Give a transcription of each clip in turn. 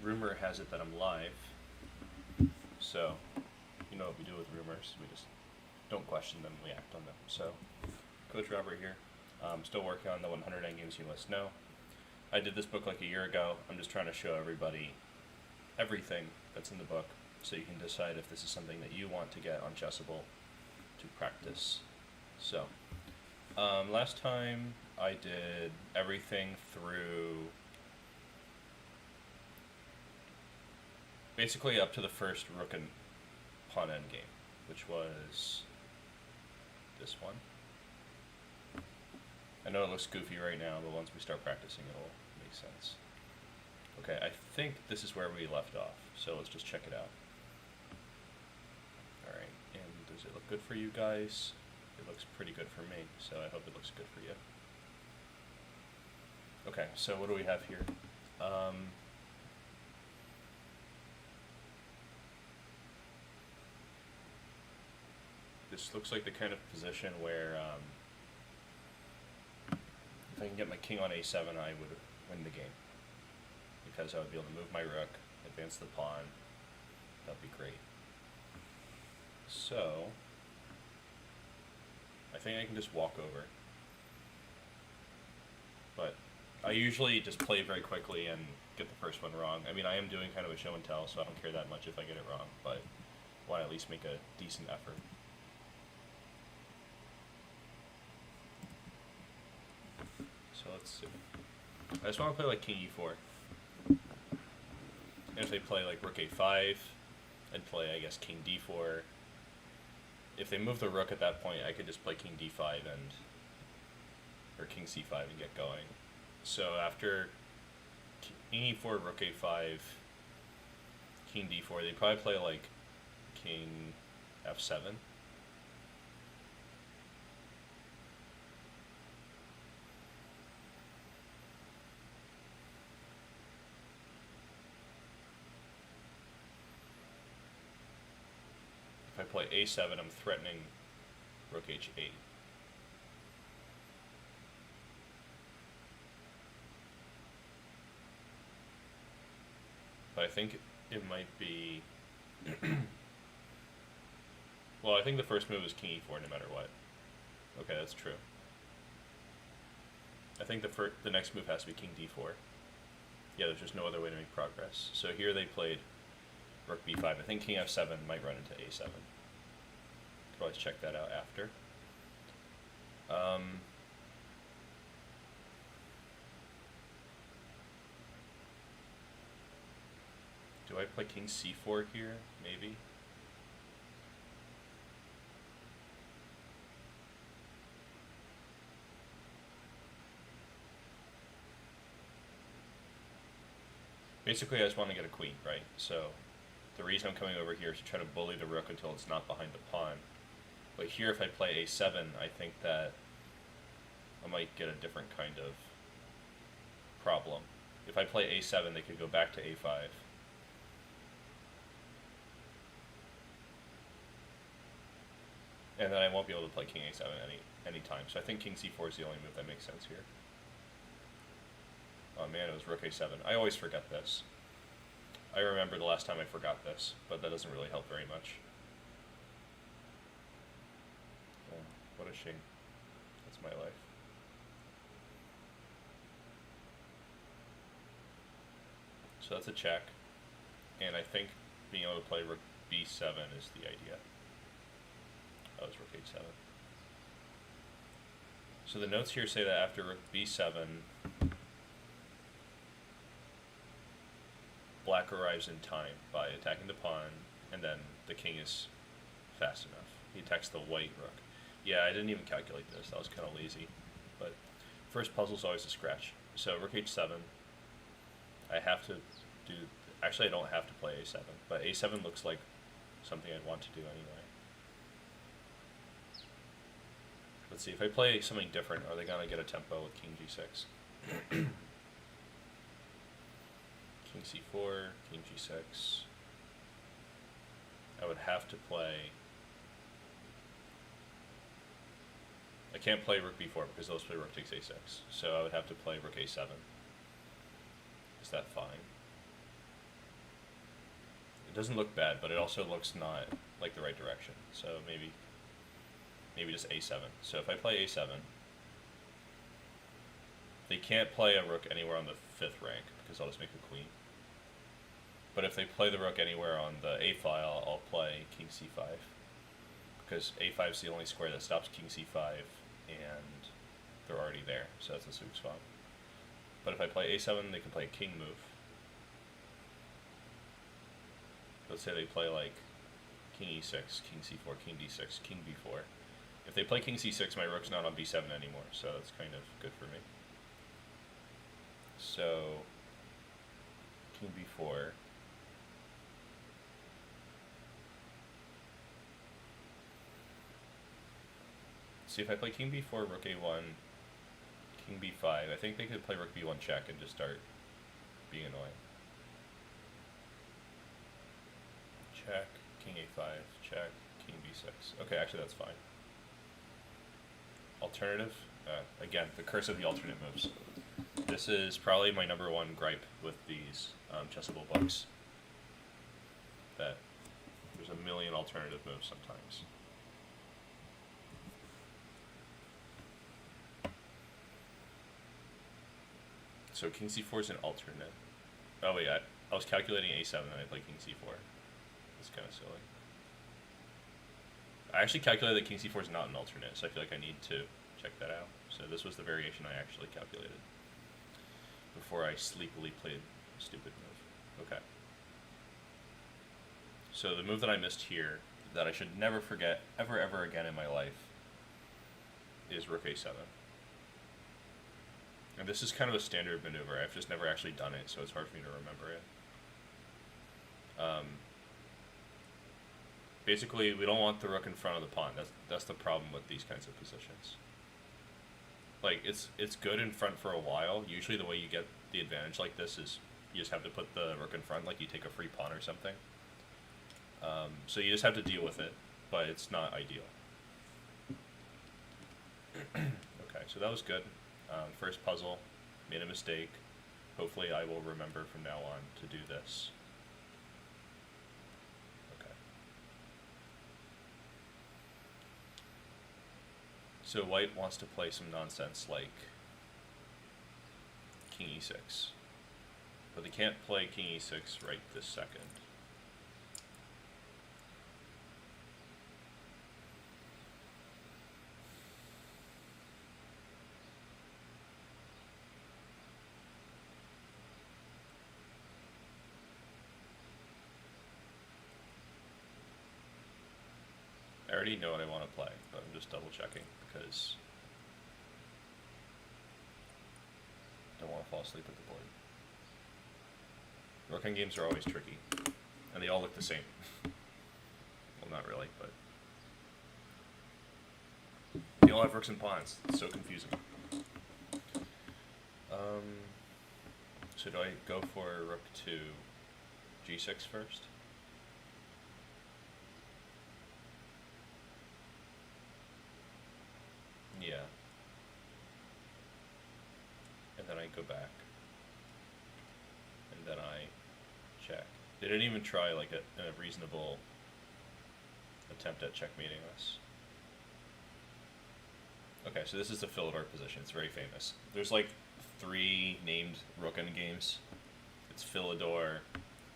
rumor has it that I'm live, so you know what we do with rumors. We just don't question them, we act on them. So, Coach Robert here. I'm still working on the 100 Endgames You Must Know. I did this book like a year ago. I'm just trying to show everybody everything that's in the book so you can decide if this is something that you want to get on Chessable to practice. So, last time I did everything through basically up to the first rook and pawn endgame, which was this one. I know it looks goofy right now, but once we start practicing, it'll make sense. Okay, I think this is where we left off, so let's just check it out. Alright, and does it look good for you guys? It looks pretty good for me, so I hope it looks good for you. Okay, so what do we have here? This looks like the kind of position where if I can get my king on a7, I would win the game. Because I would be able to move my rook, advance the pawn. That would be great. So, I think I can just walk over. But I usually just play very quickly and get the first one wrong. I mean, I am doing kind of a show and tell, so I don't care that much if I get it wrong, but I want to at least make a decent effort. So let's see. I just want to play like king e4. And if they play like rook a5, I'd play, I guess, king d4. If they move the rook at that point, I could just play king d5 or king c5 and get going. So after king e4, rook a5, king d4, they'd probably play like king f7. If I play a7, I'm threatening rook h8. But I think it might be... well, I think the first move is king e4 no matter what. Okay, that's true. I think the next move has to be king d4. Yeah, there's just no other way to make progress. So here they played rook b5. I think king f7 might run into a7. Could always check that out after. Do I play king c4 here? Maybe. Basically, I just want to get a queen, right? So the reason I'm coming over here is to try to bully the rook until it's not behind the pawn. But here, if I play a7, I think that I might get a different kind of problem. If I play a7, they could go back to a5. And then I won't be able to play king a7 any time. So I think king c4 is the only move that makes sense here. Oh man, it was rook a7. I always forget this. I remember the last time I forgot this, but that doesn't really help very much. Oh, what a shame. That's my life. So that's a check. And I think being able to play rook b7 is the idea. Oh, it's rook h7. So the notes here say that after rook b7, black arrives in time by attacking the pawn, and then the king is fast enough. He attacks the white rook. Yeah, I didn't even calculate this. That was kind of lazy. But first puzzle is always a scratch. So rook h7, I have to do... Actually, I don't have to play a7, but a7 looks like something I'd want to do anyway. Let's see, if I play something different, are they going to get a tempo with king g6? King c4, king g6. I would have to play... I can't play rook b4 because those play rook takes a6. So I would have to play rook a7. Is that fine? doesn't look bad, but it also looks not like the right direction. So maybe just a7. So if I play a7, they can't play a rook anywhere on the 5th rank because I'll just make a queen. But if they play the rook anywhere on the a file, I'll play king c5 because a5 is the only square that stops king c5, and they're already there, so that's a Zook swap. But if I play a7, they can play a king move. Let's say they play like king e6, king c4, king d6, king b4. If they play king c6, my rook's not on b7 anymore, so that's kind of good for me. So, king b4. See, if I play king b4, rook a1, king b5, I think they could play rook b1 check and just start being annoying. Check, king a5, check, king b6. Okay, actually that's fine. Alternative, again, the curse of the alternate moves. This is probably my number one gripe with these chessable books, that there's a million alternative moves sometimes. So king c4 is an alternate. Oh wait, I was calculating a7 and I played king c4. That's kind of silly. I actually calculated that king c4 is not an alternate, so I feel like I need to check that out. So this was the variation I actually calculated before I sleepily played a stupid move. Okay. So the move that I missed here, that I should never forget ever again in my life, is rook a7. And this is kind of a standard maneuver. I've just never actually done it, so it's hard for me to remember it. Basically, we don't want the rook in front of the pawn. That's the problem with these kinds of positions. Like, it's good in front for a while. Usually the way you get the advantage like this is you just have to put the rook in front, like you take a free pawn or something. So you just have to deal with it, but it's not ideal. Okay, so that was good. First puzzle, made a mistake. Hopefully I will remember from now on to do this. Okay. So white wants to play some nonsense like king e6. But they can't play king e6 right this second. I already know what I want to play, but I'm just double checking because I don't want to fall asleep at the board. Rook games are always tricky, and they all look the same. Well, not really, but they all have rooks and pawns. It's so confusing. So do I go for rook to g6 first? Yeah. And then I go back. And then I check. They didn't even try like a reasonable attempt at checkmating us. Okay, so this is the Philidor position. It's very famous. There's like 3 named Rooken games. It's Philidor,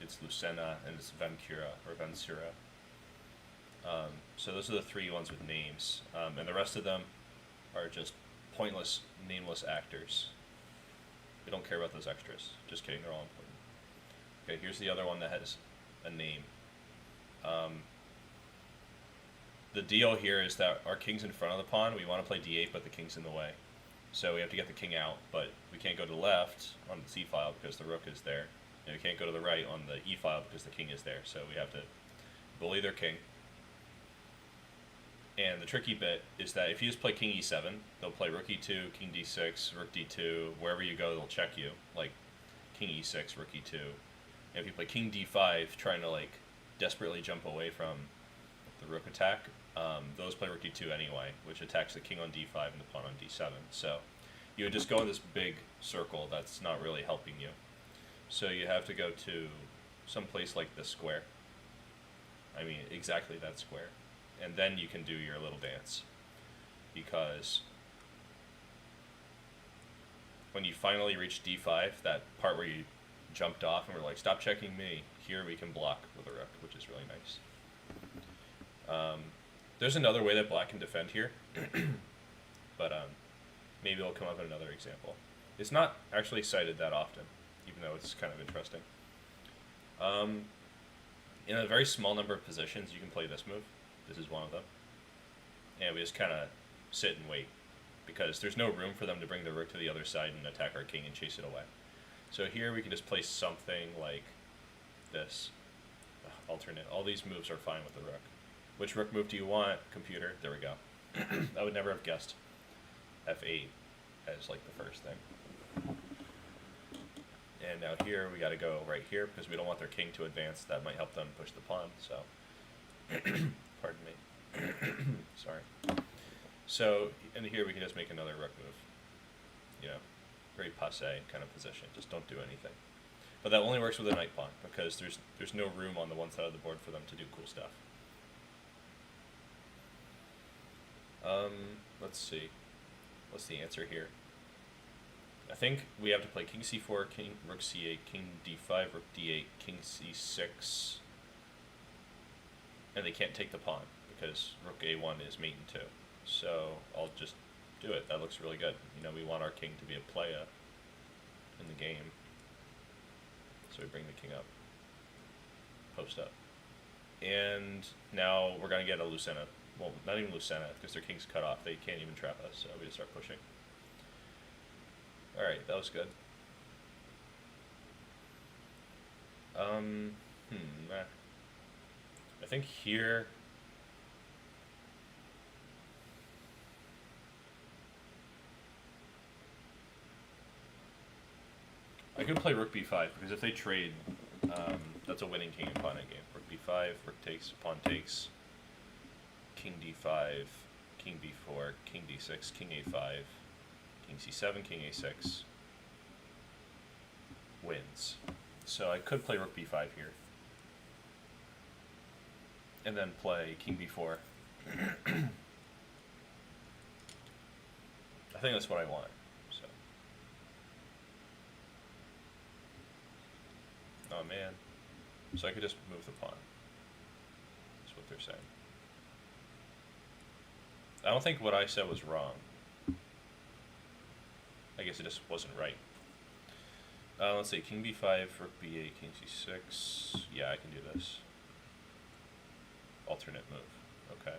it's Lucena, and it's Vencura, or Vencura. So those are the 3 ones with names. And the rest of them are just pointless, nameless actors. We don't care about those extras. Just kidding, they're all important. Okay, here's the other one that has a name. The deal here is that our king's in front of the pawn. We want to play d8, but the king's in the way. So we have to get the king out, but we can't go to the left on the c file because the rook is there. And we can't go to the right on the e file because the king is there. So we have to bully their king. And the tricky bit is that if you just play king e7, they'll play rook e2, king d6, rook d2, wherever you go, they'll check you, like king e6, rook e2. And if you play king d5, trying to like desperately jump away from the rook attack, those play rook d2 anyway, which attacks the king on d5 and the pawn on d7. So you would just go in this big circle that's not really helping you. So you have to go to some place like this square, I mean, exactly that square. And then you can do your little dance. Because when you finally reach d5, that part where you jumped off and were like, stop checking me, here we can block with a rook, which is really nice. There's another way that black can defend here, but maybe it'll come up in another example. It's not actually cited that often, even though it's kind of interesting. In a very small number of positions, you can play this move. This is one of them. And we just kind of sit and wait, because there's no room for them to bring the rook to the other side and attack our king and chase it away. So here we can just play something like this. Alternate. All these moves are fine with the rook. Which rook move do you want, computer? There we go. I would never have guessed f8 as like the first thing. And now here we got to go right here because we don't want their king to advance. That might help them push the pawn. So, pardon me. Sorry. So, and here we can just make another rook move. You know, very passe kind of position. Just don't do anything. But that only works with a knight pawn because there's no room on the one side of the board for them to do cool stuff. Let's see. What's the answer here? I think we have to play king c4, king rook c8, king d5, rook d8, king c6, and they can't take the pawn because rook a1 is mate in 2. So I'll just do it. That looks really good. You know, we want our king to be a playa in the game. So we bring the king up, post up, and now we're gonna get a Lucena. Well, not even Lucena because their king's cut off. They can't even trap us. So we just start pushing. All right, that was good. I think here. I could play rook b5 because if they trade, that's a winning king and pawn in game. Rook b5, rook takes, pawn takes, king d5, king b4, king d6, king a5, king c7, king a6, wins. So I could play rook b5 here. And then play king b4. I think that's what I want. So. Oh man. So I could just move the pawn. That's what they're saying. I don't think what I said was wrong. I guess it just wasn't right. Let's see, king b5, rook b8, king c6. Yeah, I can do this. Alternate move. Okay.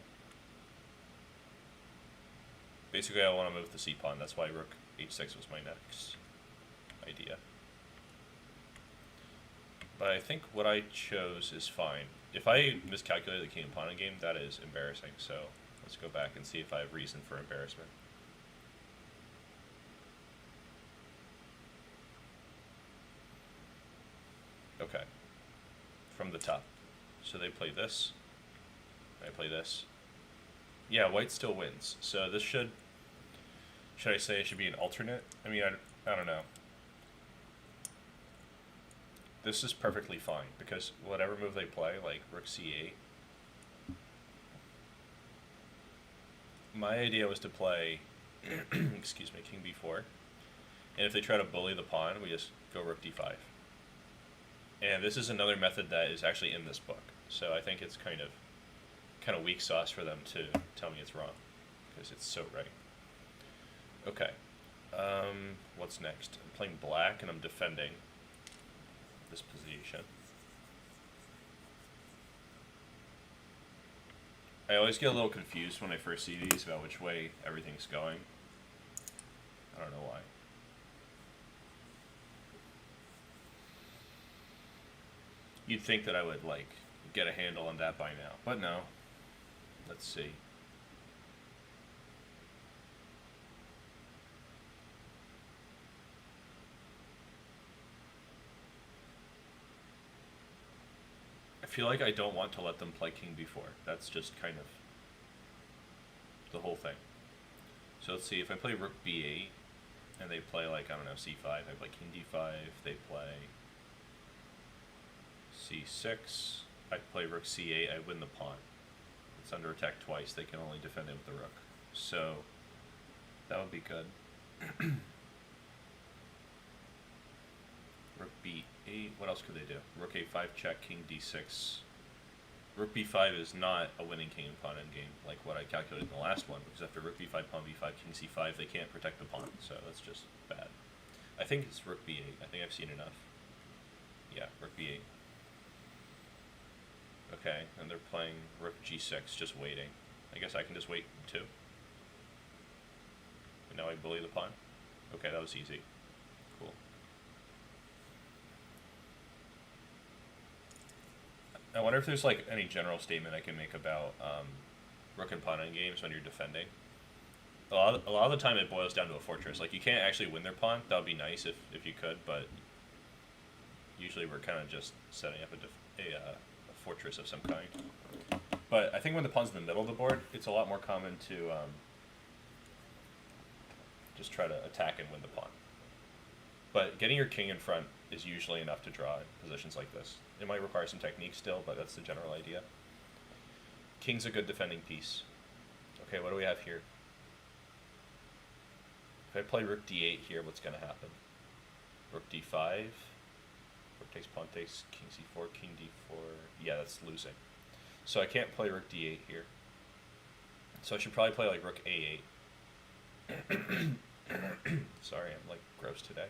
Basically, I want to move the c-pawn. That's why rook h6 was my next idea. But I think what I chose is fine. If I miscalculated the king and pawn in game, that is embarrassing. So let's go back and see if I have reason for embarrassment. Okay. From the top. So they play this. I play this. Yeah, white still wins. So this should I say it should be an alternate? I mean, I don't know. This is perfectly fine because whatever move they play, like rook c8. My idea was to play, excuse me, king b4. And if they try to bully the pawn, we just go rook d5. And this is another method that is actually in this book. So I think it's kind of weak sauce for them to tell me it's wrong because it's so right. Okay. What's next? I'm playing black and I'm defending this position. I always get a little confused when I first see these about which way everything's going. I don't know why. You'd think that I would like get a handle on that by now, but no. Let's see. I feel like I don't want to let them play king b4. That's just kind of the whole thing. So let's see, if I play rook b8 and they play like, I don't know, c5, I play king d5, they play c6, I play rook c8, I win the pawn. It's under attack twice, they can only defend it with the rook. So, that would be good. Rook b8, what else could they do? Rook a5 check, king d6. Rook b5 is not a winning king and pawn endgame, like what I calculated in the last one, because after rook b5, pawn b5, king c5, they can't protect the pawn, so that's just bad. I think it's rook b8, I think I've seen enough. Yeah, rook b8. Okay, and they're playing rook g6, just waiting. I guess I can just wait too. And now I bully the pawn. Okay, that was easy. Cool. I wonder if there's like any general statement I can make about rook and pawn endgames when you're defending. A lot of the time it boils down to a fortress. Like you can't actually win their pawn. That would be nice if you could, but usually we're kind of just setting up a fortress of some kind. But I think when the pawn's in the middle of the board, it's a lot more common to just try to attack and win the pawn. But getting your king in front is usually enough to draw in positions like this. It might require some technique still, but that's the general idea. King's a good defending piece. Okay, what do we have here? If I play rook d8 here, what's going to happen? Rook d5. Rook takes, pawn takes, king c4, king d4. Yeah, that's losing. So I can't play rook d8 here. So I should probably play like rook a8. Sorry, I'm like gross today.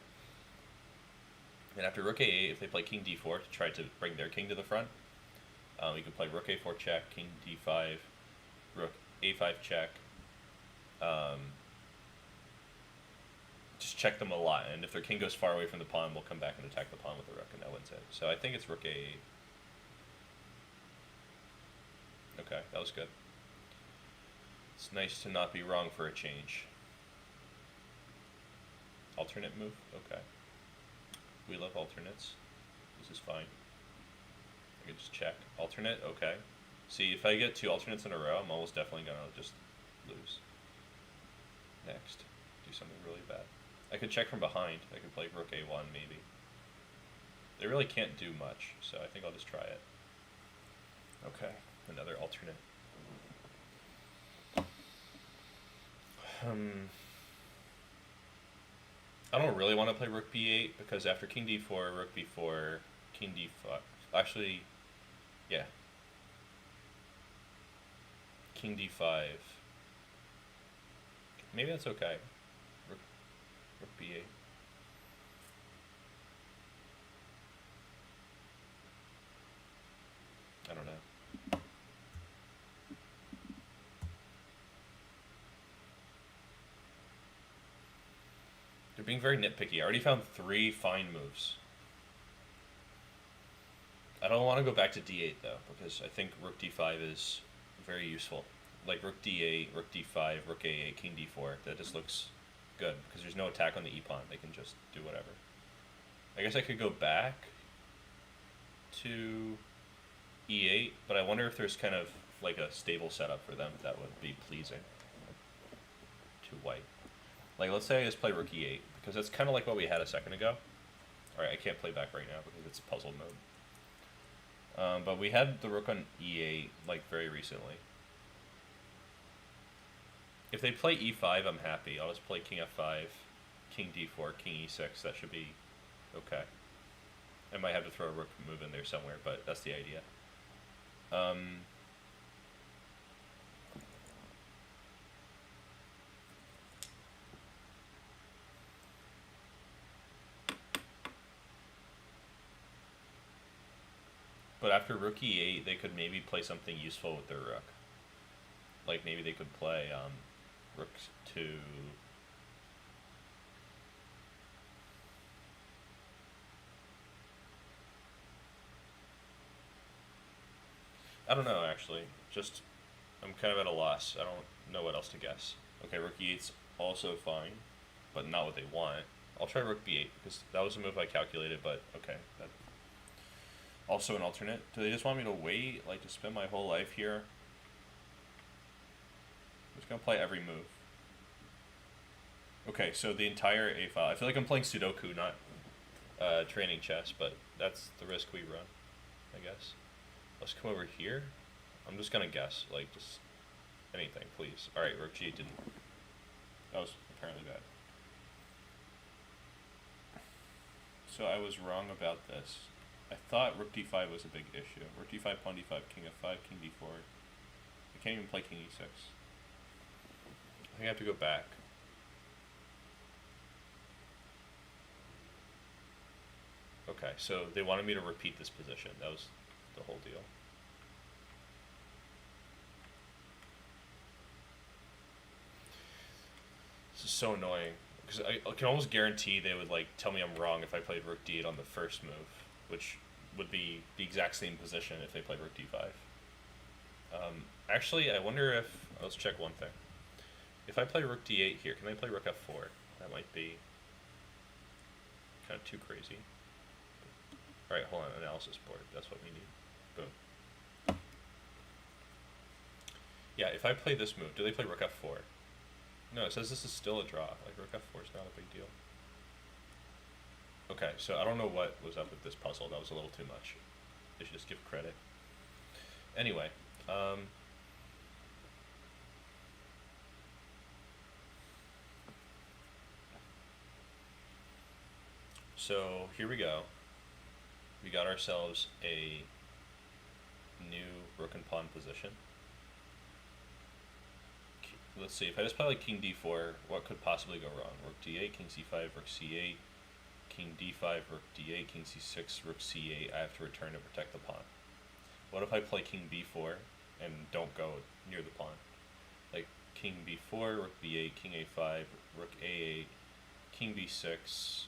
And after rook a8, if they play king d4 to try to bring their king to the front, we could play rook a4 check, king d5, rook a5 check. Just check them a lot, and if their king goes far away from the pawn, we'll come back and attack the pawn with the rook, and that wins it. So I think it's rook a8. Okay, that was good. It's nice to not be wrong for a change. Alternate move? Okay. We love alternates. This is fine. I can just check. Alternate? Okay. See, if I get 2 alternates in a row, I'm almost definitely going to just lose. Next. Do something really bad. I could check from behind. I could play rook a1 maybe. They really can't do much, so I think I'll just try it. Okay, another alternate. I don't really want to play rook b8 because after king d4, rook b4, king d5. Actually, yeah. King d5. Maybe that's okay. Rook b8. I don't know. They're being very nitpicky. I already found 3 fine moves. I don't want to go back to d8 though, because I think rook d5 is very useful. Like rook d8, rook d5, rook a8, king d4. That just looks good, because there's no attack on the e-pawn. They can just do whatever. I guess I could go back to e8, but I wonder if there's kind of like a stable setup for them that would be pleasing to white. Like, let's say I just play rook e8, because that's kind of like what we had a second ago. Alright, I can't play back right now because it's puzzle mode. But we had the rook on e8, like, very recently. If they play e5, I'm happy. I'll just play king f5, king d4, king e6. That should be okay. I might have to throw a rook move in there somewhere, but that's the idea. But after rook e8, they could maybe play something useful with their rook. Like maybe they could play rook to... I don't know, actually. Just, I'm kind of at a loss. I don't know what else to guess. Okay, rook e8's also fine, but not what they want. I'll try rook b8, because that was a move I calculated, but okay. That... Also an alternate. Do they just want me to wait, like to spend my whole life here? I'm just going to play every move. Okay, so the entire A file. I feel like I'm playing Sudoku, not training chess, but that's the risk we run, I guess. Let's come over here. I'm just gonna guess, like, just anything, please. Alright, Rook G8 didn't. That was apparently bad. So I was wrong about this. I thought Rook D5 was a big issue. Rook D5, Pawn D5, King F5, King D4. I can't even play King E6. I think I have to go back. Okay, so they wanted me to repeat this position. That was the whole deal. This is so annoying. Because I can almost guarantee they would like tell me I'm wrong if I played Rook D8 on the first move, which would be the exact same position if they played Rook D5. Actually, I wonder if... Let's check one thing. If I play Rook D8 here, can they play Rook F4? That might be kind of too crazy. Alright, hold on. Analysis board. That's what we need. Boom. Yeah, if I play this move, do they play Rook F4? No, it says this is still a draw. Like, Rook F4 is not a big deal. Okay, so I don't know what was up with this puzzle. That was a little too much. They should just give credit. Anyway, so here we go. We got ourselves a new rook and pawn position. Let's see, if I just play like King D4, what could possibly go wrong? Rook D8, King C5, Rook C8, King D5, Rook D8, King C6, Rook C8. I have to return to protect the pawn. What if I play King B4 and don't go near the pawn? Like King B4, Rook B8, King A5, Rook A8, King B6.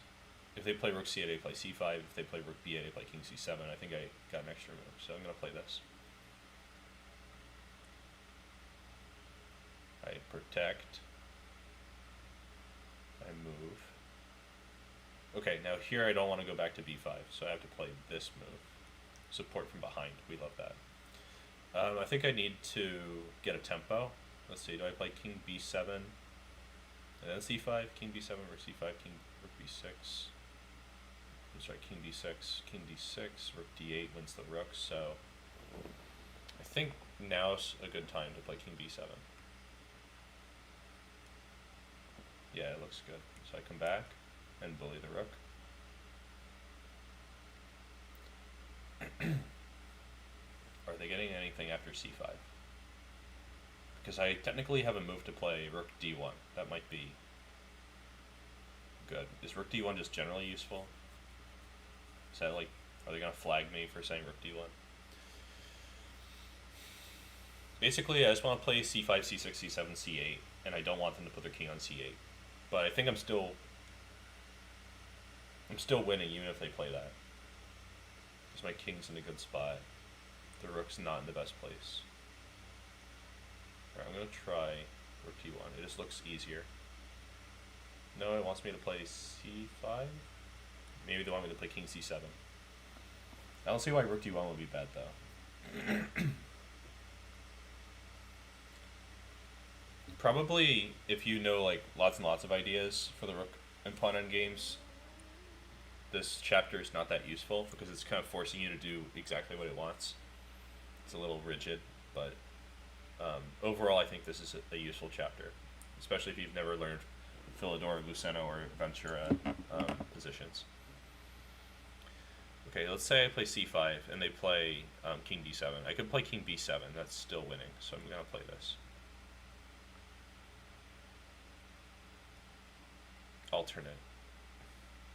If they play Rook C8, I play C5. If they play Rook B8, I play King C7. I think I got an extra move, so I'm going to play this. I protect. I move. Okay, now here I don't want to go back to B5, so I have to play this move. Support from behind. We love that. I think I need to get a tempo. Let's see, do I play King B7 and then C5, King B7, Rook C5, King Rook B6. I'm sorry, King D6, King D6, Rook D8 wins the rook, so I think now's a good time to play King B7. Yeah, it looks good. So I come back and bully the rook. Are they getting anything after C5? Because I technically have a move to play Rook D1. That might be good. Is Rook D1 just generally useful? Is that like, are they going to flag me for saying Rook D1? Basically, I just want to play C5, C6, C7, C8, and I don't want them to put their king on C8. But I think I'm still winning even if they play that. Because my king's in a good spot. The rook's not in the best place. Alright, I'm going to try Rook D1. It just looks easier. No, it wants me to play C5? Maybe they want me to play King C7. I don't see why Rook D1 would be bad, though. Probably, if you know like lots and lots of ideas for the rook and pawn endgames, this chapter is not that useful because it's kind of forcing you to do exactly what it wants. It's a little rigid, but overall I think this is a useful chapter, especially if you've never learned Philidor, Luceno, or Ventura positions. Okay, let's say I play C5 and they play King D7. I could play King B7, that's still winning, so I'm going to play this. Alternate.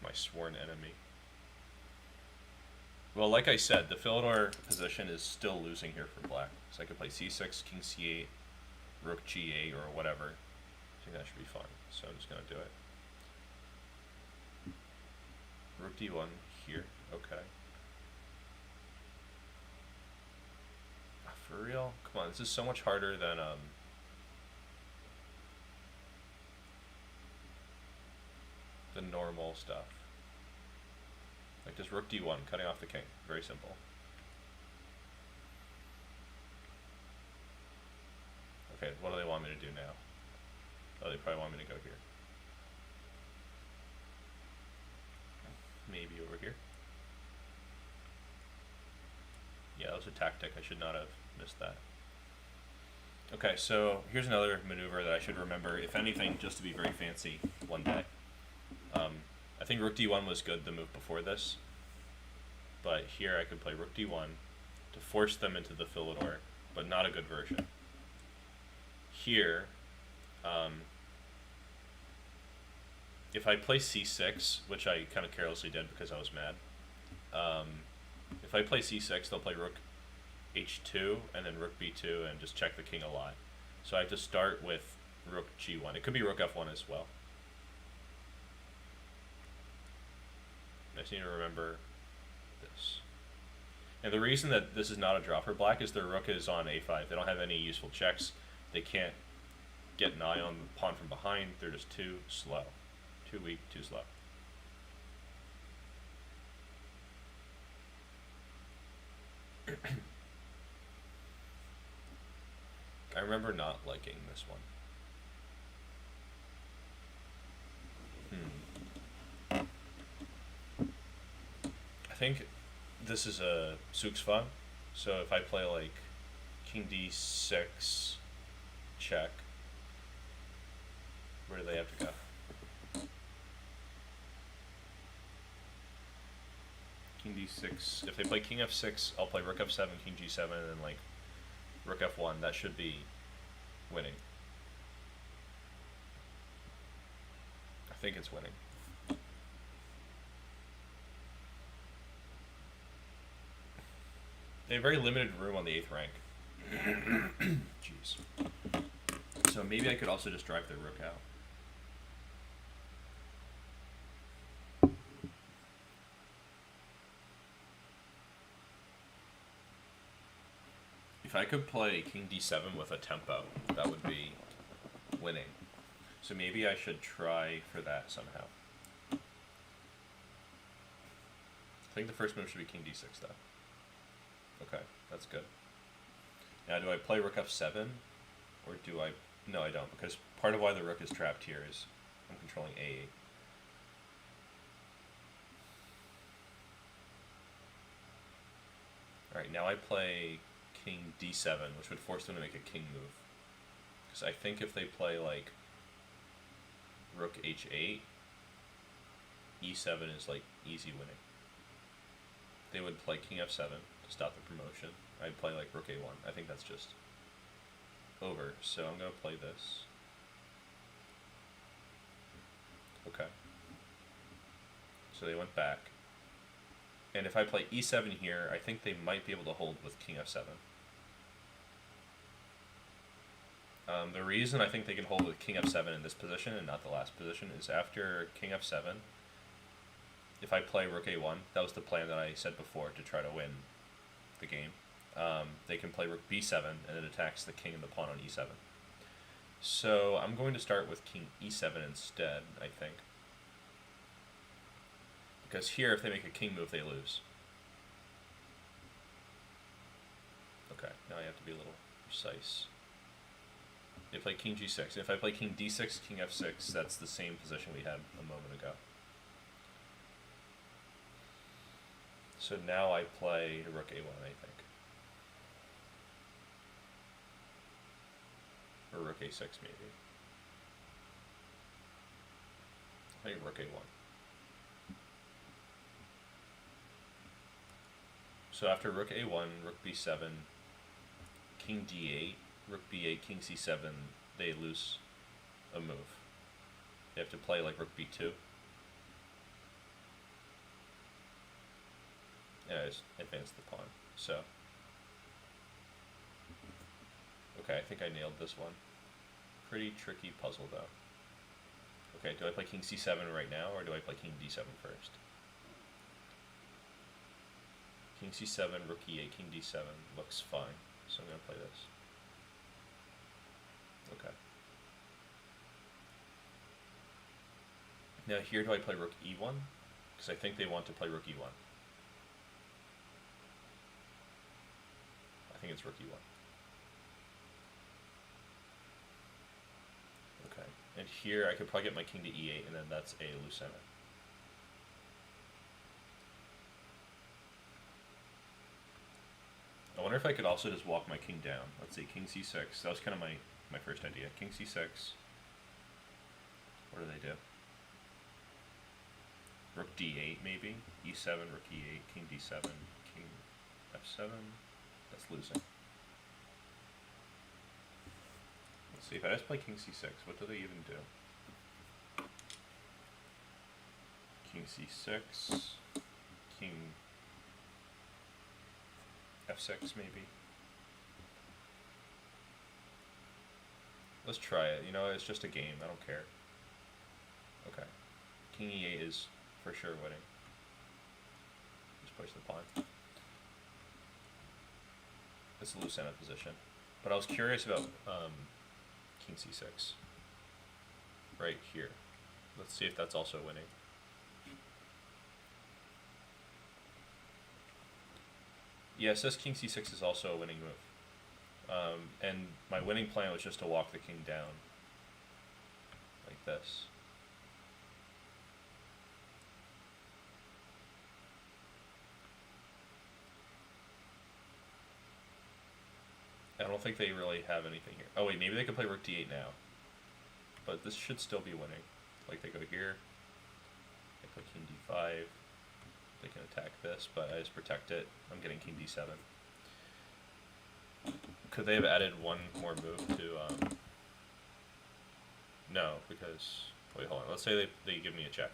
My sworn enemy. Well, like I said, the Philidor position is still losing here for black. So I could play C6, King C8, Rook G8, or whatever. I think that should be fun. So I'm just going to do it. Rook D1 here. Okay. For real? Come on, this is so much harder than the normal stuff. Like just Rook D1, cutting off the king. Very simple. Okay, what do they want me to do now? Oh, they probably want me to go here. Maybe over here. Yeah, was a tactic. I should not have missed that. Okay, so here's another maneuver that I should remember, if anything, just to be very fancy one day. I think rook d1 was good, the move before this. But here I could play rook d1 to force them into the Philidor, but not a good version. Here, if I play c6, which I kind of carelessly did because I was mad, if I play c6, they'll play rook h2 and then rook b2 and just check the king a lot. So I have to start with rook g1. It could be rook f1 as well. I just need to remember this. And the reason that this is not a draw for black is their rook is on a5. They don't have any useful checks. They can't get an eye on the pawn from behind. They're just too slow. Too weak, too slow. I remember not liking this one. I think this is a Suksva, so if I play like king d6 check, where do they have to go? King d6, if they play king f6, I'll play rook f7, king g7, and then like rook f1. That should be winning. I think it's winning. They have very limited room on the 8th rank. Jeez. So maybe I could also just drive their rook out. If I could play king d7 with a tempo, that would be winning. So maybe I should try for that somehow. I think the first move should be king d6 though. Okay, that's good. Now do I play rook f7? Or do I... No, I don't, because part of why the rook is trapped here is I'm controlling a8. Alright, now I play king d7, which would force them to make a king move. Because I think if they play, like, rook h8, e7 is, like, easy winning. They would play king f7 to stop the promotion. I'd play, like, rook a1. I think that's just over. So I'm going to play this. Okay. So they went back. And if I play e7 here, I think they might be able to hold with king f7. The reason I think they can hold with king f7 in this position and not the last position is after king f7, if I play rook a1, that was the plan that I said before to try to win the game. They can play rook b7 and it attacks the king and the pawn on e7. So I'm going to start with king e7 instead, I think. Because here, if they make a king move, they lose. Okay, now I have to be a little precise. They play king g6. If I play king d6, king f6, that's the same position we had a moment ago. So now I play rook a1, I think. Or rook a6, maybe. I think rook a1. So after rook a1, rook b7, king d8, rook b8, king c7, they lose a move. They have to play like rook b2. Yeah, I just advance the pawn. So, okay, I think I nailed this one. Pretty tricky puzzle though. Okay, do I play king c7 right now, or do I play king d7 first? King c7, rook e8, king d7 looks fine, so I'm going to play this. Okay. Now here, do I play rook e1? Because I think they want to play rook e1. I think it's rook e1. Okay, and here I could probably get my king to e8, and then that's a Lucena. I wonder if I could also just walk my king down. Let's see, king c6. That was kind of my first idea. King c6. What do they do? Rook d8 maybe? e7, rook e8, king d7, king f7. That's losing. Let's see, if I just play king c6, what do they even do? King c6, king f6 maybe. Let's try it. You know, it's just a game. I don't care. Okay. King e8 is for sure winning. Just push the pawn. It's a loose end of position. But I was curious about king c6. Right here. Let's see if that's also winning. Yeah, it says king c6 is also a winning move. And my winning plan was just to walk the king down. Like this. I don't think they really have anything here. Oh wait, maybe they can play rook d8 now. But this should still be winning. Like they go here. They play king d5. They can attack this, but I just protect it. I'm getting king d7. Could they have added one more move to, no, because, wait, hold on. Let's say they give me a check.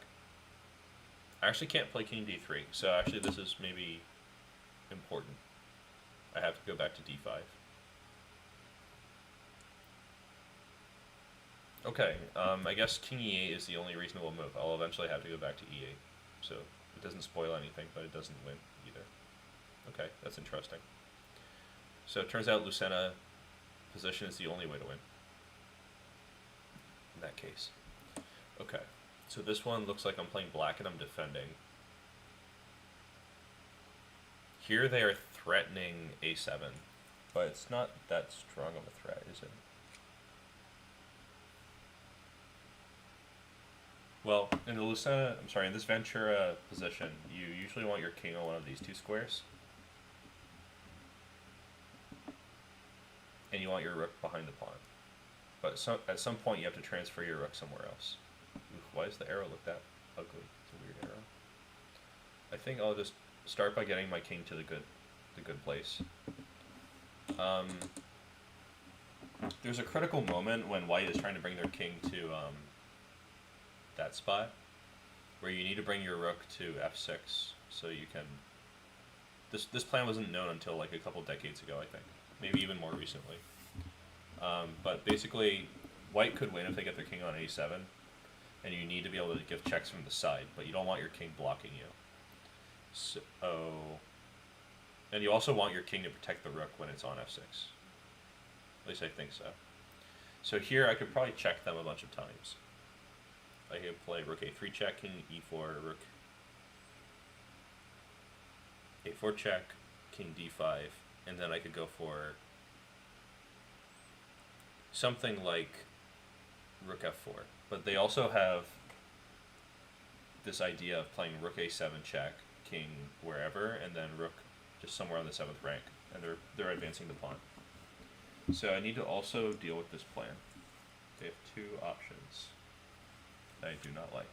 I actually can't play king d3, so actually this is maybe important. I have to go back to d5. Okay, I guess king e8 is the only reasonable move. I'll eventually have to go back to e8, so it doesn't spoil anything, but it doesn't win either. Okay, that's interesting. So it turns out Lucena position is the only way to win. In that case. Okay, so this one looks like I'm playing black and I'm defending. Here they are threatening a7, but it's not that strong of a threat, is it? Well, in the Lucena, in this Ventura position, you usually want your king on one of these two squares. And you want your rook behind the pawn. But at some point you have to transfer your rook somewhere else. Oof, why does the arrow look that ugly? It's a weird arrow. I think I'll just start by getting my king to the good place. There's a critical moment when white is trying to bring their king to that spot, where you need to bring your rook to f6 so you can... This plan wasn't known until like a couple decades ago, I think. Maybe even more recently. But basically, white could win if they get their king on a7, and you need to be able to give checks from the side, but you don't want your king blocking you. So, and you also want your king to protect the rook when it's on f6. At least I think so. So here I could probably check them a bunch of times. I could play rook a3 check, king e4, rook a4 check, king d5, and then I could go for something like rook f4. But they also have this idea of playing rook a7 check, king wherever, and then rook just somewhere on the 7th rank, and they're advancing the pawn. So I need to also deal with this plan. They have two options that I do not like.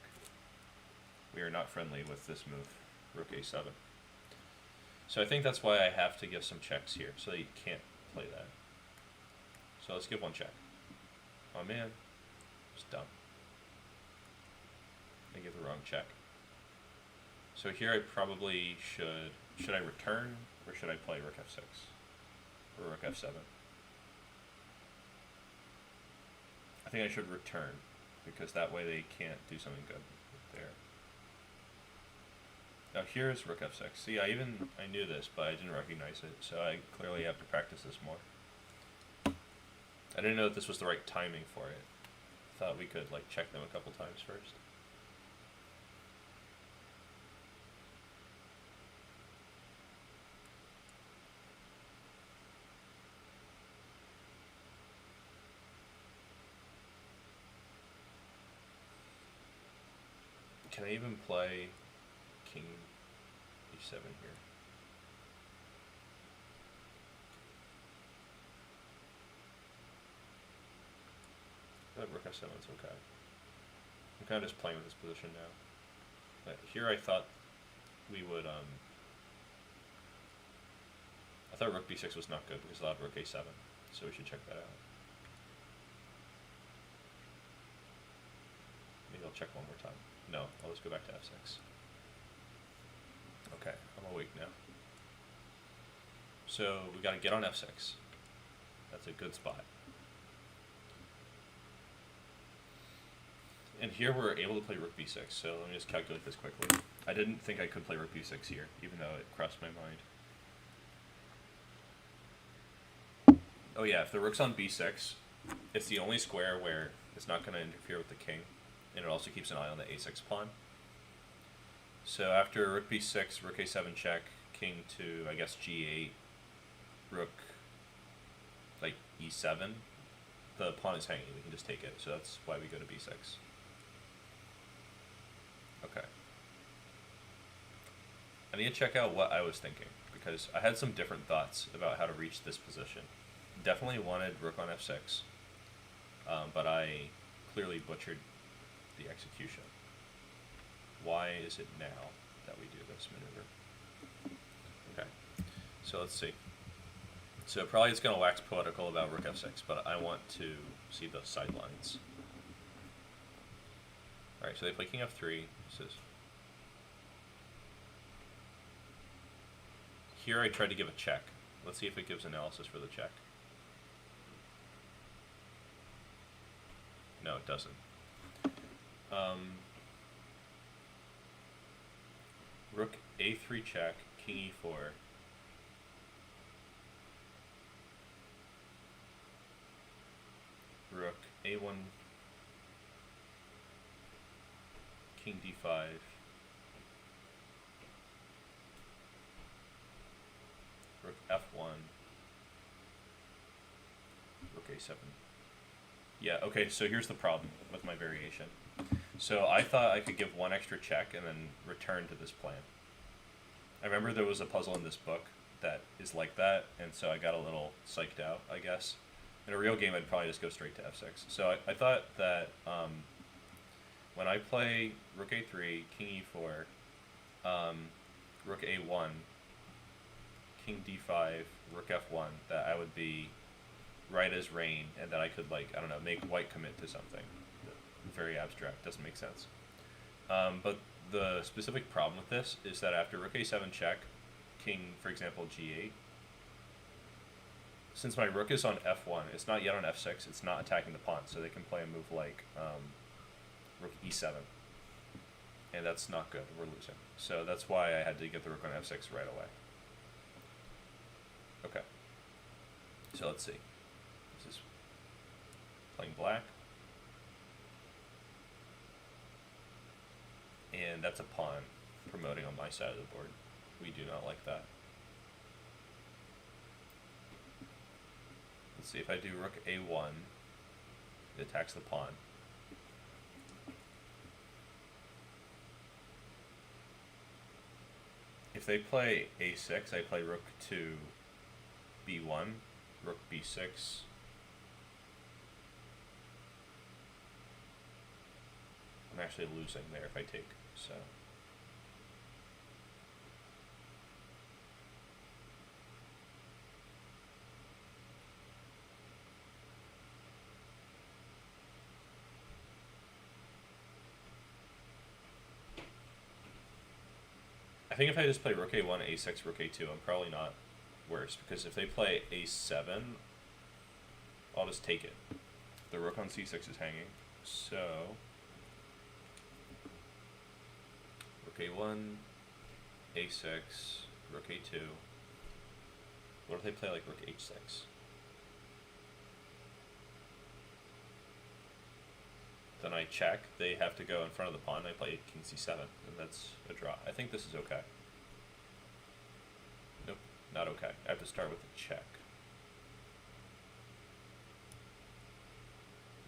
We are not friendly with this move, rook a7. So I think that's why I have to give some checks here, so that you can't play that. So let's give one check. Oh man, it's dumb. I give the wrong check. So here I probably should I return, or should I play rook f6? Or rook f7? I think I should return, because that way they can't do something good there. Now here's rook f6. See, I knew this, but I didn't recognize it, so I clearly have to practice this more. I didn't know that this was the right timing for it. I thought we could like check them a couple times first. Can I even play king e7 here? feel like rook f7 is okay. I'm kind of just playing with this position now. But here I thought we would, I thought rook b6 was not good because it allowed rook a7, so we should check that out. Maybe I'll check one more time. No, I'll just go back to f6. Okay, I'm awake now. So we got to get on f6. That's a good spot. And here we're able to play rook b6, so let me just calculate this quickly. I didn't think I could play rook b6 here, even though it crossed my mind. Oh yeah, if the rook's on b6, it's the only square where it's not going to interfere with the king, and it also keeps an eye on the a6 pawn. So after rook b6, rook a7 check, king to, I guess, g8, rook, like, e7, the pawn is hanging, we can just take it, so that's why we go to b6. Okay. I need to check out what I was thinking, because I had some different thoughts about how to reach this position. Definitely wanted rook on f6, but I clearly butchered the execution. Why is it now that we do this maneuver? Okay, so let's see. So probably it's going to wax poetical about rook f6, but I want to see the sidelines. Alright, so they play king f3. This is... Here I tried to give a check. Let's see if it gives analysis for the check. No, it doesn't. Rook a3 check, king e4. Rook a1, king d5. Rook f1. Rook a7. Yeah, okay, so here's the problem with my variation. So I thought I could give one extra check and then return to this plan. I remember there was a puzzle in this book that is like that, and so I got a little psyched out, I guess. In a real game, I'd probably just go straight to f6. So I thought that when I play rook a3, king e4, rook a1, king d5, rook f1, that I would be right as rain, and that I could, like, I don't know, make white commit to something. Very abstract, doesn't make sense. But the specific problem with this is that after rook a7 check, king, for example, g8, since my rook is on f1, it's not yet on f6, it's not attacking the pawn, so they can play a move like rook e7. And that's not good, we're losing. So that's why I had to get the rook on f6 right away. Okay. So let's see. This is playing black. And that's a pawn promoting on my side of the board. We do not like that. Let's see, if I do rook a1, it attacks the pawn. If they play a6, I play rook to b1, rook b6. I'm actually losing there if I take, so. I think if I just play rook a1, a6, rook a2, I'm probably not worse, because if they play a7, I'll just take it. The rook on c6 is hanging, so rook a1, a6, rook a2. What if they play like rook h6? Then I check, they have to go in front of the pawn, I play king c7, and that's a draw. I think this is okay. Nope, not okay. I have to start with a check.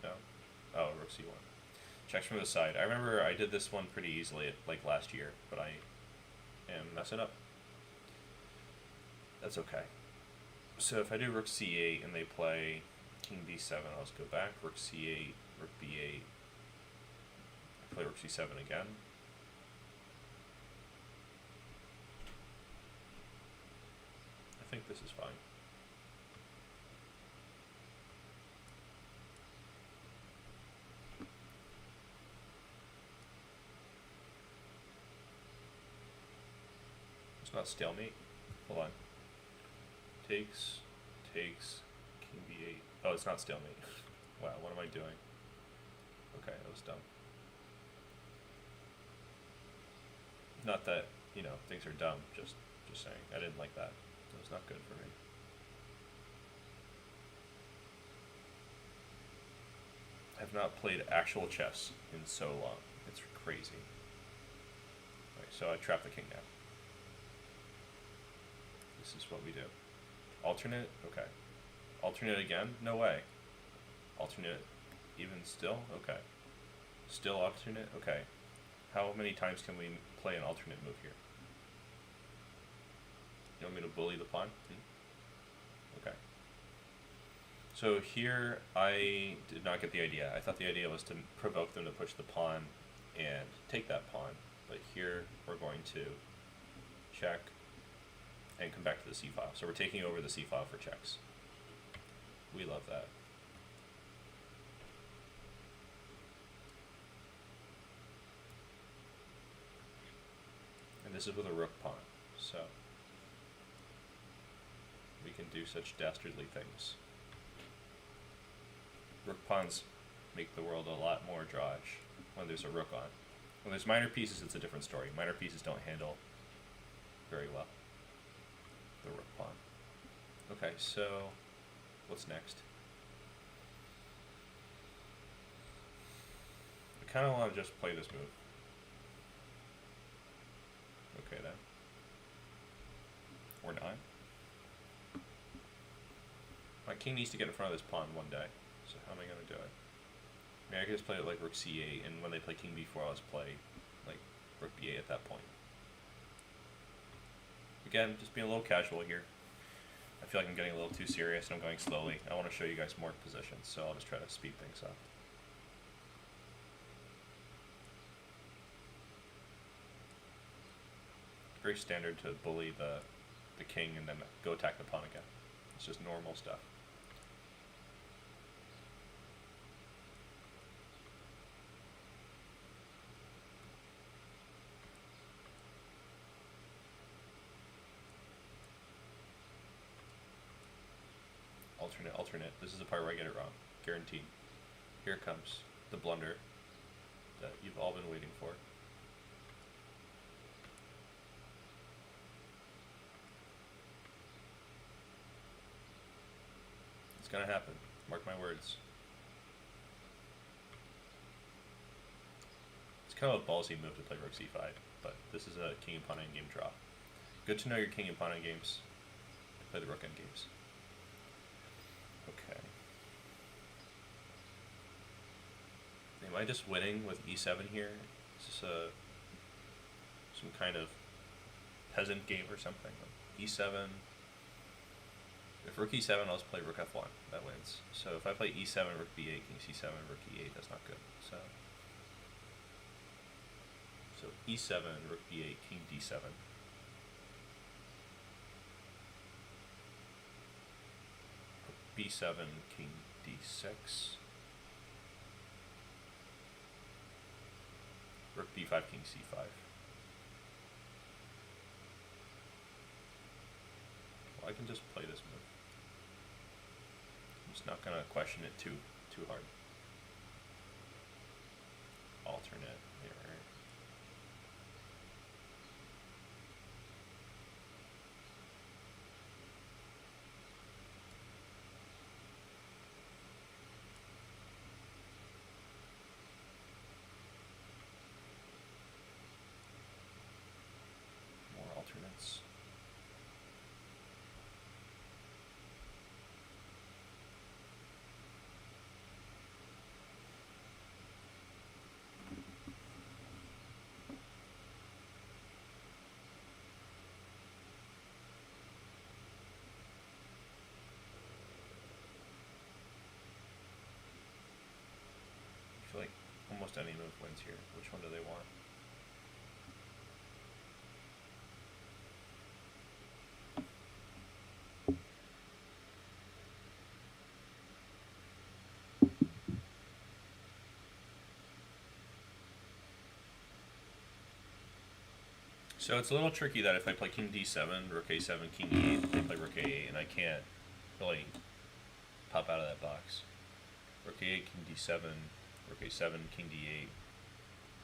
No? Oh, rook c1. Checks from the side. I remember I did this one pretty easily, like last year, but I am messing up. That's okay. So if I do rook c8 and they play king d7, I'll just go back, rook c8, Rook b8. I play rook c7 again. I think this is fine. It's not stalemate. Hold on. Takes, king b8. Oh, it's not stalemate. Wow, what am I doing? Okay, that was dumb. Not that, things are dumb, just saying. I didn't like that. It was not good for me. I've not played actual chess in so long. It's crazy. Alright, so I trap the king now. This is what we do. Alternate? Okay. Alternate again? No way. Alternate even still? Okay. Still alternate? Okay. How many times can we play an alternate move here? You want me to bully the pawn? Okay. So here I did not get the idea. I thought the idea was to provoke them to push the pawn and take that pawn. But here we're going to check and come back to the c-file. So we're taking over the c-file for checks. We love that. And this is with a rook pawn, so we can do such dastardly things. Rook pawns make the world a lot more drawish when there's a rook on. When there's minor pieces, it's a different story. Minor pieces don't handle very well the rook pawn. Okay, so what's next? I kind of want to just play this move. Okay then. Or not. My king needs to get in front of this pawn one day. So how am I going to do it? I mean, I could just play it like rook c8, and when they play king b4, I'll just play like rook b8 at that point. Again, just being a little casual here. I feel like I'm getting a little too serious and I'm going slowly. I want to show you guys more positions, so I'll just try to speed things up. Very standard to bully the king and then go attack the pawn again. It's just normal stuff. Alternate. This is the part where I get it wrong. Guaranteed. Here comes the blunder that you've all been waiting for. It's gonna happen. Mark my words. It's kind of a ballsy move to play rook c5, but this is a king and pawn endgame draw. Good to know your king and pawn endgames. Play the rook endgames. Okay. Am I just winning with e7 here? Is this some kind of peasant game or something? e7. If rook e7, I'll just play rook f1. That wins. So if I play e7, rook b8, king c7, rook e8, that's not good. So e7, rook b8, king d7. b7, king d6, rook b5, king c5. Well, I can just play this move. I'm just not going to question it too hard. Alternate here. Alternates. almost any move wins here. Which one do they want? So it's a little tricky that if I play king d7, rook a7, king e8, they play rook a8, and I can't really pop out of that box. Rook a8, king d7, rook a7, king d8,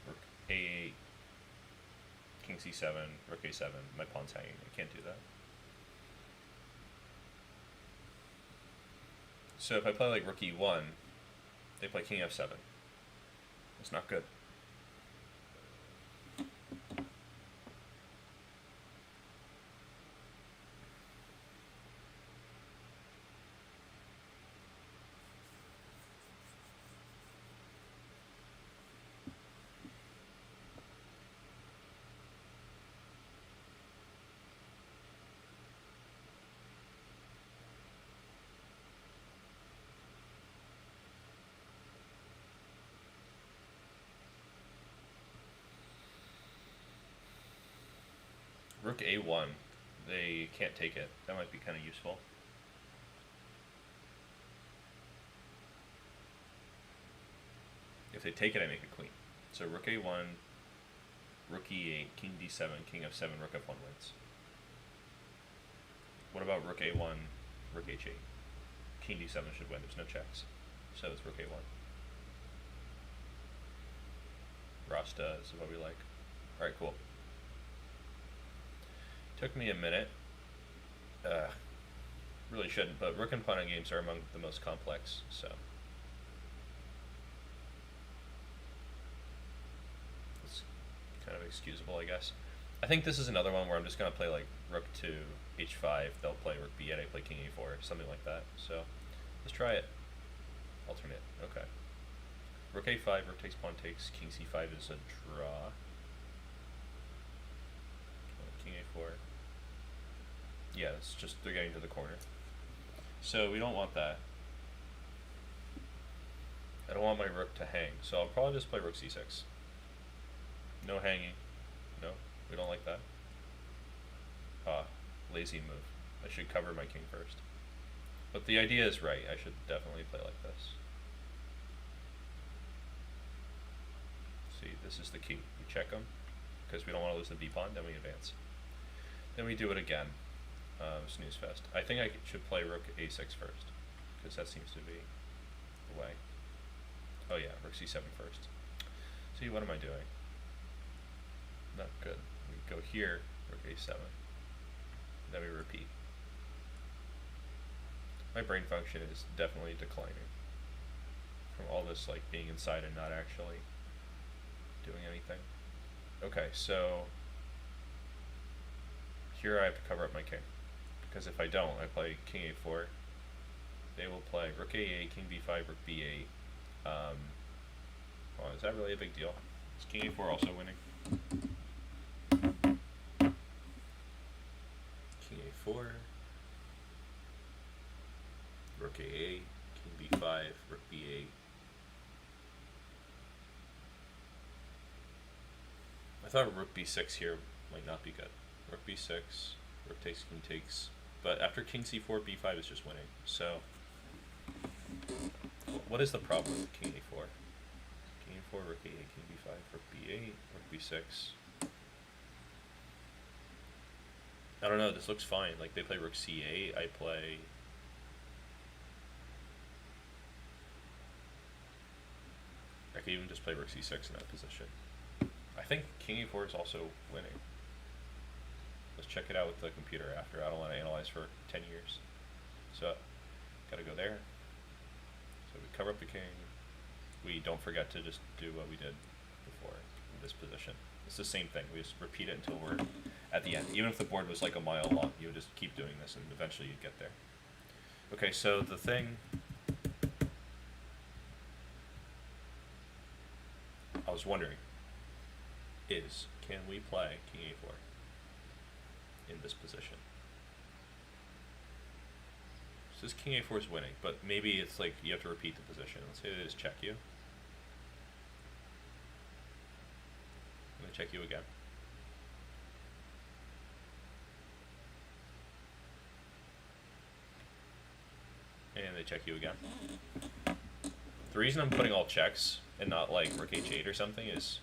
rook a8, king c7, rook a7. My pawn's hanging. I can't do that. So if I play like rook e1, they play king f7. It's not good. Rook a1, they can't take it. That might be kind of useful. If they take it, I make a queen. So rook a1, rook e8, king d7, king f7, rook f1 wins. What about rook a1, rook h8? King d7 should win. There's no checks. So it's rook a1. Rasta is what we like. Alright, cool. Took me a minute. Really shouldn't, but rook and pawn games are among the most complex, so. It's kind of excusable, I guess. I think this is another one where I'm just going to play like rook to h5, they'll play rook b8, I play king a4, something like that. So, let's try it. Alternate, okay. Rook a5, rook takes, pawn takes, king c5 is a draw. King a4. Yeah, it's just they're getting to the corner. So we don't want that. I don't want my rook to hang, so I'll probably just play rook c6. No hanging. No, we don't like that. Lazy move. I should cover my king first. But the idea is right. I should definitely play like this. See, this is the key. We check them, because we don't want to lose the b-pawn, then we advance. Then we do it again. Snooze fest. I think I should play rook a6 first, because that seems to be the way. Oh yeah, rook c7 first. See, what am I doing? Not good. We go here, rook a7. Then we repeat. My brain function is definitely declining from all this like being inside and not actually doing anything. Okay, so here I have to cover up my king, because if I don't, I play king a4. They will play rook a8, king b5, rook b8. Well, is that really a big deal? Is king a4 also winning? King a4, rook a8, king b5, rook b8. I thought rook b6 here might not be good. Rook b6, rook takes, king takes. But after king c4, b5 is just winning. So, what is the problem with king a4? King a4, rook a8, king b5, rook b8, rook b6. I don't know, this looks fine. Like, they play rook c8, I play... I could even just play rook c6 in that position. I think king a4 is also winning. Let's check it out with the computer after. I don't want to analyze for 10 years. So, gotta go there. So we cover up the king. We don't forget to just do what we did before in this position. It's the same thing. We just repeat it until we're at the end. Even if the board was like a mile long, you would just keep doing this and eventually you'd get there. Okay, so the thing I was wondering is, can we play king a4 in this position? So this king a4 is winning, but maybe it's like you have to repeat the position. Let's say they just check you. check you again. And they check you again. The reason I'm putting all checks and not like rook h8 or something is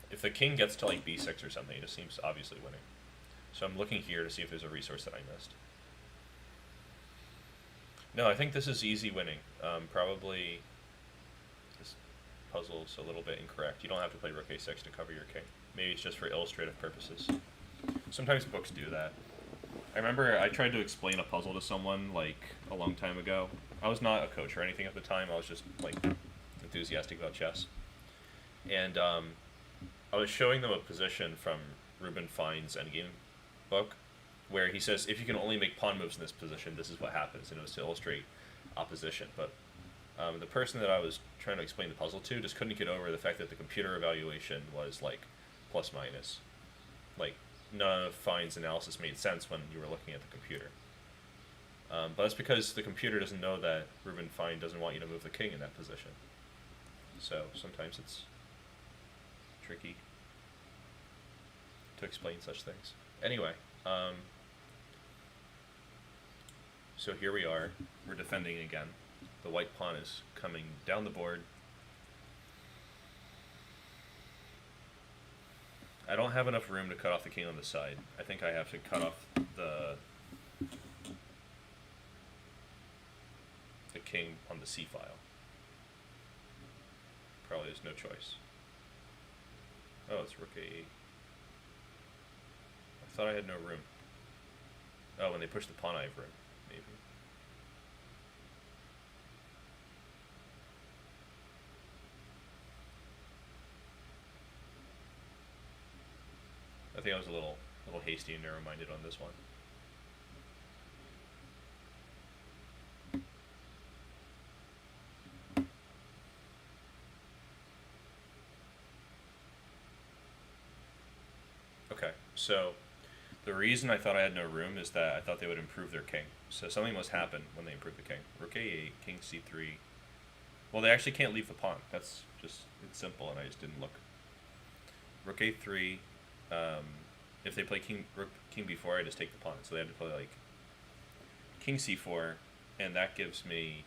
if the king gets to like b6 or something, it just seems obviously winning. So I'm looking here to see if there's a resource that I missed. No, I think this is easy winning. Probably this puzzle's a little bit incorrect. You don't have to play rook a6 to cover your king. Maybe it's just for illustrative purposes. Sometimes books do that. I remember I tried to explain a puzzle to someone like a long time ago. I was not a coach or anything at the time. I was just like enthusiastic about chess. And I was showing them a position from Reuben Fine's Endgame book where he says if you can only make pawn moves in this position, this is what happens, and it was to illustrate opposition. But the person that I was trying to explain the puzzle to just couldn't get over the fact that the computer evaluation was like plus minus. Like none of Fine's analysis made sense when you were looking at the computer. But that's because the computer doesn't know that Reuben Fine doesn't want you to move the king in that position. So sometimes it's tricky to explain such things. Anyway, so here we are. We're defending again. The white pawn is coming down the board. I don't have enough room to cut off the king on the side. I think I have to cut off the king on the c file. Probably there's no choice. Oh, it's rook a8. I thought I had no room. Oh, when they push the pawn I have room, maybe. I think I was a little hasty and narrow-minded on this one. Okay, so the reason I thought I had no room is that I thought they would improve their king. So something must happen when they improve the king. Rook a8, king c3. Well, they actually can't leave the pawn. That's just, it's simple, and I just didn't look. Rook a3. If they play king b4, I just take the pawn. So they have to play like king c4, and that gives me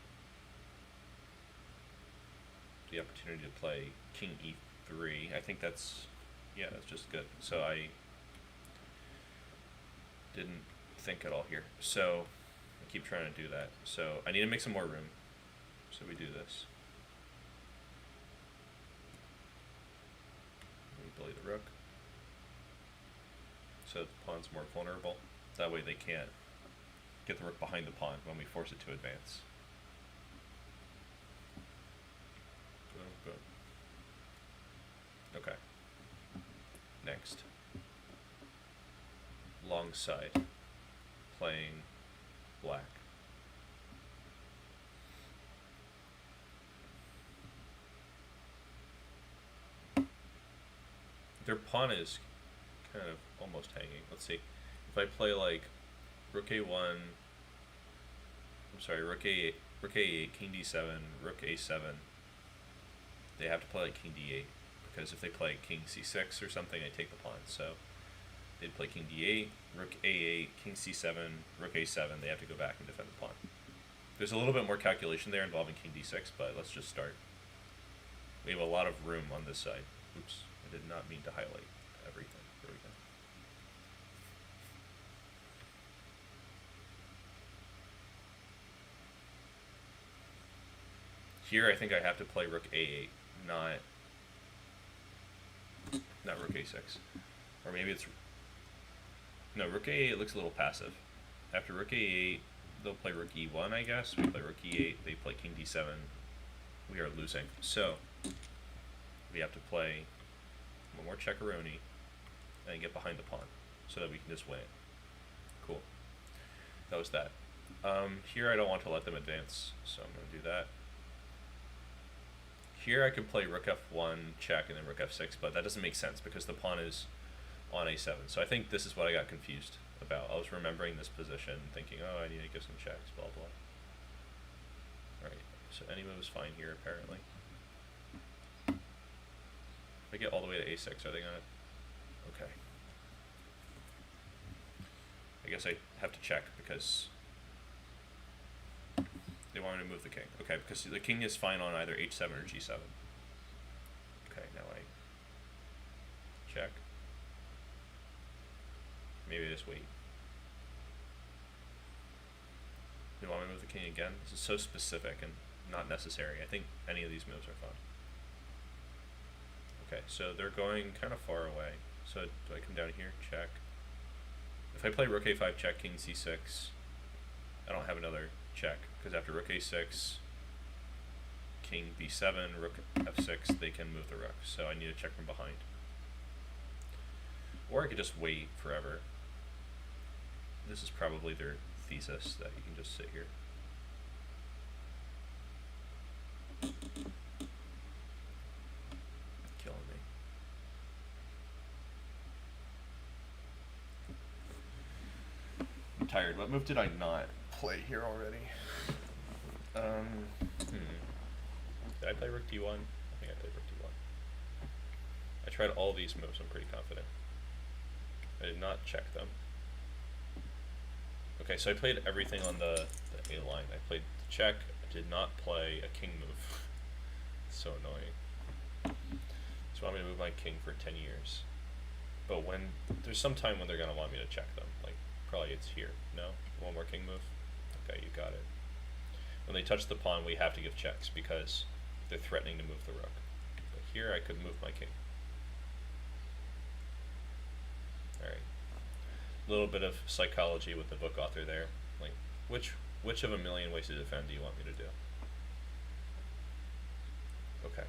the opportunity to play king e3. I think that's, yeah, that's just good. So I didn't think at all here. So I keep trying to do that. So I need to make some more room. So we do this. We bully the rook. So the pawn's more vulnerable. That way they can't get the rook behind the pawn when we force it to advance. Boom, boom. Okay. Next. Long side. Playing black. Their pawn is kind of almost hanging. Let's see. If I play like rook a1, I'm sorry, rook a8, king d7, rook a7, they have to play like king d8, because if they play king c6 or something, I take the pawn. So they'd play king d8, rook a8, king c7, rook a7, they have to go back and defend the pawn. There's a little bit more calculation there involving king d6, but let's just start. We have a lot of room on this side. Oops, I did not mean to highlight everything. There we go. Here I think I have to play rook a8, not rook a6. Or maybe it's... No, rook a8 looks a little passive. After rook a8, they'll play rook e1, I guess. We play rook e8, they play king d7. We are losing. So, we have to play one more checkeroni and get behind the pawn so that we can just win it. Cool. That was that. Here I don't want to let them advance, so I'm going to do that. Here I could play rook f1, check, and then rook f6, but that doesn't make sense because the pawn is on a7. So I think this is what I got confused about. I was remembering this position, thinking, oh, I need to give some checks, blah, blah. Alright, so any move is fine here, apparently. If I get all the way to a6, are they going to Okay. I guess I have to check because they want me to move the king. Okay, because the king is fine on either h7 or g7. Okay, now I check. Maybe I just wait. They want me to move the king again? This is so specific and not necessary. I think any of these moves are fun. Okay, so they're going kind of far away. So do I come down here, check? If I play rook a5 check, king c6, I don't have another check, because after rook a6, king b7, rook f6, they can move the rook. So I need to check from behind. Or I could just wait forever. This is probably their thesis, that you can just sit here. Killing me. I'm tired. What move did I not play here already? Did I play rook d1? I think I played rook d1. I tried all these moves, I'm pretty confident. I did not check them. Okay, so I played everything on the A line. I played the check, I did not play a king move. It's so annoying. Just want me to move my king for 10 years. But when, there's some time when they're going to want me to check them. Like, probably it's here. No? One more king move? Okay, you got it. When they touch the pawn, we have to give checks because they're threatening to move the rook. But here I could move my king. Alright. A little bit of psychology with the book author there. Like, which of a million ways to defend do you want me to do? Okay.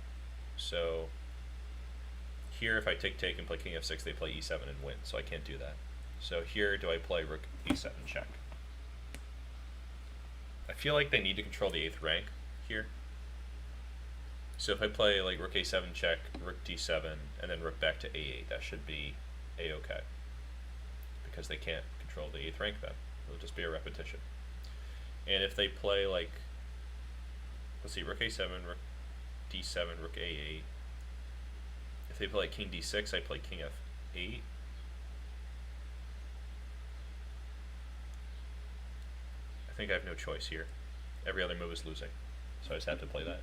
So here if I take and play king f6, they play e7 and win, so I can't do that. So here do I play rook e7 check? I feel like they need to control the 8th rank here. So if I play like rook a7 check, rook d7, and then rook back to a8, that should be a-okay. Because they can't control the 8th rank then. It'll just be a repetition. And if they play like, let's see, rook a7, rook d7, rook a8. If they play like king d6, I play king f8. I think I have no choice here. Every other move is losing. So I just have to play that.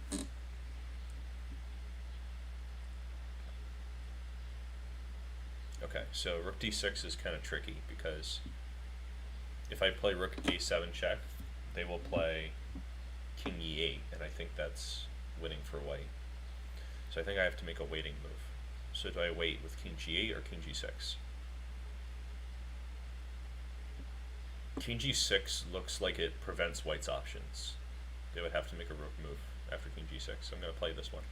Okay, so rook d6 is kind of tricky because if I play rook a7 check, they will play king e8, and I think that's winning for white. So I think I have to make a waiting move. So do I wait with king g8 or king g6? King g6 looks like it prevents white's options. They would have to make a rook move after king g6, so I'm going to play this one.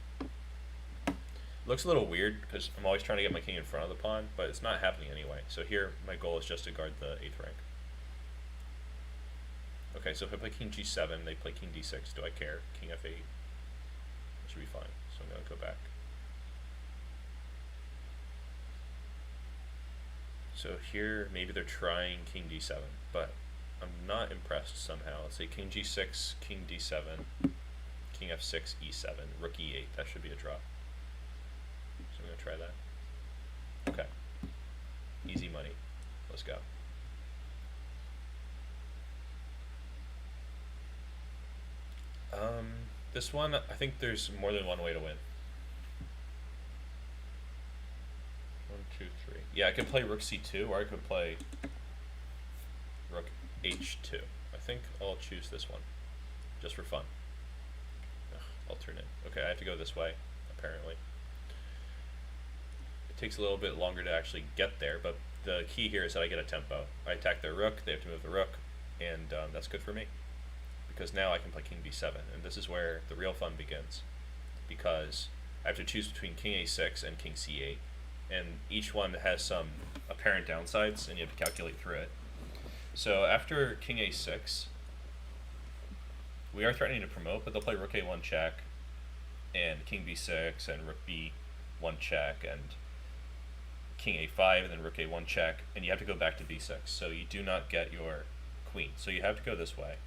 It looks a little weird because I'm always trying to get my king in front of the pawn, but it's not happening anyway. So here my goal is just to guard the 8th rank. Okay, so if I play king g7, they play king d6. Do I care? King f8. It should be fine. So I'm going to go back. So here, maybe they're trying king d7, but I'm not impressed somehow. Let's say king g6, king d7, king f6, e7, rook e8. That should be a draw. So I'm going to try that. Okay. Easy money. Let's go. This one, I think there's more than one way to win. 1, 2, 3. Yeah, I could play rook c2, or I could play rook h2. I think I'll choose this one, just for fun. Ugh, alternate. Okay, I have to go this way, apparently. It takes a little bit longer to actually get there, but the key here is that I get a tempo. I attack their rook, they have to move the rook, and that's good for me. Because now I can play king b7, and this is where the real fun begins. Because I have to choose between king a6 and king c8. And each one has some apparent downsides, and you have to calculate through it. So after king a6, we are threatening to promote, but they'll play rook a1 check, and king b6, and rook b1 check, and king a5, and then rook a1 check, and you have to go back to b6. So you do not get your queen. So you have to go this way.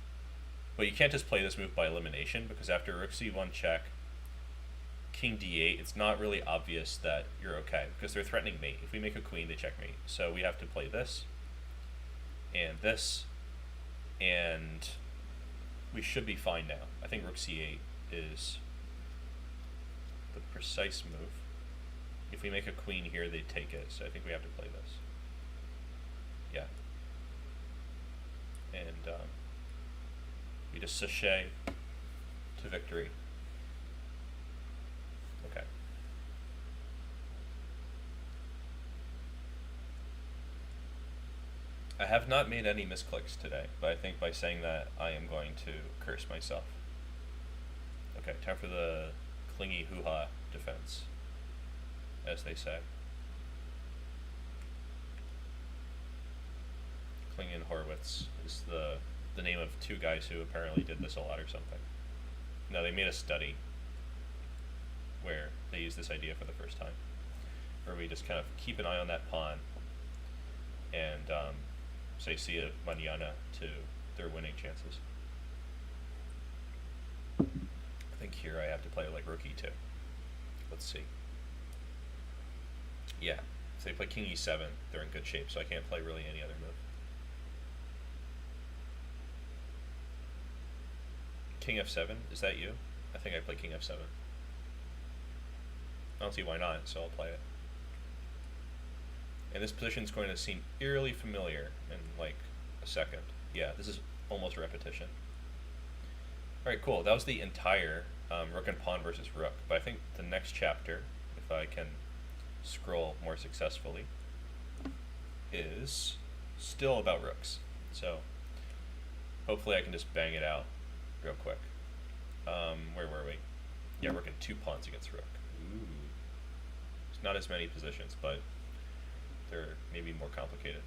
But you can't just play this move by elimination, because after rook c1 check, king d8, it's not really obvious that you're okay because they're threatening mate. If we make a queen, they checkmate. So we have to play this and this, and we should be fine now. I think rook c8 is the precise move. If we make a queen here, they take it, so I think we have to play this. Yeah. And we just sachet to victory. Okay. I have not made any misclicks today, but I think by saying that, I am going to curse myself. Okay, time for the clingy hoo-ha defense, as they say. Klingen Horowitz is the name of two guys who apparently did this a lot or something. No, they made a study where they used this idea for the first time, where we just kind of keep an eye on that pawn and say see a manana to their winning chances. I think here I have to play like rook e2. Let's see. Yeah, if they play king e7, they're in good shape, so I can't play really any other move. King f7, is that you? I think I play king f7. I don't see why not, so I'll play it. And this position is going to seem eerily familiar in like a second. Yeah, this is almost a repetition. Alright, cool. That was the entire rook and pawn versus rook. But I think the next chapter, if I can scroll more successfully, is still about rooks. So hopefully I can just bang it out real quick. Where were we? Yeah, rook and two pawns against rook. Ooh. It's not as many positions, but they're maybe more complicated.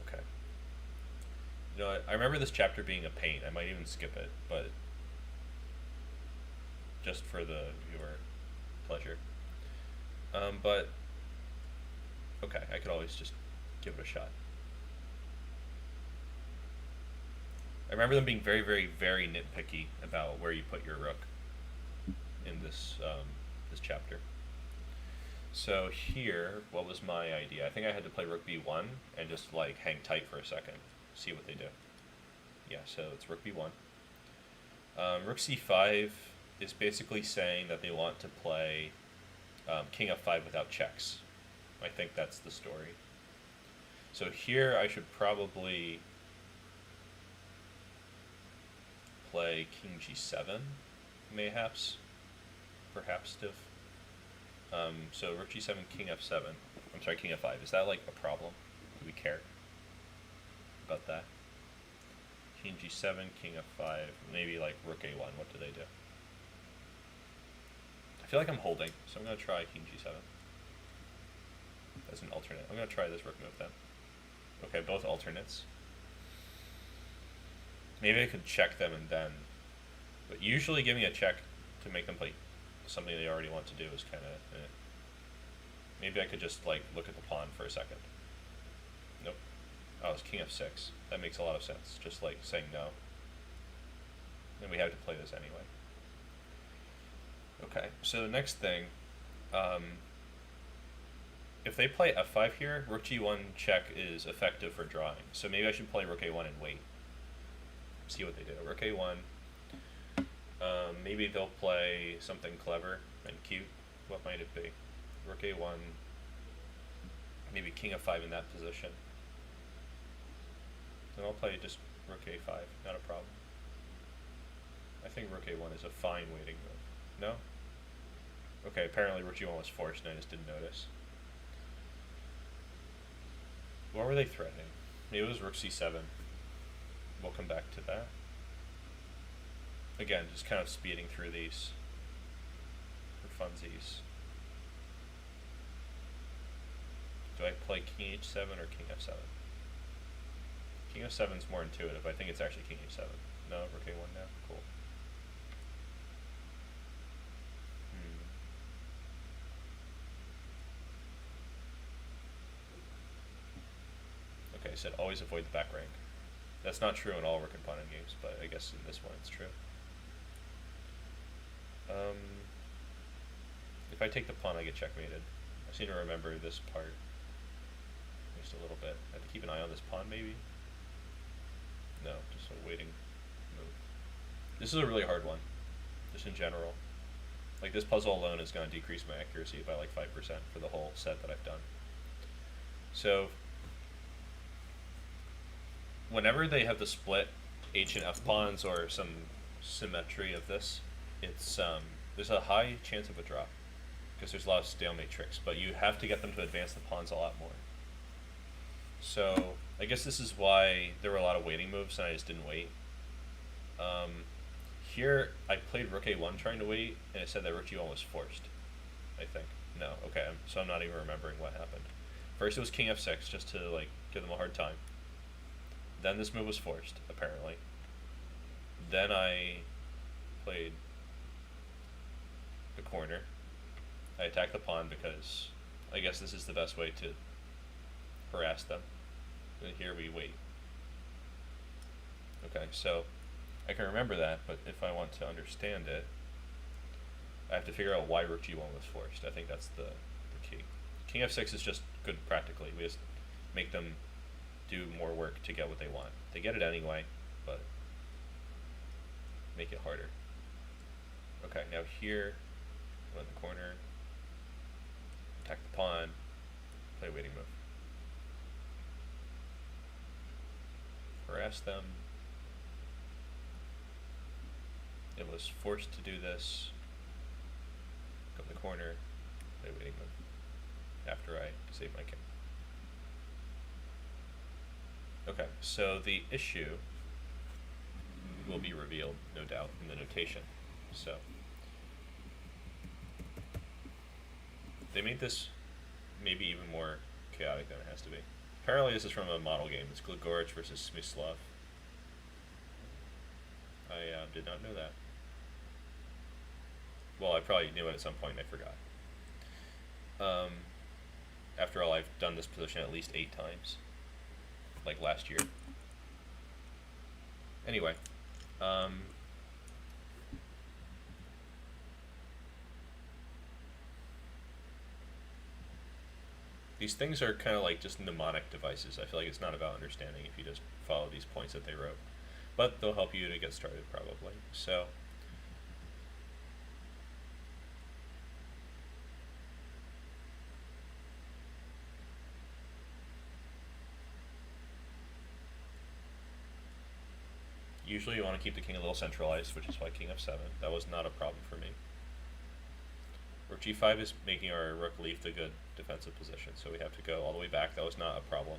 Okay. You know, I remember this chapter being a pain. I might even skip it, but just for the viewer pleasure. But okay, I could always just give it a shot. I remember them being very, very, very nitpicky about where you put your rook in this this chapter. So here, what was my idea? I think I had to play rook b1 and just like hang tight for a second, see what they do. Yeah, so it's rook b1. Rook c5 is basically saying that they want to play king f5 without checks. I think that's the story. So here I should probably play king g7, mayhaps, perhaps div. So rook g7, king f7. I'm sorry, king f5. Is that like a problem? Do we care about that? King g7, king f5, maybe like rook a1. What do they do? I feel like I'm holding, so I'm going to try king g7 as an alternate. I'm going to try this rook move then. Okay, both alternates. Maybe I could check them and then, but usually giving a check to make them play something they already want to do is kind of, Maybe I could just like look at the pawn for a second. Nope. Oh, it's king f6. That makes a lot of sense. Just like saying no. And we have to play this anyway. Okay, so the next thing, if they play f5 here, rook g1 check is effective for drawing. So maybe I should play rook a1 and wait. See what they do. Rook a1. Maybe they'll play something clever and cute. What might it be? Rook a1. Maybe king f5 in that position. Then I'll play just rook a5. Not a problem. I think rook a1 is a fine waiting move. No? Okay, apparently rook g1 was forced and I just didn't notice. What were they threatening? Maybe it was rook c7. We'll come back to that. Again, just kind of speeding through these for funsies. Do I play king h7 or king f7? King f7 is more intuitive. I think it's actually king h7. No, rook a1 now. Cool. Okay, I said always avoid the back rank. That's not true in all rook and pawn games, but I guess in this one it's true. If I take the pawn, I get checkmated. I seem to remember this part just a little bit. I have to keep an eye on this pawn, maybe? No, just a waiting move. This is a really hard one, just in general. Like, this puzzle alone is going to decrease my accuracy by like 5% for the whole set that I've done. So, whenever they have the split H and F pawns or some symmetry of this, it's there's a high chance of a draw because there's a lot of stalemate tricks, but you have to get them to advance the pawns a lot more. So I guess this is why there were a lot of waiting moves and I just didn't wait. Here I played Rook A1 trying to wait, and it said that Rook G1 was forced, I think. No, okay, so I'm not even remembering what happened. First it was King F6 just to like give them a hard time. Then this move was forced, apparently. Then I played the corner. I attacked the pawn because I guess this is the best way to harass them. And here we wait. Okay, so I can remember that, but if I want to understand it, I have to figure out why Rook G1 was forced. I think that's the key. King F6 is just good practically. We just make them do more work to get what they want. They get it anyway, but make it harder. Okay, now here, go in the corner, attack the pawn, play a waiting move. Harass them. It was forced to do this. Go in the corner, play a waiting move. After I save my king. Okay, so the issue will be revealed, no doubt, in the notation. So they made this maybe even more chaotic than it has to be. Apparently this is from a model game. It's Gligorich versus Smyslov. I did not know that. Well, I probably knew it at some point and I forgot. After all, I've done this position at least 8 times. Like last year. Anyway. These things are kind of like just mnemonic devices. I feel like it's not about understanding if you just follow these points that they wrote. But they'll help you to get started probably. So usually you want to keep the king a little centralized, which is why King F7. That was not a problem for me. Rook G5 is making our rook leave the good defensive position, so we have to go all the way back. That was not a problem.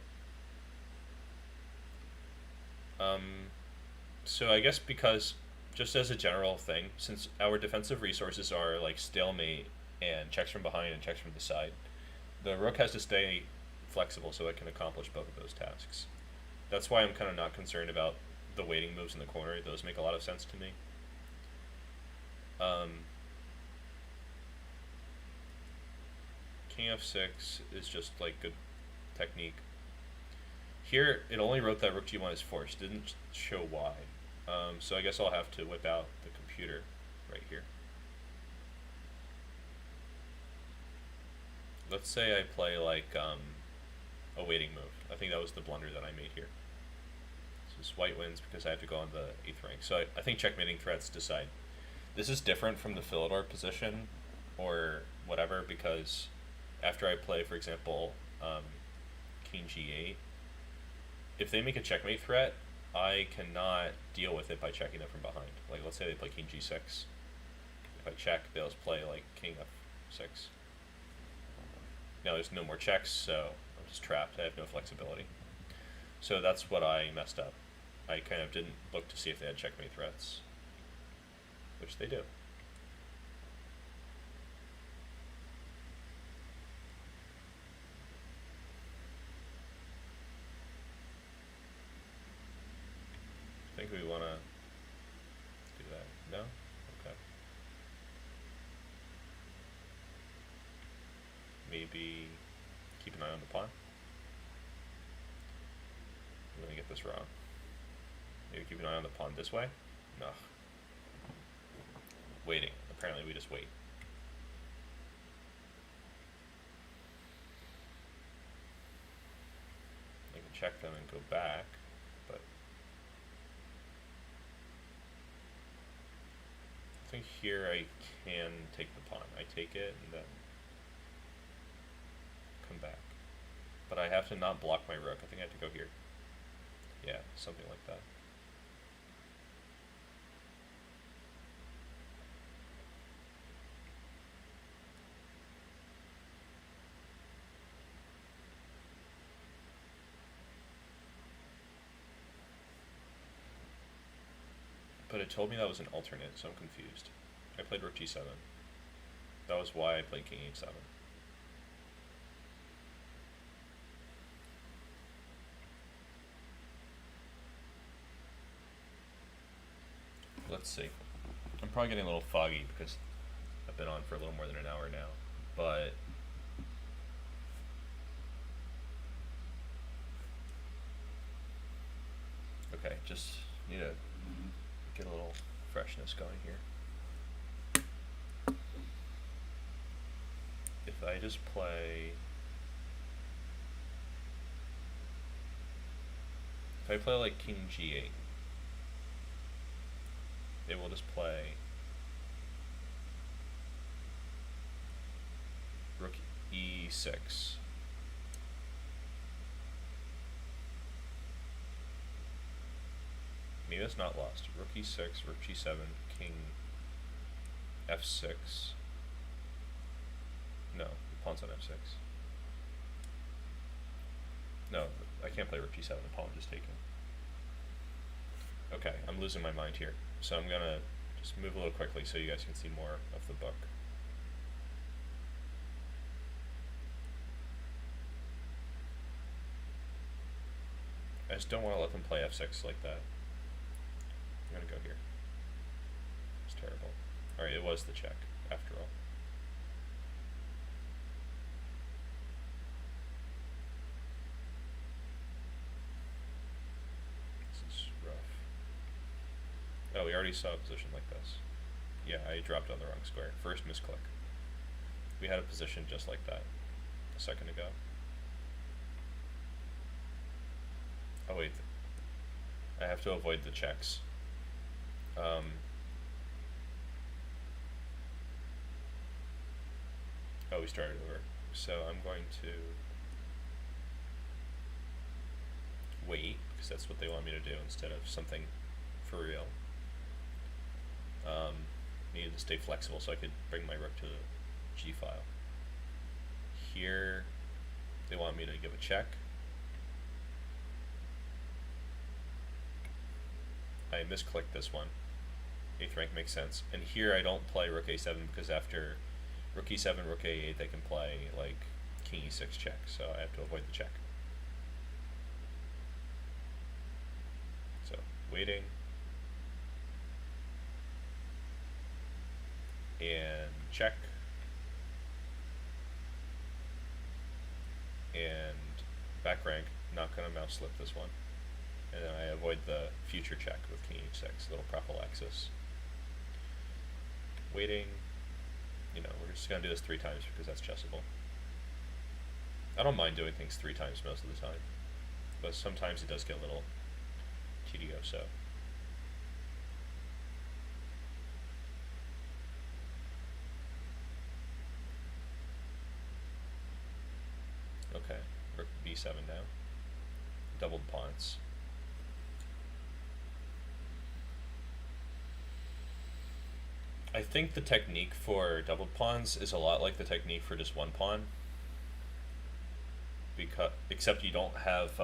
So I guess because, just as a general thing, since our defensive resources are like stalemate and checks from behind and checks from the side, the rook has to stay flexible so it can accomplish both of those tasks. That's why I'm kind of not concerned about the waiting moves in the corner. Those make a lot of sense to me. King F6 is just like good technique. Here it only wrote that Rook G1 is forced, didn't show why. So I guess I'll have to whip out the computer right here. Let's say I play like a waiting move. I think that was the blunder that I made here. So this white wins because I have to go on the 8th rank. So I think checkmating threats decide. This is different from the Philidor position or whatever, because after I play, for example, King G8, if they make a checkmate threat, I cannot deal with it by checking them from behind. Like, let's say they play King G6. If I check, they'll just play like King F6. Now there's no more checks, so I'm just trapped. I have no flexibility. So that's what I messed up. I kind of didn't look to see if they had checkmate threats, which they do. I think we want to do that. No? Okay. Maybe keep an eye on the pawn. I'm going to get this wrong. Maybe keep an eye on the pawn this way? No. Waiting. Apparently we just wait. check them and go back, but I think here I can take the pawn. I take it and then come back. But I have to not block my rook. I think I have to go here. Yeah, something like that. But it told me that was an alternate, so I'm confused. I played rook g7. That was why I played king h7. Let's see. I'm probably getting a little foggy because I've been on for a little more than an hour now. But okay, just need to get a little freshness going here. If I just play, if I play like king g8, it will just play rook e6. Maybe it's not lost. Rook e6, rook g7, king f6. No, the pawn's on f6. No, I can't play rook g7, the pawn just taken. Okay, I'm losing my mind here. So I'm gonna just move a little quickly so you guys can see more of the book. I just don't want to let them play f6 like that. I'm gonna go here. It's terrible. Alright, it was the check, after all. This is rough. Oh, we already saw a position like this. Yeah, I dropped on the wrong square. First misclick. We had a position just like that a second ago. Oh wait, I have to avoid the checks. Oh, we started over. So I'm going to wait, because that's what they want me to do instead of something for real. Needed to stay flexible so I could bring my rook to the G file. Here, they want me to give a check. I misclicked this one. 8th rank makes sense. And here I don't play rook a7 because after rook e7, rook a8, they can play like king e6 check, so I have to avoid the check. So, waiting. And check. And back rank, not going to mouse slip this one. And then I avoid the future check with king h6, little prophylaxis. Waiting. You know, we're just going to do this 3 times because that's chessable. I don't mind doing things 3 times most of the time, but sometimes it does get a little tedioso. Okay, rook b7 now. Doubled pawns. I think the technique for doubled pawns is a lot like the technique for just one pawn, except you don't have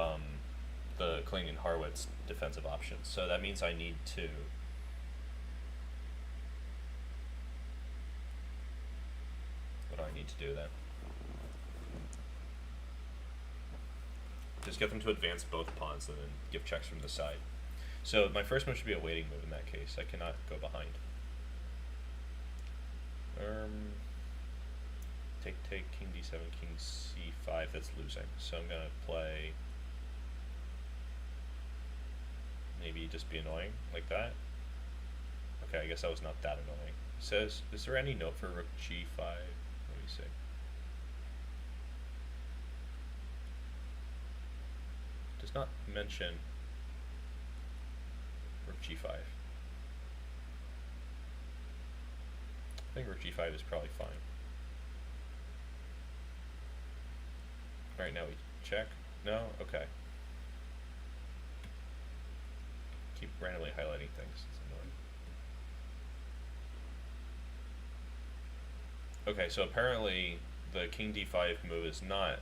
the Klingon-Harwitz defensive options. So that means I need to what do I need to do then? Just get them to advance both pawns and then give checks from the side. So my first move should be a waiting move in that case. I cannot go behind. Take, king d7, king c5, that's losing. So I'm going to play, maybe just be annoying, like that. Okay, I guess that was not that annoying. It says, is there any note for rook g5? Let me see. does not mention Rook G5. I think Rook G5 is probably fine. Alright, now we check. No? Okay. Keep randomly highlighting things. It's annoying. Okay, so apparently the King D5 move is not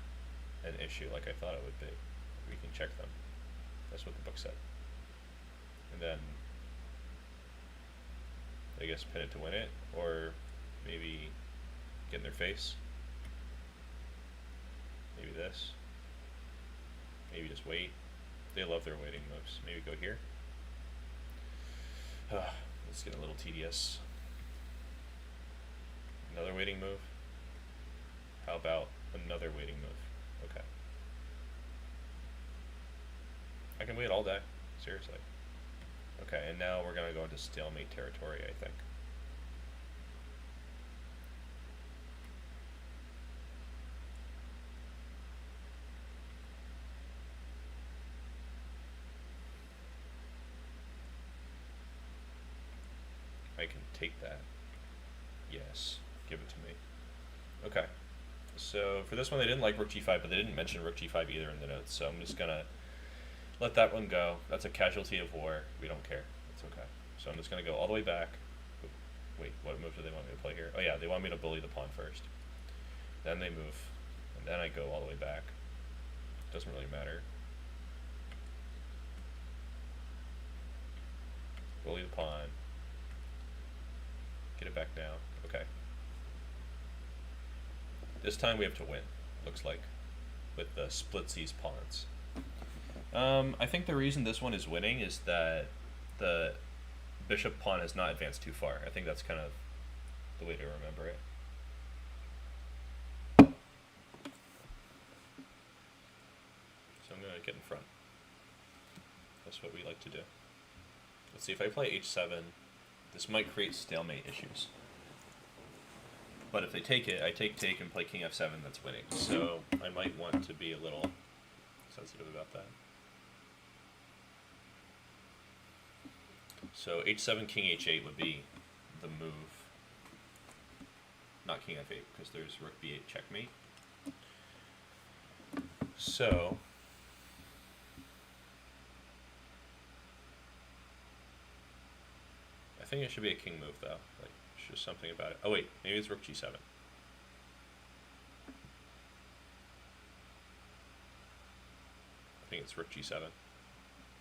an issue like I thought it would be. We can check them. That's what the book said. And then I guess pin it to win it, or maybe get in their face. Maybe this. Maybe just wait. They love their waiting moves. Maybe go here. Let's get a little tedious. Another waiting move. How about another waiting move? Okay. I can wait all day. Seriously. Okay, and now we're going to go into stalemate territory, I think. I can take that. Yes, give it to me. Okay. So for this one, they didn't like Rook G5, but they didn't mention Rook G5 either in the notes, so I'm just going to let that one go. That's a casualty of war. We don't care. It's okay. So I'm just going to go all the way back. Wait, what move do they want me to play here? Oh yeah, they want me to bully the pawn first. Then they move, and then I go all the way back. Doesn't really matter. Bully the pawn. Get it back now. Okay. This time we have to win, looks like, with the splitsies pawns. I think the reason this one is winning is that the bishop pawn has not advanced too far. I think that's kind of the way to remember it. So I'm going to get in front. That's what we like to do. Let's see, if I play h7, this might create stalemate issues. But if they take it, I take and play king f7, that's winning. So I might want to be a little sensitive about that. So h7, king h8 would be the move. Not king f8, because there's rook b8 checkmate. So I think it should be a king move, though. Like, it's just something about it. Oh wait, maybe it's rook g7. I think it's rook g7.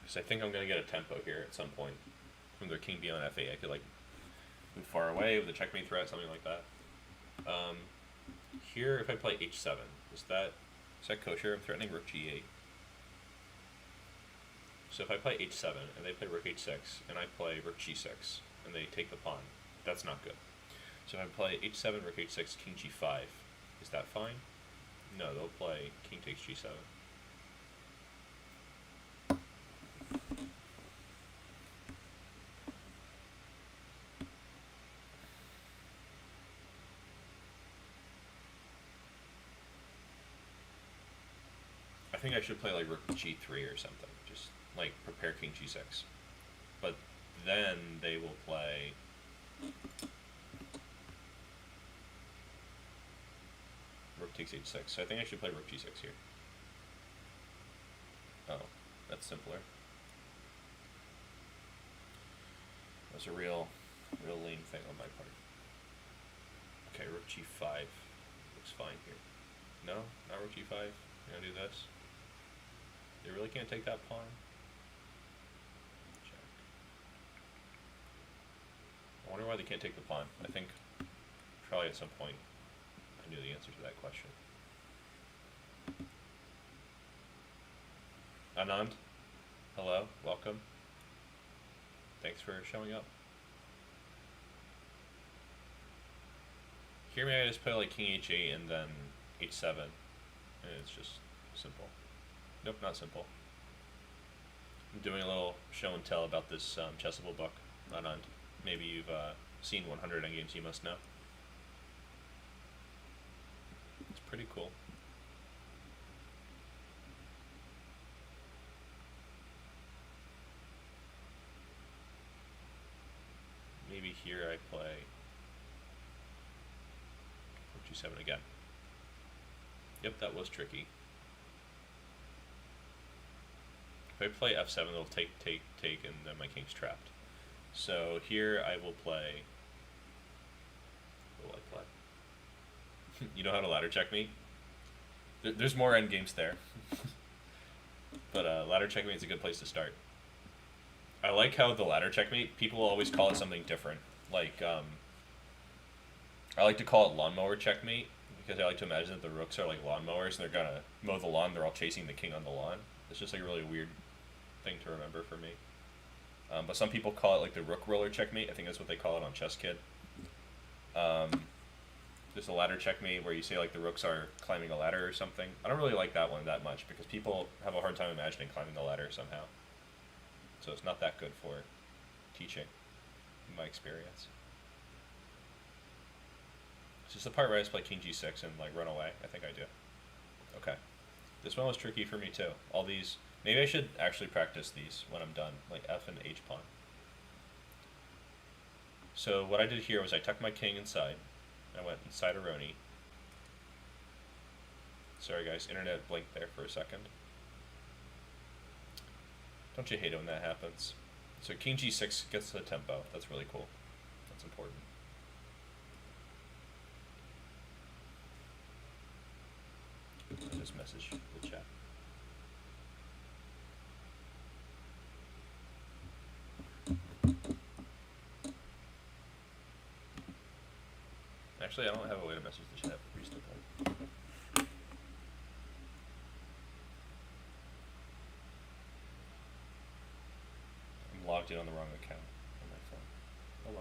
Because I think I'm going to get a tempo here at some point. From their king beyond f8, I could like move far away with a checkmate threat, something like that. Here, if I play h7, is that kosher? I'm threatening rook g8. So if I play h7 and they play rook h6 and I play rook g6 and they take the pawn, that's not good. So if I play h7, rook h6, king g5, is that fine? No, they'll play king takes g7. I think I should play like rook g3 or something, just like prepare king g6. But then they will play rook takes h6. So I think I should play rook g6 here. Oh, that's simpler. That's a real lame thing on my part. Okay, rook g5 looks fine here. No, not rook g5. I'm gonna do this. They really can't take that pawn. Check. I wonder why they can't take the pawn. I think probably at some point I knew the answer to that question. Anand, hello, welcome. Thanks for showing up. Here maybe I just play like king h8 and then h7, and it's just simple. Nope, not simple. I'm doing a little show and tell about this chessable book, Anand. Maybe you've seen 100 Endgames You Must Know. It's pretty cool. g7 again. Yep, that was tricky. If I play f7, it'll take, and then my king's trapped. So here I will play... What will I play? You know how to ladder checkmate? There's more endgames there. But ladder checkmate is a good place to start. I like how the ladder checkmate, people always call it something different. Like, I like to call it lawnmower checkmate, because I like to imagine that the rooks are like lawnmowers, and they're gonna mow the lawn, they're all chasing the king on the lawn. It's just like a really weird thing to remember for me. But some people call it like the rook roller checkmate. I think that's what they call it on Chess Kid. There's a ladder checkmate where you say like the rooks are climbing a ladder or something. I don't really like that one that much because people have a hard time imagining climbing the ladder somehow. So it's not that good for teaching, in my experience. It's just the part where I just play king g6 and like run away. I think I do. Okay. This one was tricky for me too. All these, maybe I should actually practice these when I'm done, like f and h pawn. So what I did here was I tucked my king inside. I went inside a Roni. Sorry guys, internet blinked there for a second. Don't you hate it when that happens? So king g6 gets the tempo. That's really cool. That's important. I'll just message the chat. Actually, I don't have a way to message the chat reasonably. I'm logged in on the wrong account on my phone. Oh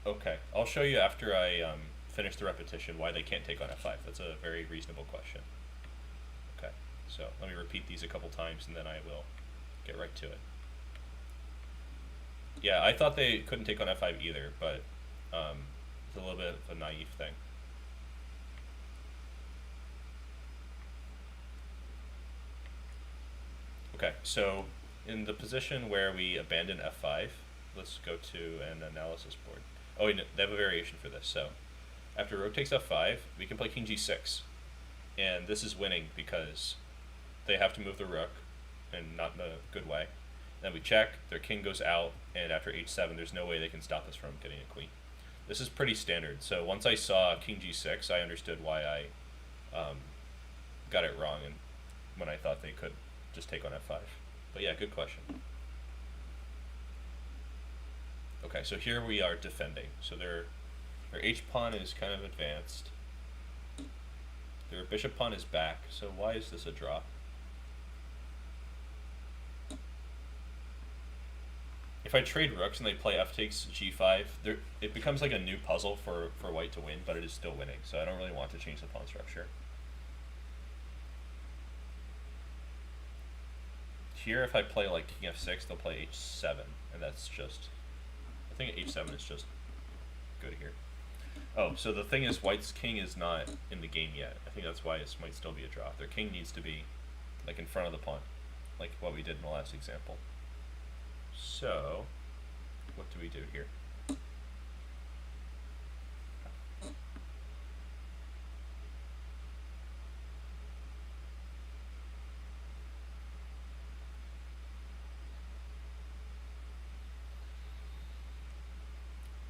well. Okay, I'll show you after I finish the repetition why they can't take on f5. That's a very reasonable question. Okay, so let me repeat these a couple times and then I will get right to it. Yeah, I thought they couldn't take on f5 either, but it's a little bit of a naive thing. Okay, so in the position where we abandon f5, let's go to an analysis board. Oh, wait, no, they have a variation for this. So after rook takes f5, we can play king g6. And this is winning because they have to move the rook, and not in a good way. Then we check, their king goes out, and after h7, there's no way they can stop us from getting a queen. This is pretty standard. So once I saw king g6, I understood why I got it wrong, and when I thought they could just take on f5. But yeah, good question. Okay, so here we are defending. So their h pawn is kind of advanced. Their bishop pawn is back. So why is this a draw? If I trade rooks and they play f takes g5, it becomes like a new puzzle for white to win, but it is still winning. So I don't really want to change the pawn structure. Here, if I play like king f6, they'll play h7, and that's just, I think h7 is just good here. Oh, so the thing is, white's king is not in the game yet. I think that's why it might still be a draw. Their king needs to be like in front of the pawn, like what we did in the last example. So, what do we do here?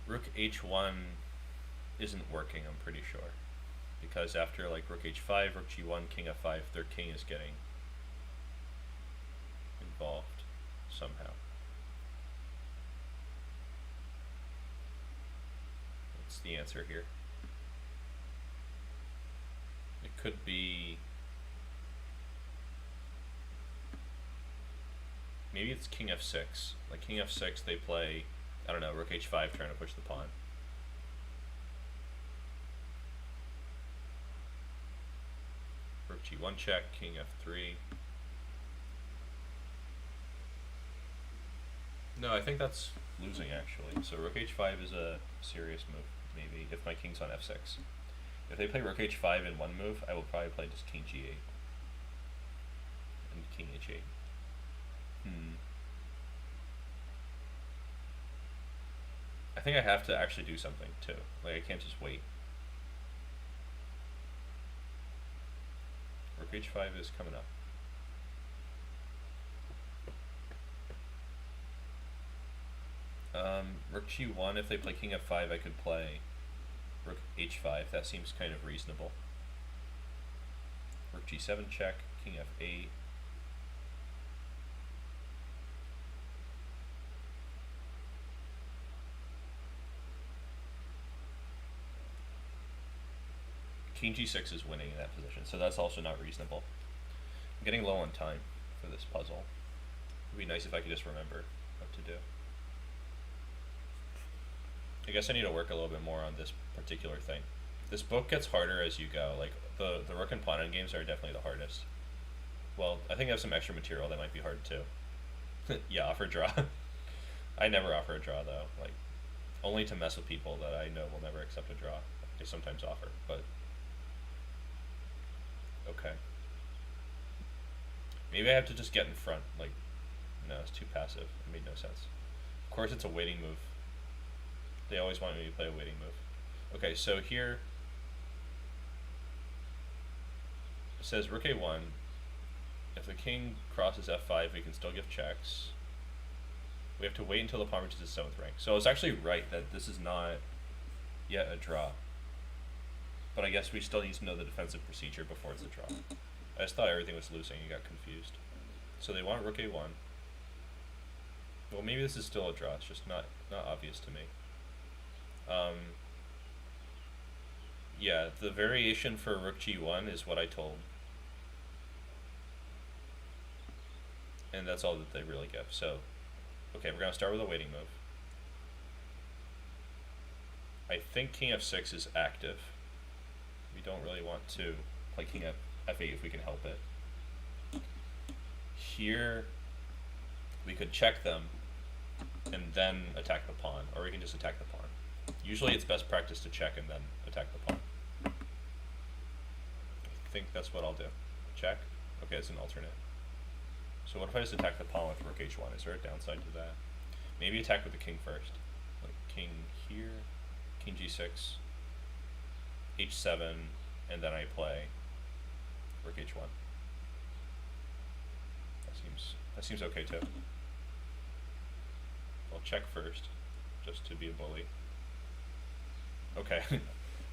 Rook h1 isn't working, I'm pretty sure. Because after like rook h5, rook g1, king f5, their king is getting involved somehow. What's the answer here? It could be, maybe it's king f6. Like king f6, they play, I don't know, rook h5 trying to push the pawn. Rook g1 check, king f3. No, I think that's losing actually. So rook h5 is a serious move, maybe, if my king's on f6. If they play rook h5 in one move, I will probably play just king g8. And king h8. I think I have to actually do something too. Like I can't just wait. Rook h5 is coming up. Rook g1, if they play king f5, I could play rook h5. That seems kind of reasonable. Rook g7 check, king f8. King g6 is winning in that position, so that's also not reasonable. I'm getting low on time for this puzzle. It would be nice if I could just remember what to do. I guess I need to work a little bit more on this particular thing. This book gets harder as you go. Like, the Rook and Pawn Endgames are definitely the hardest. Well, I think I have some extra material that might be hard too. Yeah, offer draw. I never offer a draw though. Like, only to mess with people that I know will never accept a draw. They sometimes offer, but okay. Maybe I have to just get in front. Like, no, it's too passive. It made no sense. Of course, it's a waiting move. They always want me to play a waiting move. Okay, so here it says rook a1. If the king crosses f5, we can still give checks. We have to wait until the pawn reaches the 7th rank. So it's actually right that this is not yet a draw. But I guess we still need to know the defensive procedure before it's a draw. I just thought everything was losing and got confused. So they want rook a1. Well, maybe this is still a draw. It's just not obvious to me. Yeah, the variation for rook g1 is what I told. And that's all that they really give. So, okay, we're going to start with a waiting move. I think king f6 is active. We don't really want to play king f8 if we can help it. Here, we could check them and then attack the pawn, or we can just attack the pawn. Usually it's best practice to check and then attack the pawn. I think that's what I'll do. Check. Okay, it's an alternate. So what if I just attack the pawn with rook h1? Is there a downside to that? Maybe attack with the king first. Like king here, king g6, h7, and then I play rook h1. That seems okay too. I'll check first, just to be a bully. Okay,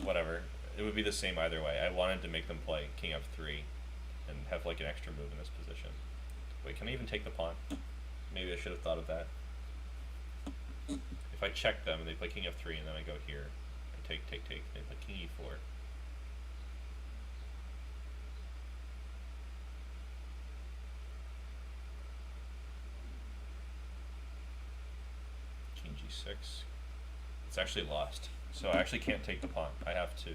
whatever. It would be the same either way. I wanted to make them play king f3 and have like an extra move in this position. Wait, can I even take the pawn? Maybe I should have thought of that. If I check them and they play king f3 and then I go here, I take, they play king e4. King g6. It's actually lost. So I actually can't take the pawn. I have to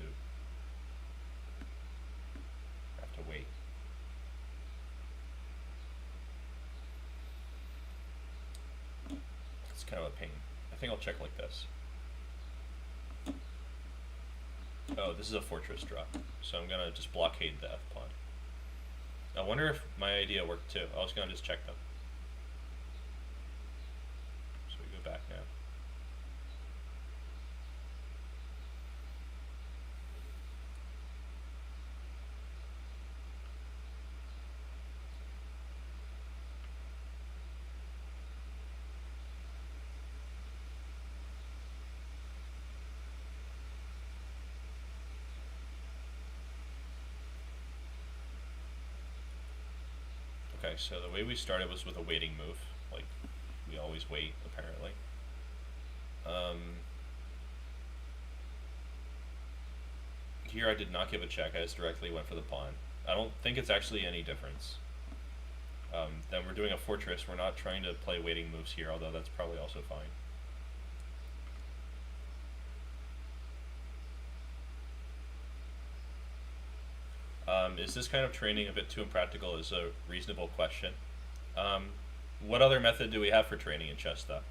wait. It's kind of a pain. I think I'll check like this. Oh, this is a fortress draw. So I'm gonna just blockade the f pawn. I wonder if my idea worked too. I was gonna just check them. So we go back now. Okay, so the way we started was with a waiting move. Like, we always wait, apparently. Here I did not give a check, I just directly went for the pawn. I don't think it's actually any difference. Then we're doing a fortress, we're not trying to play waiting moves here, although that's probably also fine. Is this kind of training a bit too impractical is a reasonable question. What other method do we have for training in chess, though?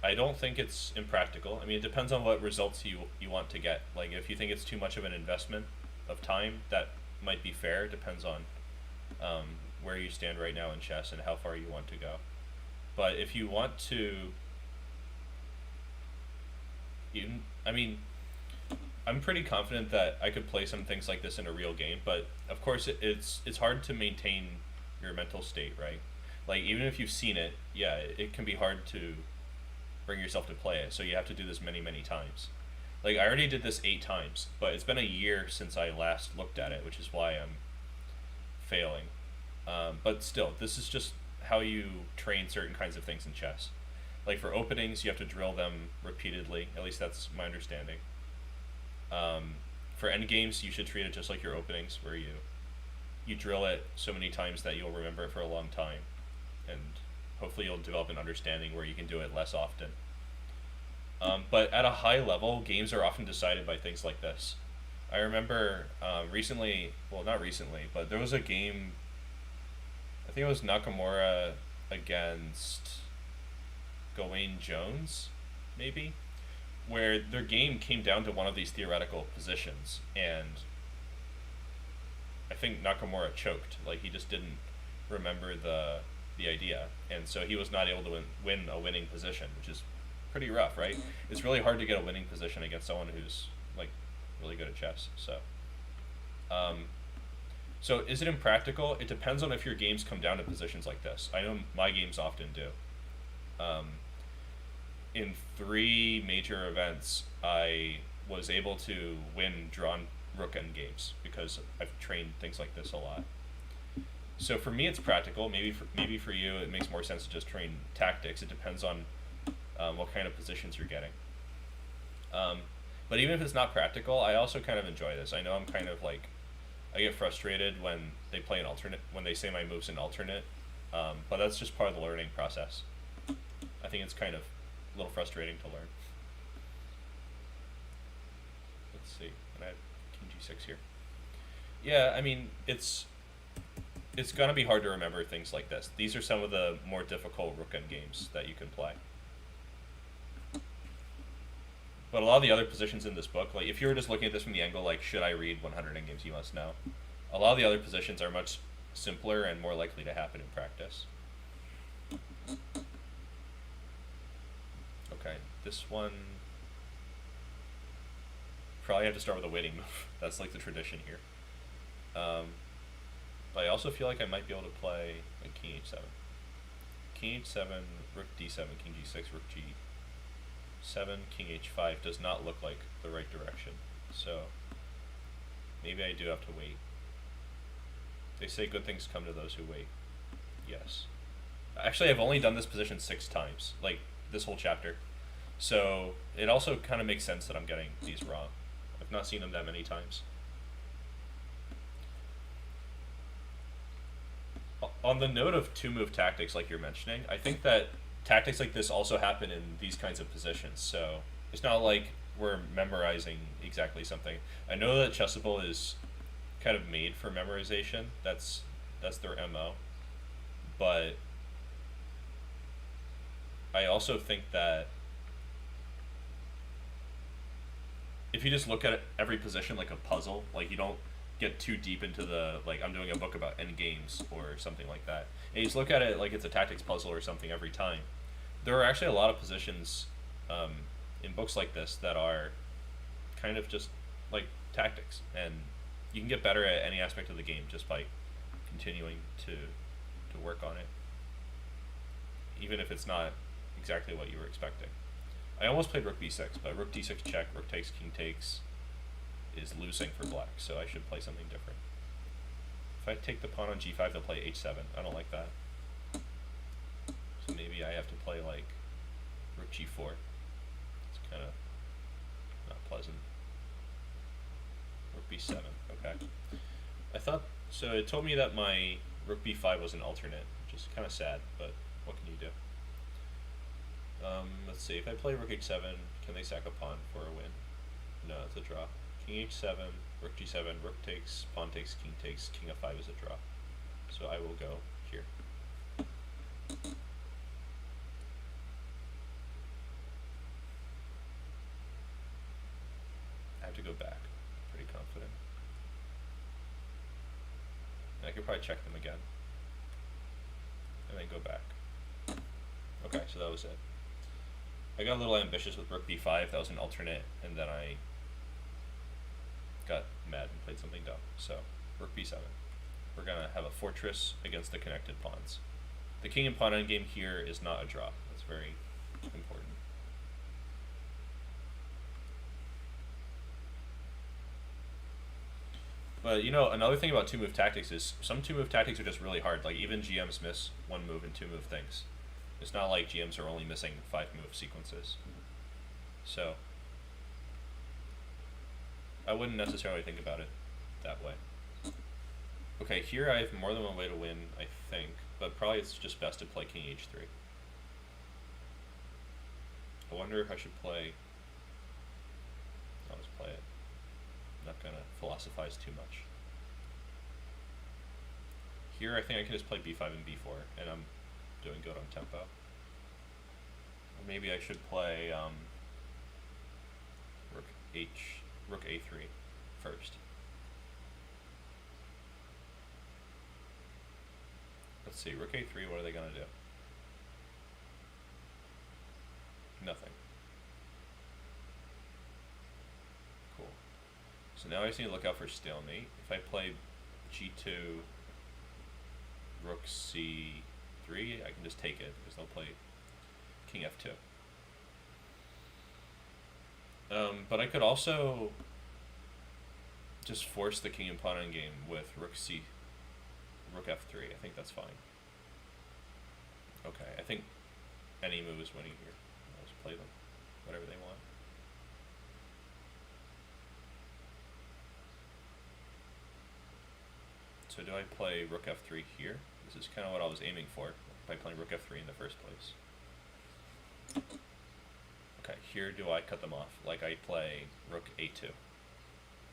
I don't think it's impractical. I mean, it depends on what results you want to get. Like, if you think it's too much of an investment of time, that might be fair. It depends on where you stand right now in chess and how far you want to go. But if you want to, I'm pretty confident that I could play some things like this in a real game, but of course it's hard to maintain your mental state, right? Like even if you've seen it, yeah, it can be hard to bring yourself to play it. So you have to do this many times. Like I already did this 8 times, but it's been a year since I last looked at it, which is why I'm failing. But still, this is just how you train certain kinds of things in chess. Like for openings, you have to drill them repeatedly. At least that's my understanding. For endgames, you should treat it just like your openings, where you drill it so many times that you'll remember it for a long time, and hopefully you'll develop an understanding where you can do it less often. But at a high level, games are often decided by things like this. I remember recently, well, not recently, but there was a game, I think it was Nakamura against Gawain Jones, maybe, where their game came down to one of these theoretical positions, and I think Nakamura choked. Like, he just didn't remember the idea, and so he was not able to win a winning position, which is pretty rough, right? It's really hard to get a winning position against someone who's like really good at chess. So is it impractical? It depends on if your games come down to positions like this. I know my games often do. In 3 major events, I was able to win drawn rook end games because I've trained things like this a lot. So for me, it's practical. Maybe for you, it makes more sense to just train tactics. It depends on what kind of positions you're getting. But even if it's not practical, I also kind of enjoy this. I know I'm kind of like, I get frustrated when they play an alternate, when they say my move's an alternate, but that's just part of the learning process. I think it's kind of a little frustrating to learn. Let's see, and I have king g6 here. Yeah, I mean, it's gonna be hard to remember things like this. These are some of the more difficult rook end games that you can play. But a lot of the other positions in this book, like if you were just looking at this from the angle, like should I read 100 Endgames You Must Know, a lot of the other positions are much simpler and more likely to happen in practice. Okay, this one probably have to start with a waiting move. That's like the tradition here. But I also feel like I might be able to play like king h7. King h7, rook d7, king g6, rook g7, king h5 does not look like the right direction. So maybe I do have to wait. They say good things come to those who wait. Yes. Actually, I've only done this position 6 times, like this whole chapter. So it also kind of makes sense that I'm getting these wrong. I've not seen them that many times. On the note of 2-move tactics like you're mentioning, I think that tactics like this also happen in these kinds of positions. So it's not like we're memorizing exactly something. I know that Chessable is kind of made for memorization. That's their MO. But I also think that if you just look at every position like a puzzle, like you don't get too deep into the, like I'm doing a book about endgames or something like that, and you just look at it like it's a tactics puzzle or something every time, there are actually a lot of positions in books like this that are kind of just like tactics, and you can get better at any aspect of the game just by continuing to work on it, even if it's not exactly what you were expecting. I almost played rook b6, but rook d6 check, rook takes, king takes is losing for black, so I should play something different. If I take the pawn on g5, they'll play h7. I don't like that. So maybe I have to play like rook g4. It's kind of not pleasant. Rook b7, okay. I thought, so it told me that my rook b5 was an alternate, which is kind of sad, but what can you do? Let's see, if I play rook h7, can they sack a pawn for a win? No, it's a draw. King h7, rook g7, rook takes, pawn takes, king f5 is a draw. So I will go here. I have to go back. Pretty confident. And I could probably check them again. And then go back. Okay, so that was it. I got a little ambitious with rook b5, that was an alternate, and then I got mad and played something dumb. So, rook b7. We're going to have a fortress against the connected pawns. The king and pawn endgame here is not a draw. That's very important. But, you know, another thing about two-move tactics is some two-move tactics are just really hard. Like, even GMs miss one-move and two-move things. It's not like GMs are only missing 5-move sequences. So, I wouldn't necessarily think about it that way. Okay, here I have more than one way to win, I think. But probably it's just best to play king h3. I wonder if I should play... I'll just play it. I'm not going to philosophize too much. Here I think I can just play b5 and b4, and I'm doing good on tempo. Or maybe I should play rook a3 first. Let's see, rook a3, what are they going to do? Nothing. Cool. So now I just need to look out for stalemate. If I play g2, rook c3, I can just take it, because they'll play king f2. But I could also just force the king and pawn endgame with rook f3. I think that's fine. Okay, I think any move is winning here. I'll just play them, whatever they want. So do I play rook f3 here? This is kind of what I was aiming for by playing rook f3 in the first place. Okay, here do I cut them off? Like I play rook a2.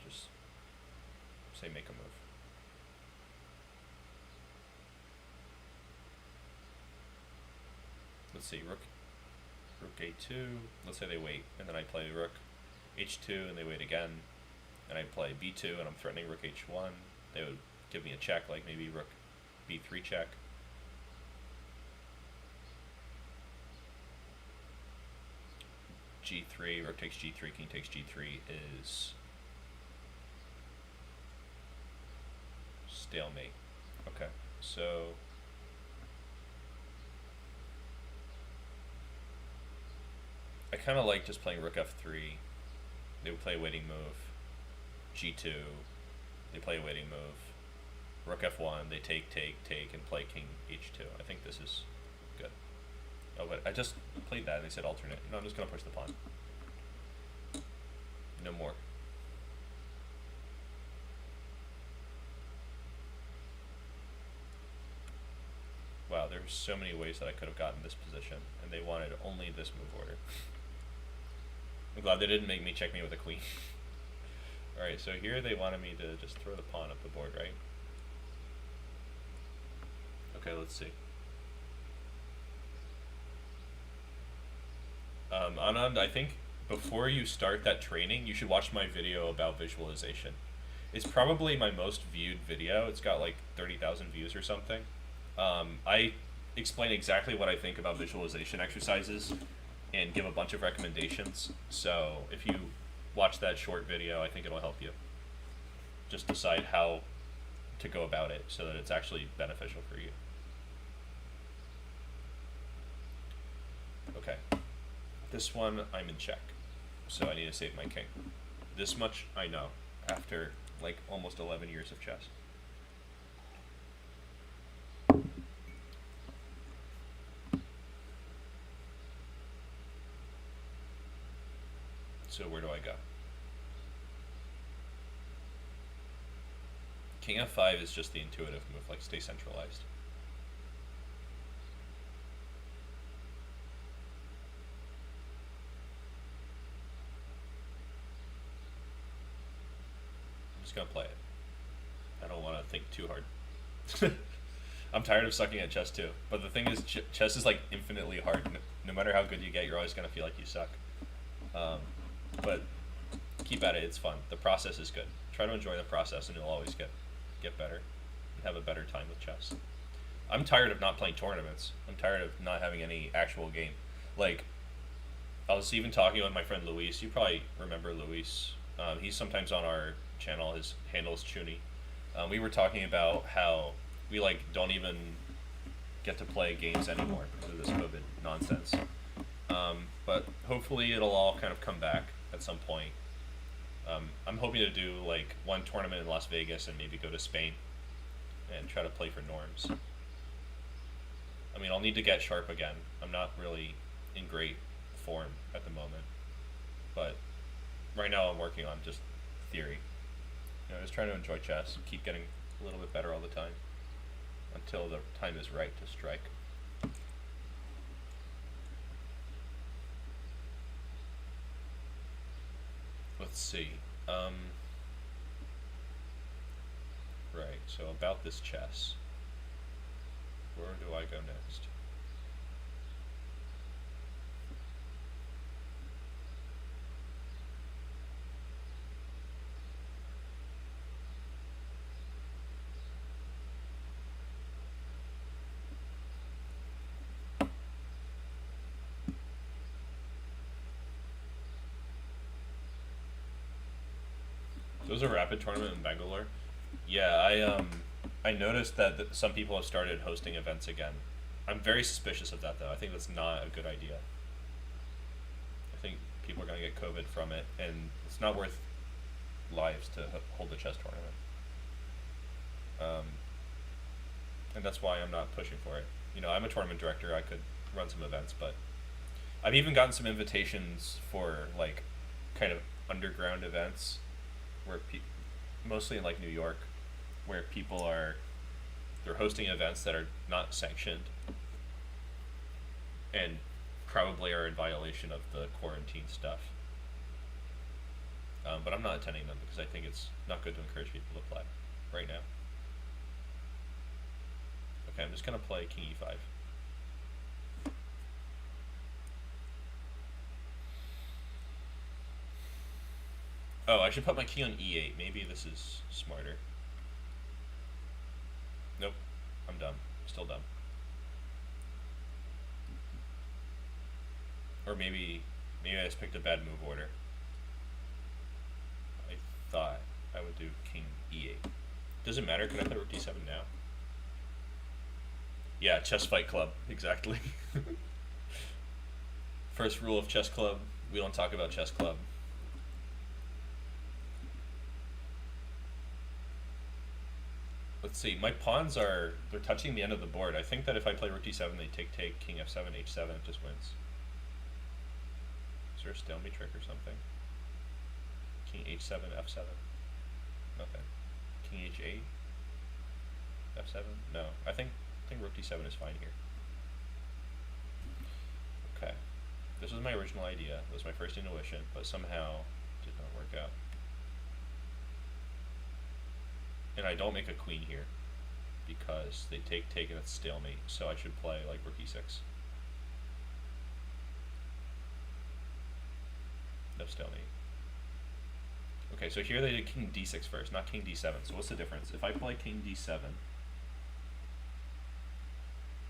Just say make a move. Let's see, rook a2, let's say they wait, and then I play rook h2 and they wait again, and I play b2 and I'm threatening rook h1. They would give me a check, like maybe rook b3 check. g3, rook takes g3, king takes g3 is stalemate. Okay, so I kind of like just playing rook f3. They would play a waiting move. g2, they play a waiting move. Rook f1, they take, and play king h2. I think this is good. Oh, but I just played that and they said alternate. No, I'm just going to push the pawn. No more. Wow, there's so many ways that I could have gotten this position, and they wanted only this move order. I'm glad they didn't make me check me with a queen. Alright, so here they wanted me to just throw the pawn up the board, right? Okay, let's see. Anand, I think before you start that training, you should watch my video about visualization. It's probably my most viewed video. It's got like 30,000 views or something. I explain exactly what I think about visualization exercises and give a bunch of recommendations. So if you watch that short video, I think it'll help you just decide how to go about it so that it's actually beneficial for you. Okay, this one I'm in check, so I need to save my king. This much I know after like almost 11 years of chess. So where do I go? King f5 is just the intuitive move, like stay centralized. I'm just gonna play it. I don't want to think too hard. I'm tired of sucking at chess too. But the thing is, chess is like infinitely hard. No matter how good you get, you're always gonna feel like you suck. But keep at it, it's fun. The process is good. Try to enjoy the process and you'll always get better and have a better time with chess. I'm tired of not playing tournaments. I'm tired of not having any actual game. Like, I was even talking with my friend Luis. You probably remember Luis. He's sometimes on our channel. His handle is Chuny. We were talking about how we like don't even get to play games anymore because of this COVID nonsense. But hopefully it'll all kind of come back at some point. I'm hoping to do like one tournament in Las Vegas and maybe go to Spain and try to play for norms. I mean, I'll need to get sharp again. I'm not really in great form at the moment, but right now I'm working on just theory. You know, just trying to enjoy chess, keep getting a little bit better all the time until the time is right to strike. Let's see. Right, so about this chess. Where do I go next? There was a rapid tournament in Bangalore. Yeah, I noticed that some people have started hosting events again. I'm very suspicious of that though. I think that's not a good idea. I think people are going to get COVID from it, and it's not worth lives to hold a chess tournament. And that's why I'm not pushing for it. You know, I'm a tournament director. I could run some events, but I've even gotten some invitations for like kind of underground events where mostly in like New York, where people they're hosting events that are not sanctioned and probably are in violation of the quarantine stuff. But I'm not attending them because I think it's not good to encourage people to play right now. Okay, I'm just gonna play King E5. Oh, I should put my king on E8. Maybe this is smarter. Nope, I'm dumb. Still dumb. Or maybe I just picked a bad move order. I thought I would do King E8. Doesn't matter, can I play Rook D7 now? Yeah, Chess Fight Club, exactly. First rule of Chess Club, we don't talk about Chess Club. Let's see, my pawns they're touching the end of the board. I think that if I play Rook D7, they take, King F7, H7, it just wins. Is there a stalemate trick or something? King H7, F7? Nothing. King H8? F7? No, I think Rook D7 is fine here. Okay, this was my original idea. It was my first intuition, but somehow did not work out. And I don't make a queen here because they take and it's stalemate, so I should play like Rook E6. No stalemate. Okay, so here they did King D6 first, not King D7. So what's the difference? If I play King D7,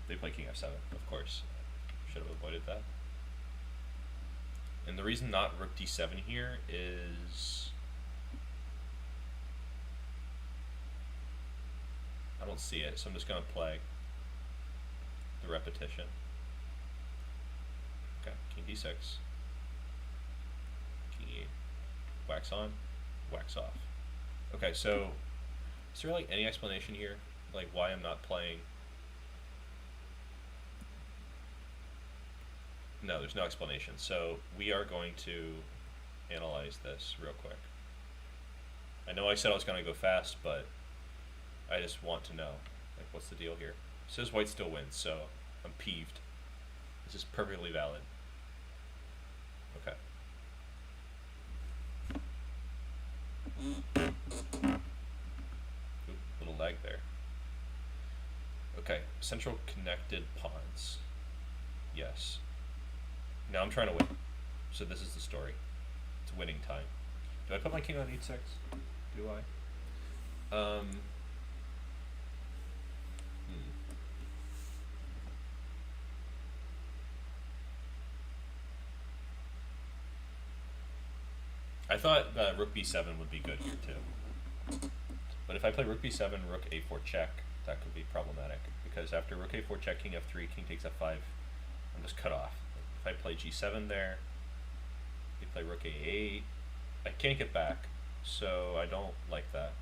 they play King F7, of course. Should have avoided that. And the reason not Rook D7 here is I don't see it, so I'm just going to play the repetition. Okay, King D6, King E8, wax on, wax off. Okay, so is there like any explanation here, like why I'm not playing? No, there's no explanation. So we are going to analyze this real quick. I know I said I was going to go fast, but I just want to know, like, what's the deal here? It says white still wins, so I'm peeved. This is perfectly valid. Okay. Ooh, little lag there. Okay, central connected pawns. Yes. Now I'm trying to win. So this is the story. It's winning time. Do I put my king on H6? Do I? I thought Rook B7 would be good here too. But if I play rook b7, rook a4 check, that could be problematic, because after rook a4 check, king f3, king takes f5, I'm just cut off. If I play g7 there, you play rook a8, I can't get back, so I don't like that.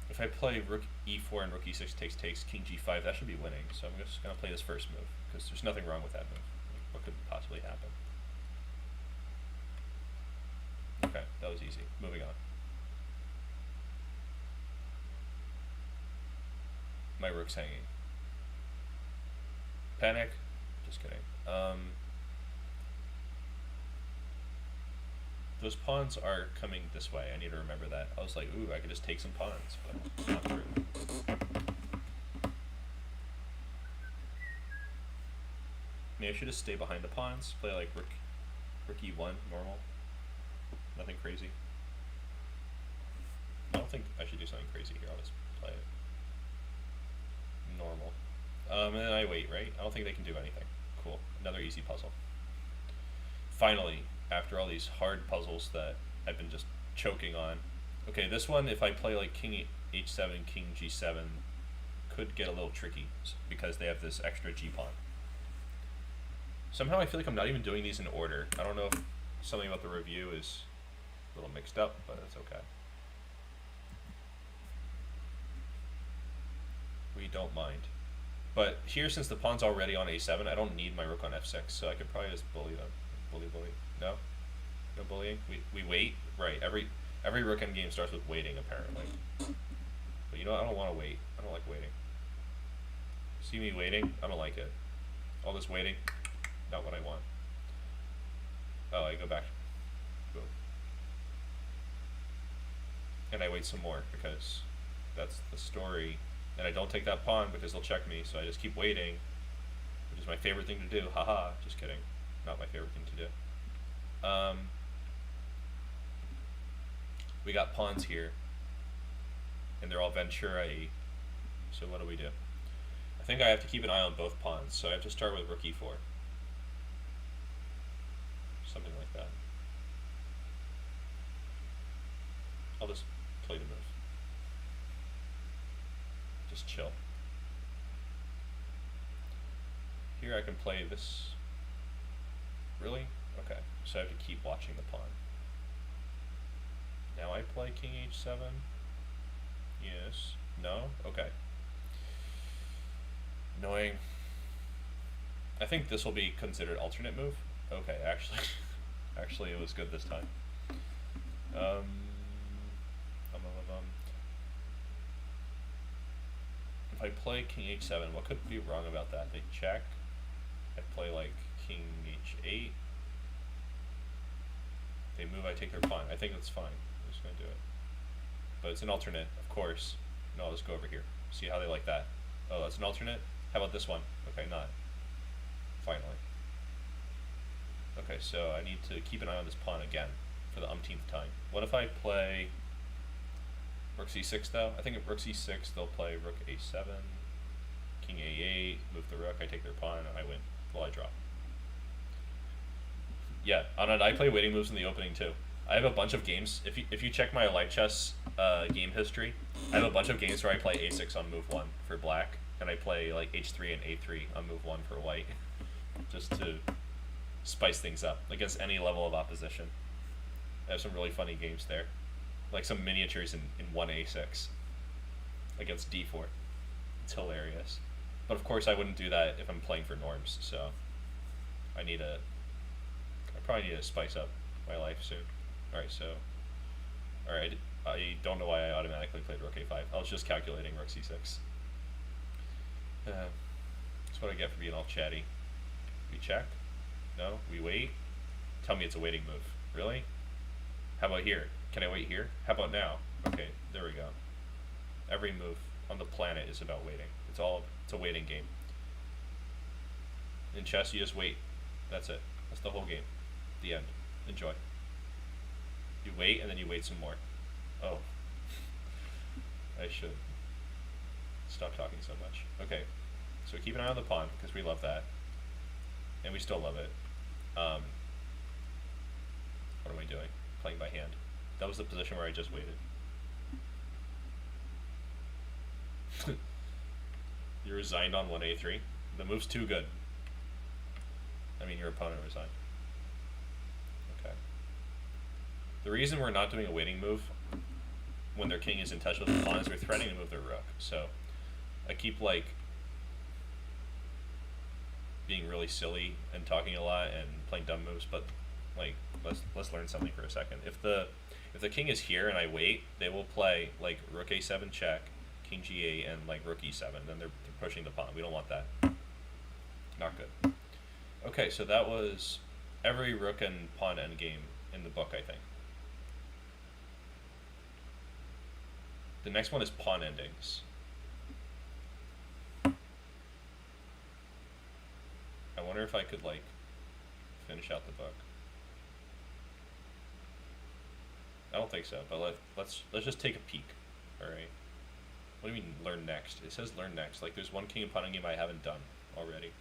If I play rook e4 and rook e6 takes king g5, that should be winning, so I'm just going to play this first move, because there's nothing wrong with that move. Like, what could possibly happen? Okay, that was easy. Moving on. My rook's hanging. Panic? Just kidding. Those pawns are coming this way. I need to remember that. I was like, ooh, I could just take some pawns, but it's not true. Maybe I should just stay behind the pawns, play like rook e1, normal. Nothing crazy. I don't think I should do something crazy here. I'll just play it normal. And then I wait, right? I don't think they can do anything. Cool. Another easy puzzle. Finally, after all these hard puzzles that I've been just choking on. Okay, this one, if I play like king h7, king g7, could get a little tricky because they have this extra g-pawn. Somehow I feel like I'm not even doing these in order. I don't know if something about the review is a little mixed up, but it's okay. We don't mind. But here, since the pawn's already on a7, I don't need my rook on f6, so I could probably just bully them. Bully. No? No bullying? We wait? Right, every rook endgame starts with waiting, apparently. But you know what? I don't want to wait. I don't like waiting. See me waiting? I don't like it. All this waiting, not what I want. Oh, I go back. Boom. And I wait some more, because that's the story. And I don't take that pawn because they'll check me, so I just keep waiting, which is my favorite thing to do. Haha, just kidding. Not my favorite thing to do. We got pawns here, and they're all Ventura-y. So what do we do? I think I have to keep an eye on both pawns, so I have to start with rook e4. Something like that. I'll just play the move. Just chill. Here I can play this. Really? Okay, so I have to keep watching the pawn. Now I play king h7. Yes. No? Okay. Annoying. I think this will be considered alternate move. Okay, actually it was good this time. If I play king h7, what could be wrong about that? They check. I play like king h8. They move, I take their pawn. I think that's fine. I'm just going to do it. But it's an alternate, of course. No, I'll just go over here. See how they like that. Oh, that's an alternate? How about this one? Okay, not. Finally. Okay, so I need to keep an eye on this pawn again for the umpteenth time. What if I play rook c6 though? I think at rook c6 they'll play rook a7, king a8, move the rook, I take their pawn, and I win. Well, I draw. Yeah, on it, I play waiting moves in the opening too. I have a bunch of games. If you check my light chess game history, I have a bunch of games where I play a6 on move 1 for black, and I play like h3 and a3 on move 1 for white, just to spice things up against any level of opposition. I have some really funny games there, like some miniatures in 1a6 against d4. It's hilarious. But of course I wouldn't do that if I'm playing for norms, so I probably need to spice up my life soon. Alright, so alright, I don't know why I automatically played rook a5. I was just calculating rook c6. That's what I get for being all chatty. We check? No? We wait? Tell me it's a waiting move. Really? How about here? Can I wait here? How about now? Okay, there we go. Every move on the planet is about waiting. It's a waiting game. In chess, you just wait. That's it. That's the whole game. The end. Enjoy. You wait, and then you wait some more. Oh. I should stop talking so much. Okay, so keep an eye on the pawn, because we love that. And we still love it. What am I doing? playing by hand. That was the position where I just waited. You resigned on 1a3. The move's too good. I mean, your opponent resigned. Okay. The reason we're not doing a waiting move when their king is in touch with the pawn is they're threatening to move their rook. So I keep like being really silly and talking a lot and playing dumb moves, but like let's learn something for a second. If the king is here and I wait, they will play like rook a7 check, king g8, and like rook e7. Then they're pushing the pawn. We don't want that. Not good. Okay, so that was every rook and pawn endgame in the book, I think. The next one is pawn endings. I wonder if I could like finish out the book. I don't think so, but let's just take a peek. All right. What do you mean learn next? It says learn next. Like there's one king and pawn endgame I haven't done already.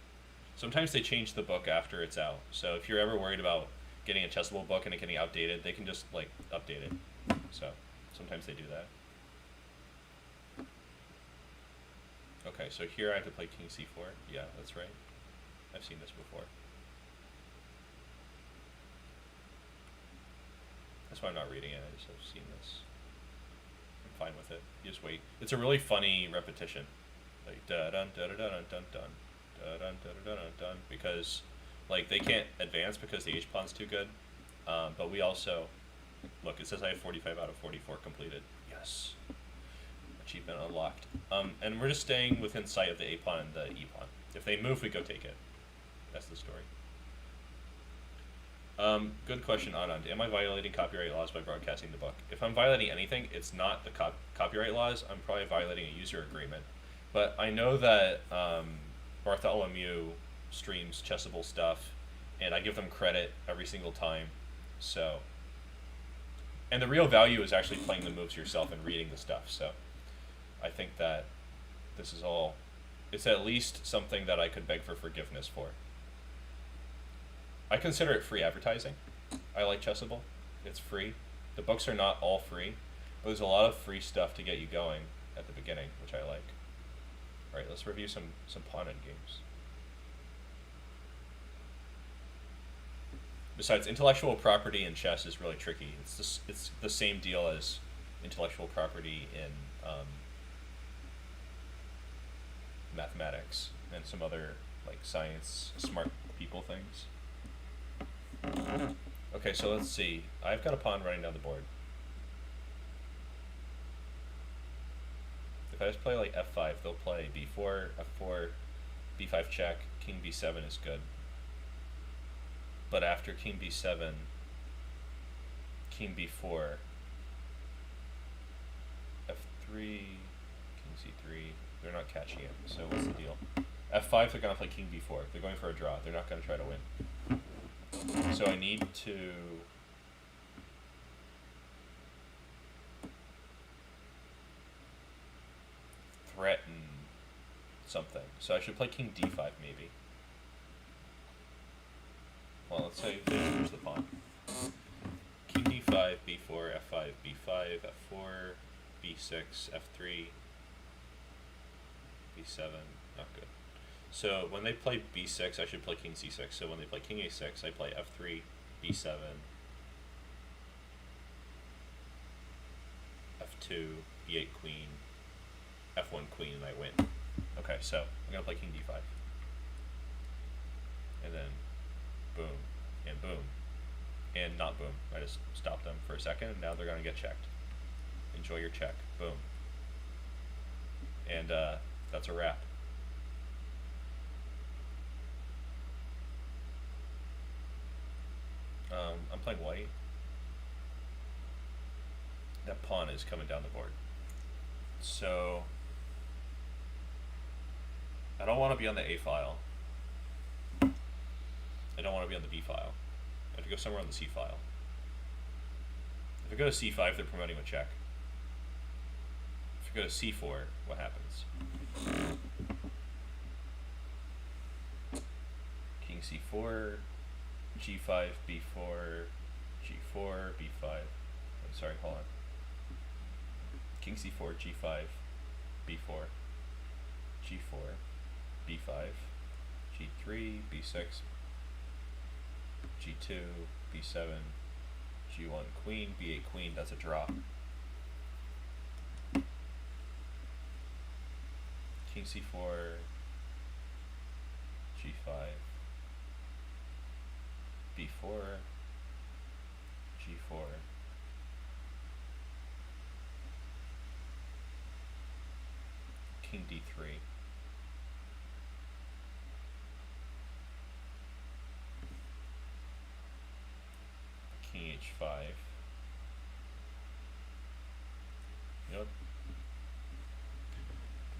Sometimes they change the book after it's out. So if you're ever worried about getting a chessable book and it getting outdated, they can just like update it. So sometimes they do that. Okay, so here I have to play king c4. Yeah, that's right. I've seen this before. That's why I'm not reading it. I just have seen this. I'm fine with it. You just wait. It's a really funny repetition. Like da dun da da dun dun dun da dun da da dun dun, because like they can't advance because the h pawn's too good. But we also look. It says I have 45 out of 44 completed. Yes. Achievement unlocked. And we're just staying within sight of the a pawn and the e pawn. If they move, we go take it. That's the story. Good question, Anand. Am I violating copyright laws by broadcasting the book? If I'm violating anything, it's not the copyright laws. I'm probably violating a user agreement. But I know that Bartholomew streams Chessable stuff, and I give them credit every single time. So, and the real value is actually playing the moves yourself and reading the stuff. So, I think that this is all. It's at least something that I could beg for forgiveness for. I consider it free advertising. I like Chessable. It's free. The books are not all free, but there's a lot of free stuff to get you going at the beginning, which I like. All right, let's review some pawn endgames. Besides, intellectual property in chess is really tricky. It's the same deal as intellectual property in mathematics and some other like science, smart people things. Okay, so let's see. I've got a pawn running down the board. If I just play like f5, they'll play b4, f4, b5 check, king b7 is good. But after king b7, king b4, f3, king c3, they're not catching it. So what's the deal? f5, they're going to play king b4. They're going for a draw. They're not going to try to win. So I need to threaten something. So I should play king d5 maybe. Well, let's say they lose the pawn. King d5, b4, f5, b5, f4, b6, f3, b7, not good. So when they play b6, I should play king c6. So when they play king a6, I play f3, b7, f2, b8 queen, f1 queen, and I win. Okay, so I'm going to play king d5. And then boom, and boom, and not boom. I just stopped them for a second, and now they're going to get checked. Enjoy your check. Boom. And that's a wrap. I'm playing white. That pawn is coming down the board. So I don't want to be on the A file. I don't want to be on the B file. I have to go somewhere on the C file. If I go to C5, they're promoting a check. If I go to C4, what happens? King C4, G5, B4, G4, B5. I'm sorry, hold on. King C4, G5, B4, G4, B5, G3, B6, G2, B7, G1, queen, B8, queen. That's a draw. King C4, G5, B4, G4, King D3, King H5. You know,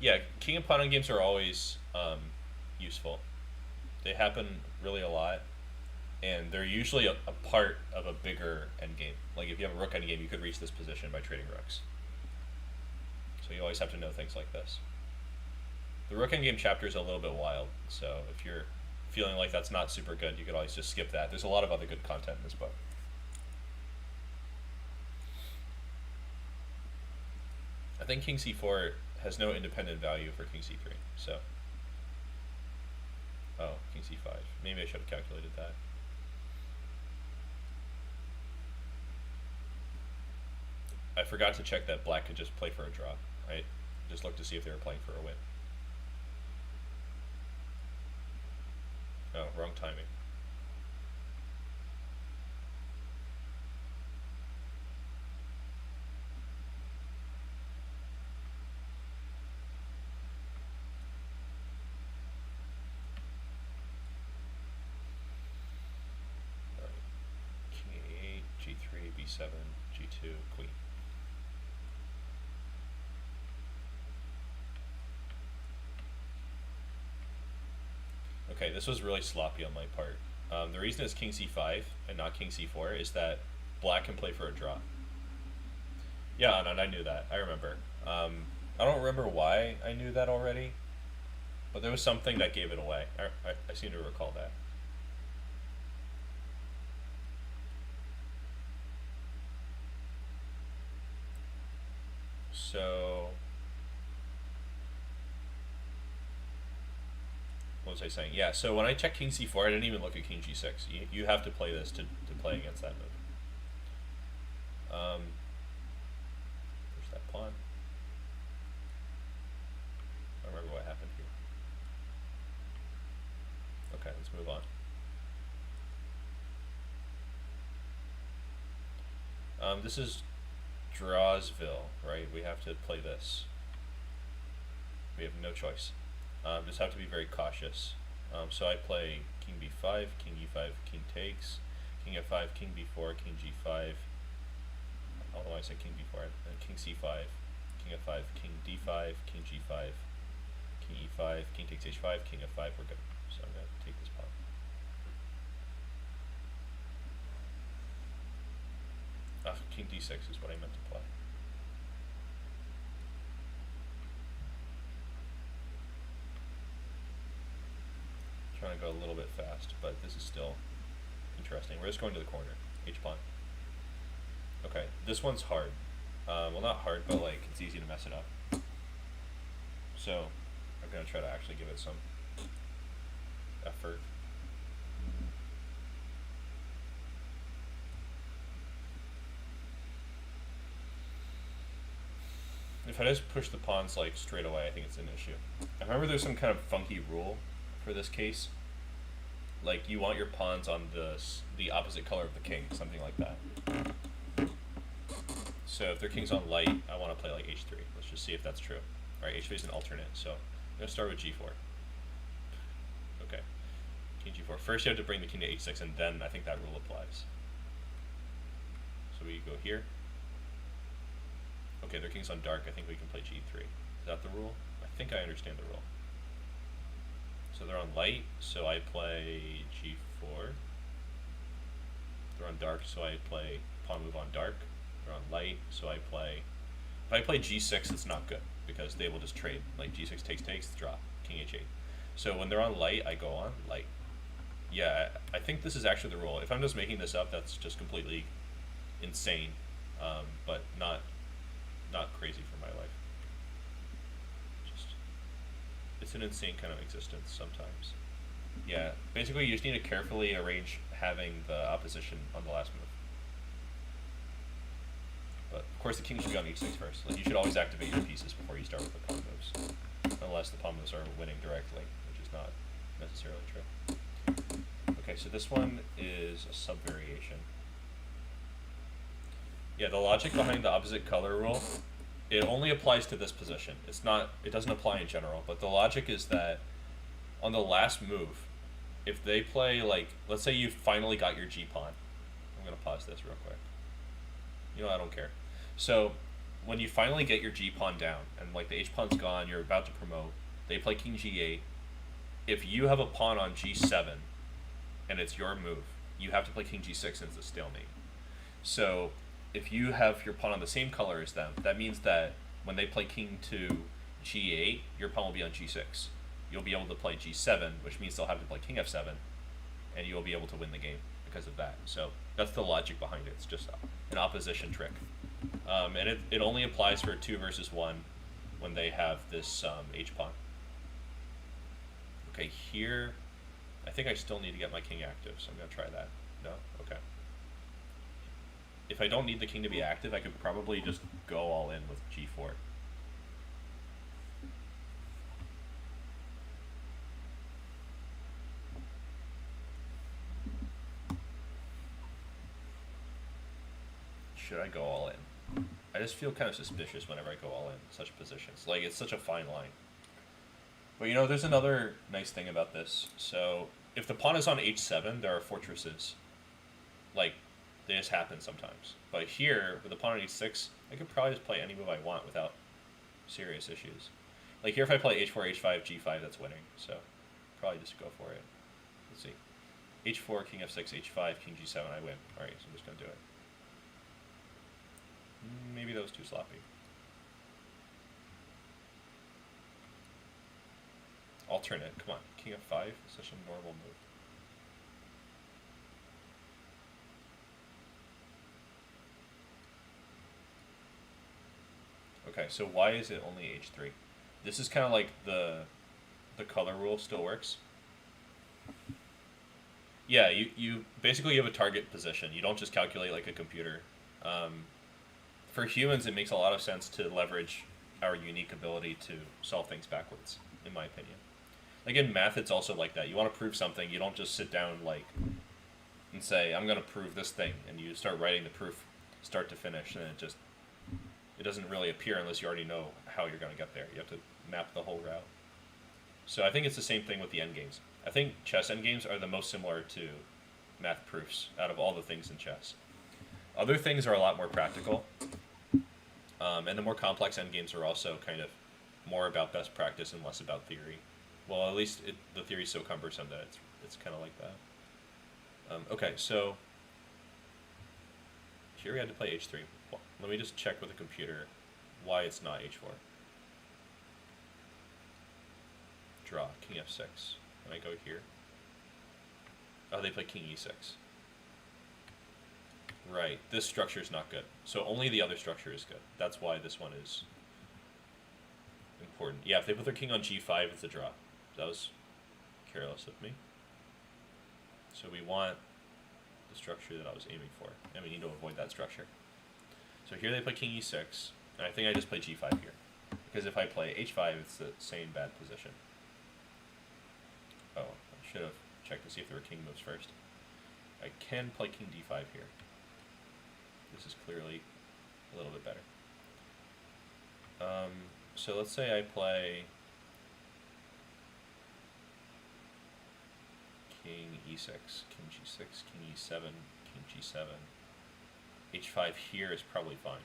yeah, king and pawn endgames are always useful. They happen really a lot, and they're usually a part of a bigger endgame. Like if you have a rook endgame, you could reach this position by trading rooks. So you always have to know things like this. The rook endgame chapter is a little bit wild, so if you're feeling like that's not super good, you could always just skip that. There's a lot of other good content in this book. I think King C4 has no independent value for King C3, so... Oh, King C5. Maybe I should have calculated that. I forgot to check that black could just play for a draw. I just looked to see if they were playing for a win. Oh, wrong timing. G3, B7, G2, queen. Okay, this was really sloppy on my part. The reason it's King C5 and not King C4 is that black can play for a draw. Yeah, and I knew that. I remember. I don't remember why I knew that already, but there was something that gave it away. I seem to recall that. So, what was I saying? Yeah, so when I checked King C4, I didn't even look at King G6. You have to play this to play against that move. Push that pawn. I don't remember what happened here. Okay, let's move on. This is Drawsville, right? We have to play this. We have no choice. Just have to be very cautious. So I play King B5, King E5, King takes, King F5, King B4, King G5. I don't know why I said King B4. And King C5, King F5, King D5, King G5, King E5, King takes H5, King F5. We're good. So I'm gonna take this pawn. King D6 is what I meant to play. Trying to go a little bit fast, but this is still interesting. We're just going to the corner. H pawn. Okay, this one's hard. Well, not hard, but like it's easy to mess it up. So I'm gonna try to actually give it some effort. If I just push the pawns like straight away, I think it's an issue. I remember there's some kind of funky rule for this case. Like you want your pawns on the opposite color of the king, something like that. So if their king's on light, I want to play like H3. Let's just see if that's true. Alright, H3 is an alternate, so I'm going to start with G4. Okay, King G4. First you have to bring the king to H6, and then I think that rule applies. So we go here. Okay, their king's on dark. I think we can play G3. Is that the rule? I think I understand the rule. So they're on light, so I play G4. They're on dark, so I play pawn move on dark. They're on light, so I play... If I play G6, it's not good, because they will just trade. Like G6 takes, draw, King H8. So when they're on light, I go on light. Yeah, I think this is actually the rule. If I'm just making this up, that's just completely insane, but not crazy for my life. Just it's an insane kind of existence sometimes. Yeah, basically you just need to carefully arrange having the opposition on the last move. But of course the king should be on h6 first. Like you should always activate your pieces before you start with the pawn moves, unless the pawn moves are winning directly, which is not necessarily true. Okay, so this one is a sub-variation. Yeah, the logic behind the opposite color rule, it only applies to this position. It doesn't apply in general, but the logic is that on the last move, if they play, like, let's say you finally got your g-pawn. I'm going to pause this real quick. You know, I don't care. So, when you finally get your g-pawn down, and like the h-pawn's gone, you're about to promote, they play king g8. If you have a pawn on g7, and it's your move, you have to play king g6 since it's a stalemate. So, if you have your pawn on the same color as them, that means that when they play king to g8, your pawn will be on g6. You'll be able to play g7, which means they'll have to play king f7, and you'll be able to win the game because of that. So that's the logic behind it. It's just an opposition trick. And it only applies for 2 versus 1 when they have this h-pawn. Okay, here, I think I still need to get my king active, so I'm going to try that. No? Okay. If I don't need the king to be active, I could probably just go all in with g4. Should I go all in? I just feel kind of suspicious whenever I go all in such positions. Like, it's such a fine line. But you know, there's another nice thing about this. So, if the pawn is on h7, there are fortresses. Like, they just happen sometimes. But here, with the pawn on h6, I could probably just play any move I want without serious issues. Like here, if I play h4, h5, g5, that's winning. So, probably just go for it. Let's see. h4, king f6, h5, king g7, I win. Alright, so I'm just going to do it. Maybe that was too sloppy. Alternate, come on. King f5 is such a normal move. Okay, so why is it only h3? This is kind of like the color rule still works. Yeah, you basically have a target position. You don't just calculate like a computer. For humans, it makes a lot of sense to leverage our unique ability to solve things backwards, in my opinion. Like in math, it's also like that. You want to prove something, you don't just sit down like and say, I'm going to prove this thing, and you start writing the proof start to finish, and it doesn't really appear unless you already know how you're going to get there. You have to map the whole route. So I think it's the same thing with the endgames. I think chess endgames are the most similar to math proofs out of all the things in chess. Other things are a lot more practical. And the more complex endgames are also kind of more about best practice and less about theory. Well, at least the theory's so cumbersome that it's kind of like that. Okay, so here we had to play h3. Let me just check with the computer why it's not h4. Draw, king f6. And I go here. Oh, they play king e6. Right, this structure is not good. So only the other structure is good. That's why this one is important. Yeah, if they put their king on g5, it's a draw. That was careless of me. So we want the structure that I was aiming for, and we need to avoid that structure. So here they play king e6, and I think I just play g5 here. Because if I play h5, it's the same bad position. Oh, I should have checked to see if there were king moves first. I can play king d5 here. This is clearly a little bit better. So let's say I play king e6, king g6, king e7, king g7. h5 here is probably fine.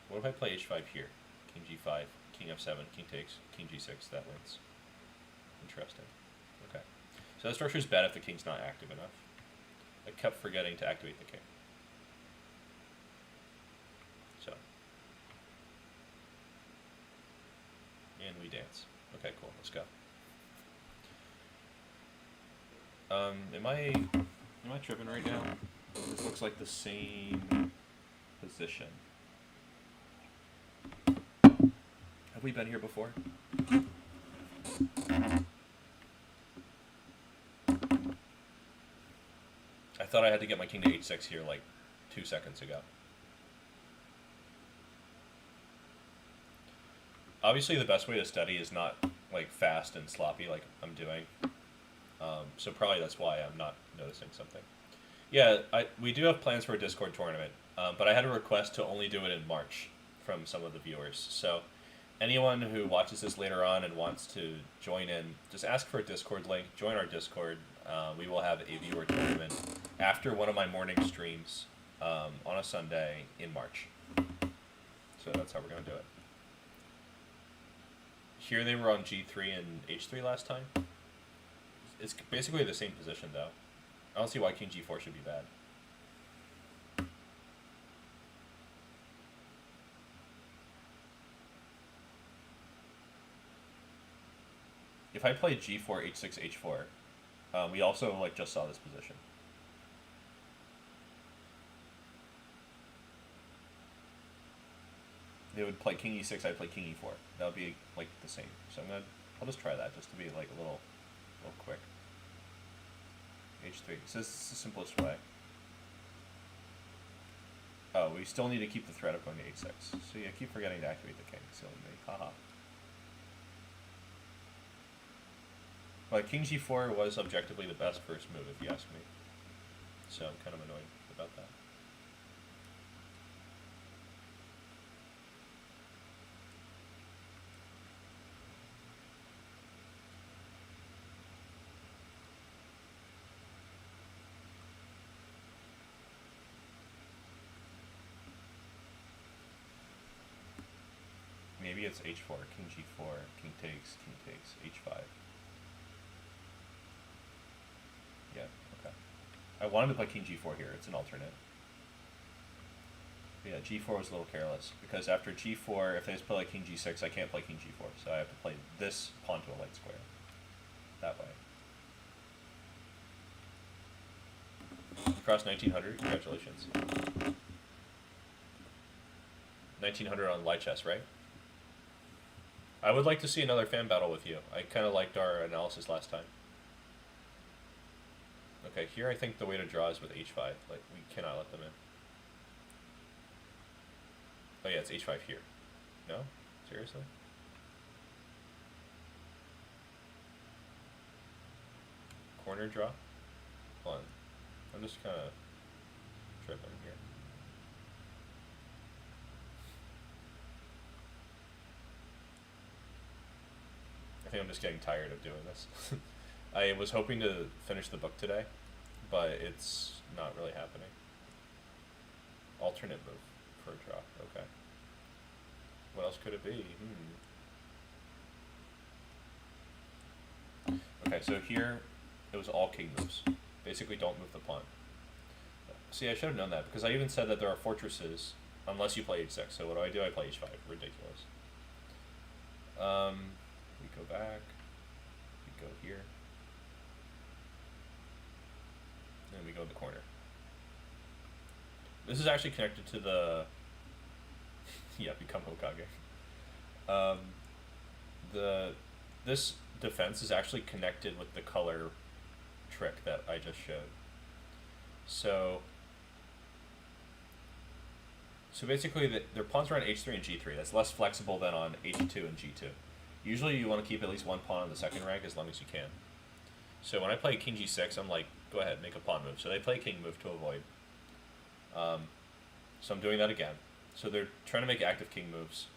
What if I play h5 here? King g5, king f7, king takes, king g6, that wins. Interesting. Okay. So that structure is bad if the king's not active enough. I kept forgetting to activate the king. So. And Am I tripping right now? This looks like the same position. Have we been here before? I thought I had to get my king to h6 here like 2 seconds ago. Obviously, the best way to study is not like fast and sloppy like I'm doing. So probably that's why I'm not noticing something. Yeah, we do have plans for a Discord tournament, but I had a request to only do it in March from some of the viewers. So anyone who watches this later on and wants to join in, just ask for a Discord link, join our Discord. We will have a viewer tournament after one of my morning streams on a Sunday in March. So that's how we're going to do it. Here they were on G3 and H3 last time. It's basically the same position, though. I don't see why King G4 should be bad. If I play G4, H6, H4, we also like just saw this position. They would play King E6, I'd play King E4. That would be like the same. So I'll just try that just to be like a little quick. H3. So this is the simplest way. Oh, we still need to keep the threat of going to H6. So yeah, keep forgetting to activate the king. Silly me. Haha. But King G4 was objectively the best first move, if you ask me. So I'm kind of annoyed about that. Maybe it's H4, King G4, King takes, H5. Yeah, okay. I wanted to play King G4 here, it's an alternate. But yeah, G4 was a little careless, because after G4, if they just play like King G6, I can't play King G4, so I have to play this pawn to a light square. That way. Across 1900, congratulations. 1900 on light chess, right? I would like to see another fan battle with you. I kind of liked our analysis last time. Okay, here I think the way to draw is with H5. Like, we cannot let them in. Oh yeah, it's H5 here. No? Seriously? Corner draw? Hold on. I'm just kind of tripping here. I think I'm just getting tired of doing this. I was hoping to finish the book today, but it's not really happening. Alternate move for a draw. Okay. What else could it be? Okay, so here it was all king moves. Basically, don't move the pawn. See, I should have known that, because I even said that there are fortresses unless you play h6. So what do? I play h5. Ridiculous. We go back. We go here. And we go in the corner. This is actually connected to the... yeah, become Hokage. This defense is actually connected with the color trick that I just showed. So basically, their pawns are on h3 and g3. That's less flexible than on h2 and g2. Usually you want to keep at least one pawn on the second rank as long as you can. So when I play king g6, I'm like, go ahead, make a pawn move. So they play king move to avoid. So I'm doing that again. So they're trying to make active king moves.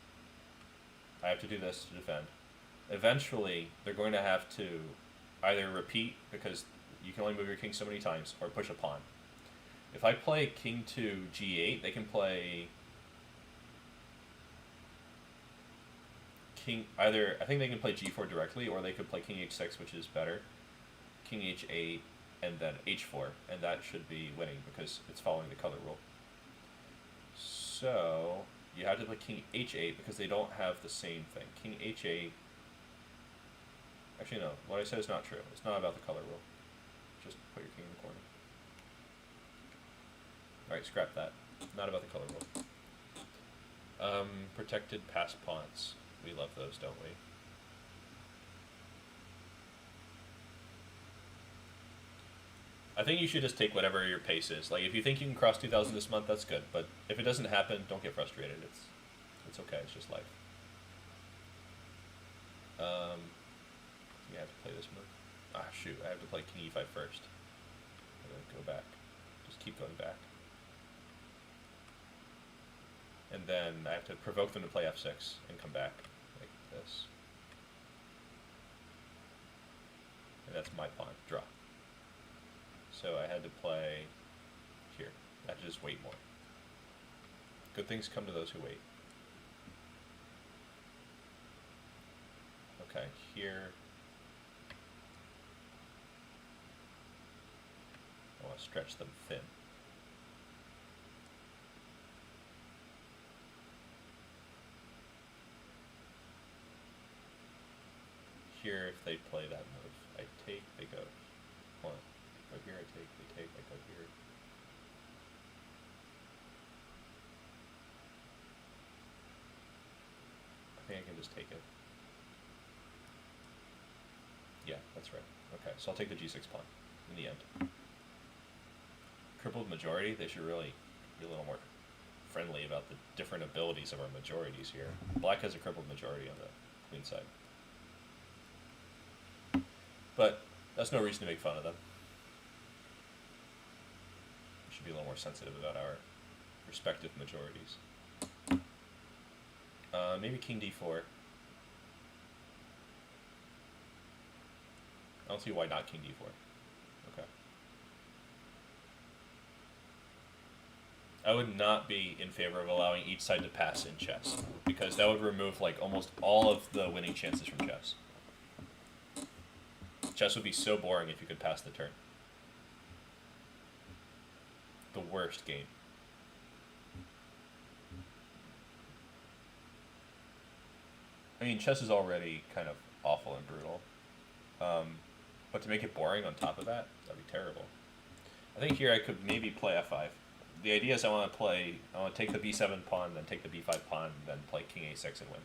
I have to do this to defend. Eventually, they're going to have to either repeat, because you can only move your king so many times, or push a pawn. If I play king to g8, they can play king either. I think they can play g4 directly, or they could play king h6, which is better. King h8, and then h4, and that should be winning because it's following the color rule. So you have to play king h8 because they don't have the same thing. King h8. Actually, no. What I said is not true. It's not about the color rule. Just put your king in the corner. Alright, scrap that. Not about the color rule. Protected passed pawns. We love those, don't we? I think you should just take whatever your pace is. Like, if you think you can cross 2,000 this month, that's good. But if it doesn't happen, don't get frustrated. It's okay. It's just life. Yeah, I have to play this move. Ah, shoot. I have to play king e5 first. And then go back. Just keep going back. And then I have to provoke them to play f6 and come back like this. And that's my pawn. Draw. So I had to play here. I had to just wait more. Good things come to those who wait. Okay, here. I want to stretch them thin. Here, if they play that move, I take, they go. Hold on. Go here, I take, they take, I go here. I think I can just take it. Yeah, that's right. Okay, so I'll take the g6 pawn in the end. Crippled majority, they should really be a little more friendly about the different abilities of our majorities here. Black has a crippled majority on the queen side. But that's no reason to make fun of them. We should be a little more sensitive about our respective majorities. Maybe king d4. I don't see why not king d4. Okay. I would not be in favor of allowing each side to pass in chess, because that would remove like almost all of the winning chances from chess. Chess would be so boring if you could pass the turn. The worst game. I mean, chess is already kind of awful and brutal. But to make it boring on top of that, that'd be terrible. I think here I could maybe play f5. The idea is I want to take the b7 pawn, then take the b5 pawn, then play king a6 and win.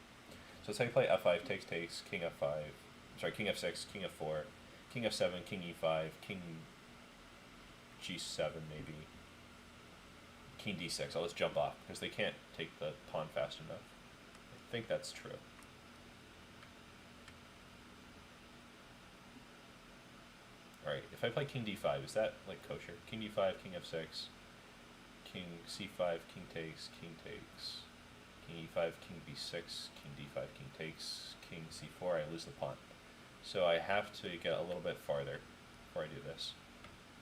So let's say I play f5, takes, king f5, sorry, king f6, king f4, king f7, king e5, king g7 maybe, king d6. I'll just jump off, because they can't take the pawn fast enough. I think that's true. Alright, if I play king d5, is that like kosher? King d5, king f6, king c5, king takes, king e5, king b6, king d5, king takes, king c4, I lose the pawn. So I have to get a little bit farther before I do this.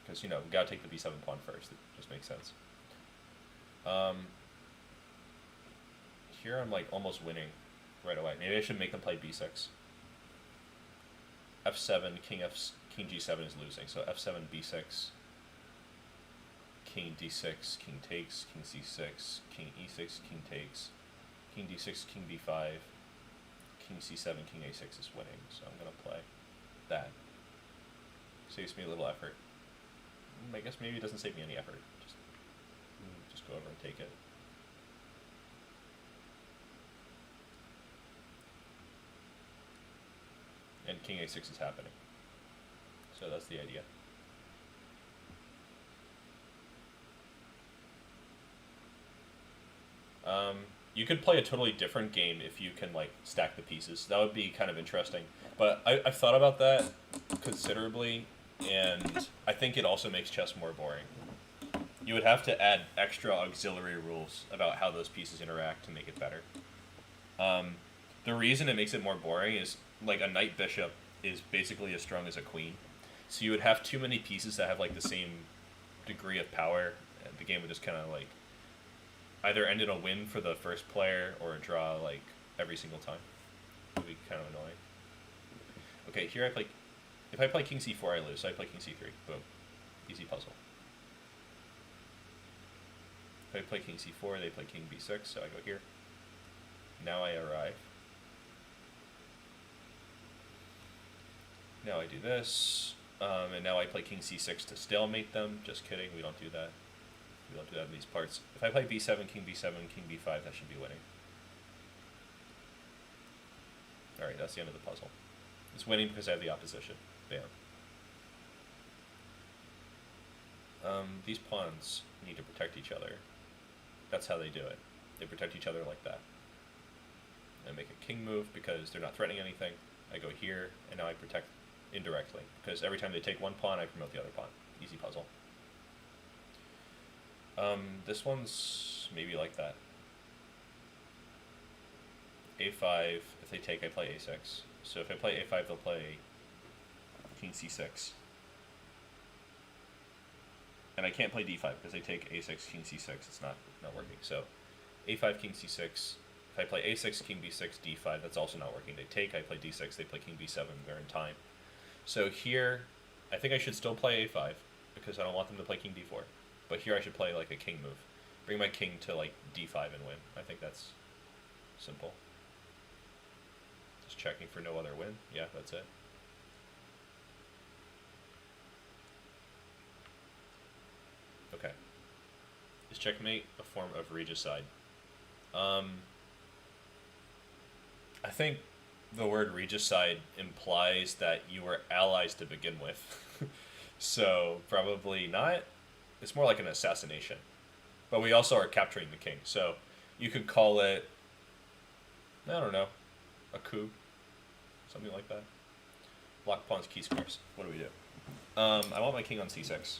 Because, you know, we've got to take the b7 pawn first. It just makes sense. Here I'm like almost winning right away. Maybe I should make them play b6. f7, king g7 is losing. So f7, b6, king d6, king takes, king c6, king e6, king takes, king d6, king b5, king c7, king a6 is winning. So I'm going to play that. Saves me a little effort. I guess maybe it doesn't save me any effort. Just go over and take it. And king a6 is happening. So that's the idea. You could play a totally different game if you can like stack the pieces. That would be kind of interesting. But I've thought about that considerably, and I think it also makes chess more boring. You would have to add extra auxiliary rules about how those pieces interact to make it better. The reason it makes it more boring is like a knight bishop is basically as strong as a queen. So you would have too many pieces that have like the same degree of power, and the game would just kind of like either end in a win for the first player or a draw like every single time. It would be kind of annoying. Okay, here if I play king c4 I lose, so I play king c3. Boom. Easy puzzle. If I play king c4, they play king b6, so I go here. Now I arrive. Now I do this. And now I play king c6 to stalemate them. Just kidding, we don't do that. We don't do that in these parts. If I play b7, king king b5, that should be winning. Alright, that's the end of the puzzle. It's winning because I have the opposition. Bam. These pawns need to protect each other. That's how they do it. They protect each other like that. I make a king move because they're not threatening anything. I go here, and now I protect indirectly. Because every time they take one pawn, I promote the other pawn. Easy puzzle. This one's maybe like that. a5, if they take, I play a6. So if I play a5, they'll play king c6. And I can't play d5 because they take a6, king c6. It's not working. So a5, king c6. If I play a6, king b6, d5, that's also not working. They take, I play d6, they play king b7, they're in time. So here, I think I should still play a5 because I don't want them to play king d4. But here I should play like a king move. Bring my king to like d5 and win. I think that's simple. Just checking for no other win. Yeah, that's it. Okay. Is checkmate a form of regicide? I think the word regicide implies that you were allies to begin with. So probably not. It's more like an assassination. But we also are capturing the king. So you could call it, I don't know, a coup. Something like that. Block pawns, key squares. What do we do? I want my king on c6.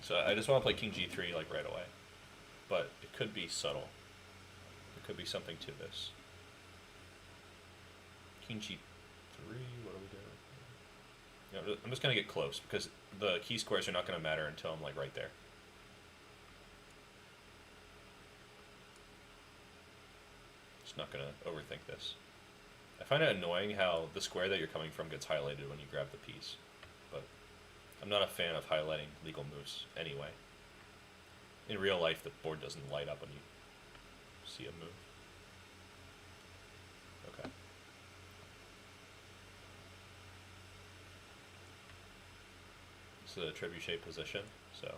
So I just want to play king g3 like right away. But it could be subtle. There could be something to this. King g3, what do we do? You know, I'm just going to get close because the key squares are not going to matter until I'm like right there. Just not going to overthink this. I find it annoying how the square that you're coming from gets highlighted when you grab the piece. But I'm not a fan of highlighting legal moves anyway. In real life, the board doesn't light up when you see a move. Okay. This is a trebuchet position, so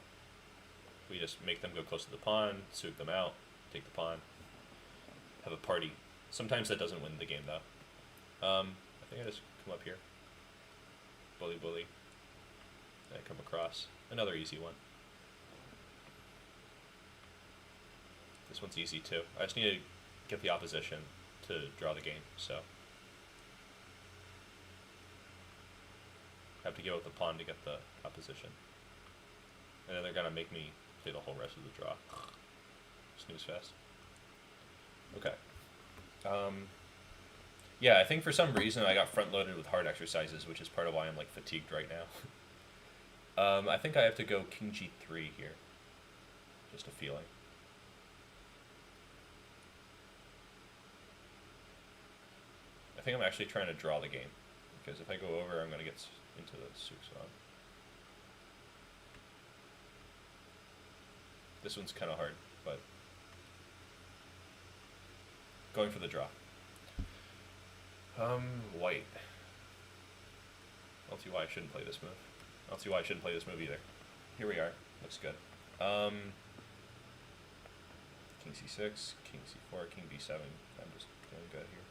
we just make them go close to the pawn, soothe them out, take the pawn, have a party. Sometimes that doesn't win the game, though. I think I just come up here. Bully, bully. And I come across. Another easy one. This one's easy, too. I just need to get the opposition to draw the game, so. I have to give up the pawn to get the opposition. And then they're going to make me play the whole rest of the draw. Snooze fest. Okay. Yeah, I think for some reason I got front-loaded with hard exercises, which is part of why I'm like fatigued right now. I think I have to go king g3 here. Just a feeling. I think I'm actually trying to draw the game, because if I go over, I'm going to get into the Suksan. This one's kind of hard, but going for the draw. White. I don't see why I shouldn't play this move. I don't see why I shouldn't play this move either. Here we are. Looks good. King c6, king c4, king b7. I'm just doing good here.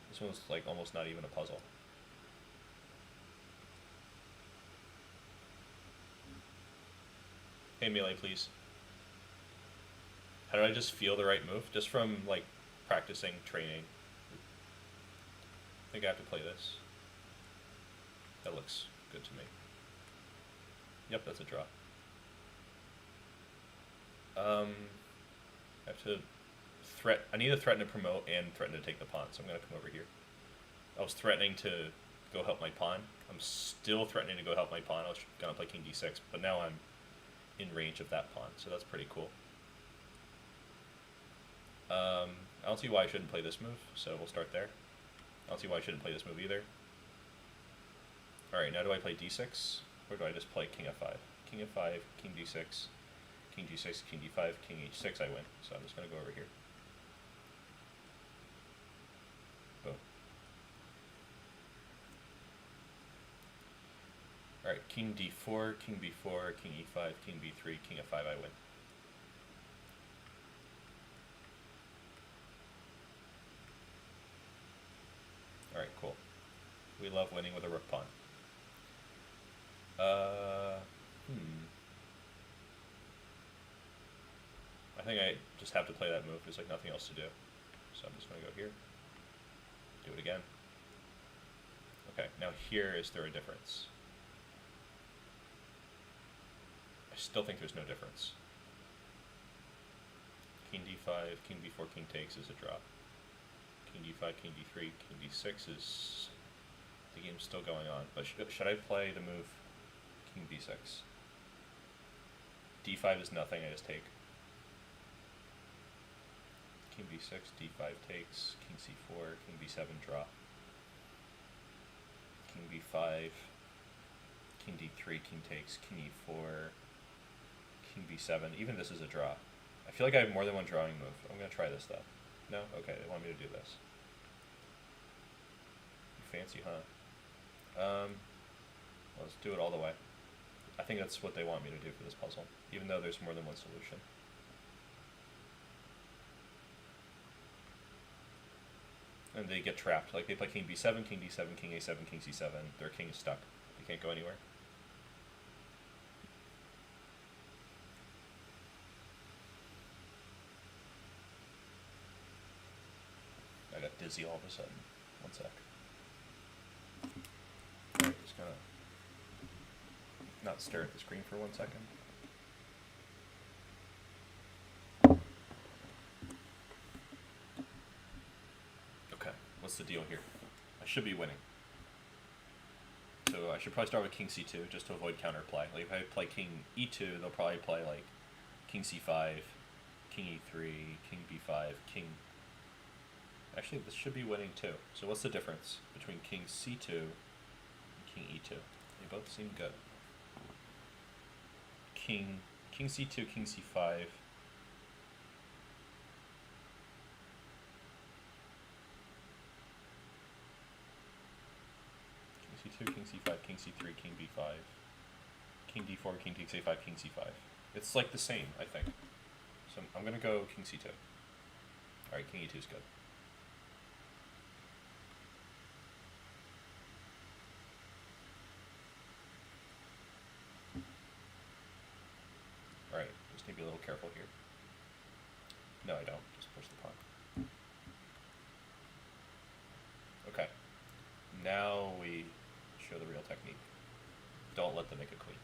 This one's like almost not even a puzzle. Hey, melee, please. How did I just feel the right move? Just from like practicing, training. I think I have to play this. That looks good to me. Yep, that's a draw. I have to I need to threaten to promote and threaten to take the pawn, so I'm going to come over here. I was threatening to go help my pawn. I'm still threatening to go help my pawn. I was going to play king d6, but now I'm in range of that pawn, so that's pretty cool. I don't see why I shouldn't play this move, so we'll start there. I don't see why I shouldn't play this move either. Alright, now do I play d6, or do I just play king f5? King f5, king d6, king g6, king d5, king h6, I win. So I'm just going to go over here. Alright, king d4, king b4, king e5, king b3, king f5, I win. Alright, cool. We love winning with a rook pawn. I think I just have to play that move. There's like nothing else to do. So I'm just going to go here. Do it again. Okay, now here, is there a difference? I still think there's no difference. King d5, king b4, king takes is a draw. King d5, king d3, king d6 is... The game's still going on. But should I play the move king b6? d5 is nothing, I just take. King b6, d5 takes, king c4, king b7, draw. King b5, king d3, king takes, king e4, king b7. Even this is a draw. I feel like I have more than one drawing move. I'm going to try this though. No? Okay, they want me to do this. Fancy, huh? Let's do it all the way. I think that's what they want me to do for this puzzle, even though there's more than one solution. And they get trapped. Like, they play king b7, king d7, king a7, king c7. Their king is stuck. They can't go anywhere. I got dizzy all of a sudden. One sec. Alright, just gonna not stare at the screen for 1 second. Okay, what's the deal here? I should be winning. So I should probably start with king c2 just to avoid counterplay. Like if I play king e2, they'll probably play like king c5, king e3, king b5, king... Actually, this should be winning too. So what's the difference between king c2 and king e2? They both seem good. King c2, king c5. King c2, king c5, king c3, king b5. King d4, king takes a5, king c5. It's like the same, I think. So I'm going to go king c2. Alright, king e2 is good. Alright, just need to be a little careful here. No, I don't. Just push the pawn. Okay. Now we show the real technique. Don't let them make a queen.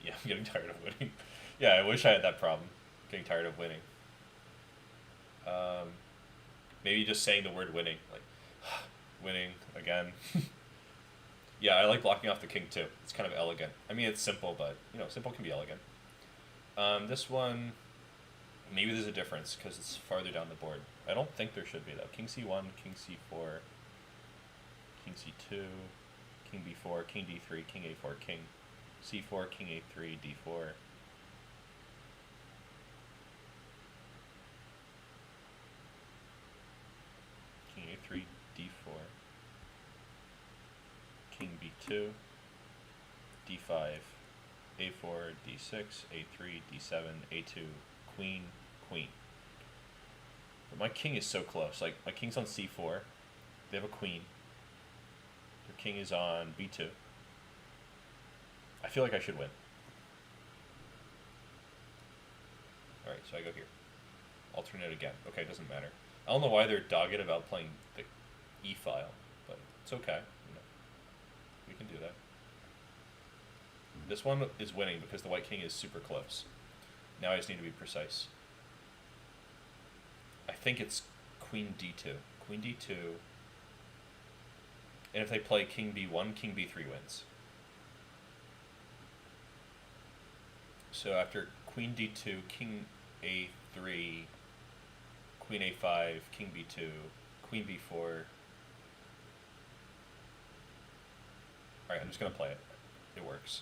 Yeah, I'm getting tired of winning. Yeah, I wish I had that problem. Getting tired of winning. Maybe just saying the word winning. Like, winning again. Yeah, I like blocking off the king too. It's kind of elegant. I mean, it's simple, but, you know, simple can be elegant. This one, maybe there's a difference because it's farther down the board. I don't think there should be, though. King c1, king c4, king c2, king b4, king d3, king a4, king c4, king a3, d4. King a3, d4. King b2, d5, a4, d6, a3, d7, a2, queen, queen. But my king is so close. Like, my king's on c4. They have a queen. Their king is on b2. I feel like I should win. Alright, so I go here. Alternate again. Okay, it doesn't matter. I don't know why they're dogged about playing the e file, but it's okay. You know, we can do that. This one is winning because the white king is super close. Now I just need to be precise. I think it's queen d2. Queen d2. And if they play king b1, king b3 wins. So after queen d2, king a3, queen a5, king b2, queen b4. Alright, I'm just going to play it. It works.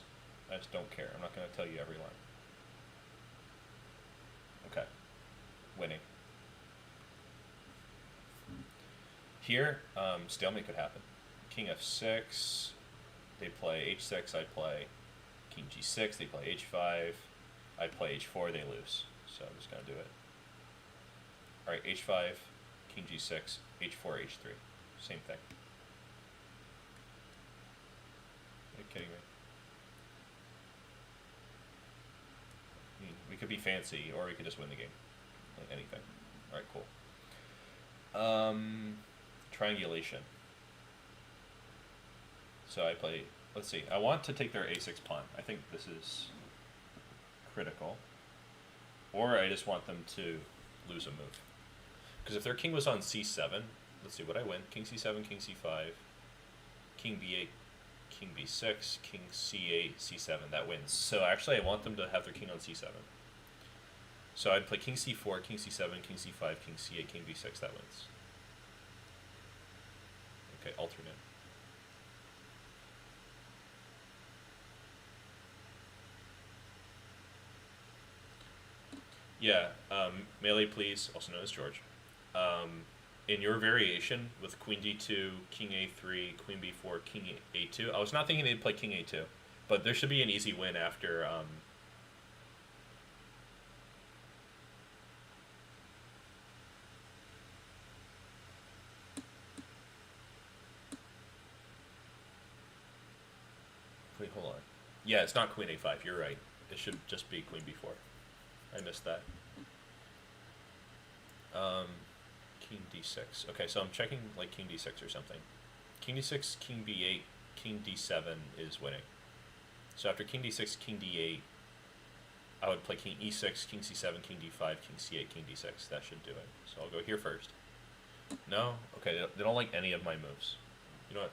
I just don't care. I'm not going to tell you every line. Okay. Winning. Here, stalemate could happen. King f6. They play h6, I play king g6, they play h5, I play h4, they lose. So I'm just going to do it. Alright, h5, king g6, h4, h3. Same thing. Are you kidding me? I mean, we could be fancy, or we could just win the game. Like anything. Alright, cool. Triangulation. So I play, let's see, I want to take their a6 pawn. I think this is critical. Or I just want them to lose a move. Because if their king was on c7, let's see, would I win? King c7, king c5, king b8, king b6, king c8, c7, that wins. So actually I want them to have their king on c7. So I'd play king c4, king c7, king c5, king c8, king b6, that wins. Okay, alternate. Yeah, melee please, also known as George. In your variation with queen d2, king a3, queen b4, king a2, I was not thinking they'd play king a2, but there should be an easy win after... Wait, hold on. Yeah, it's not queen a5, you're right. It should just be queen b4. I missed that. King d6. Okay, so I'm checking like king d6 or something. King d6, king b8, king d7 is winning. So after king d6, king d8, I would play king e6, king c7, king d5, king c8, king d6. That should do it. So I'll go here first. No? Okay, they don't like any of my moves. You know what?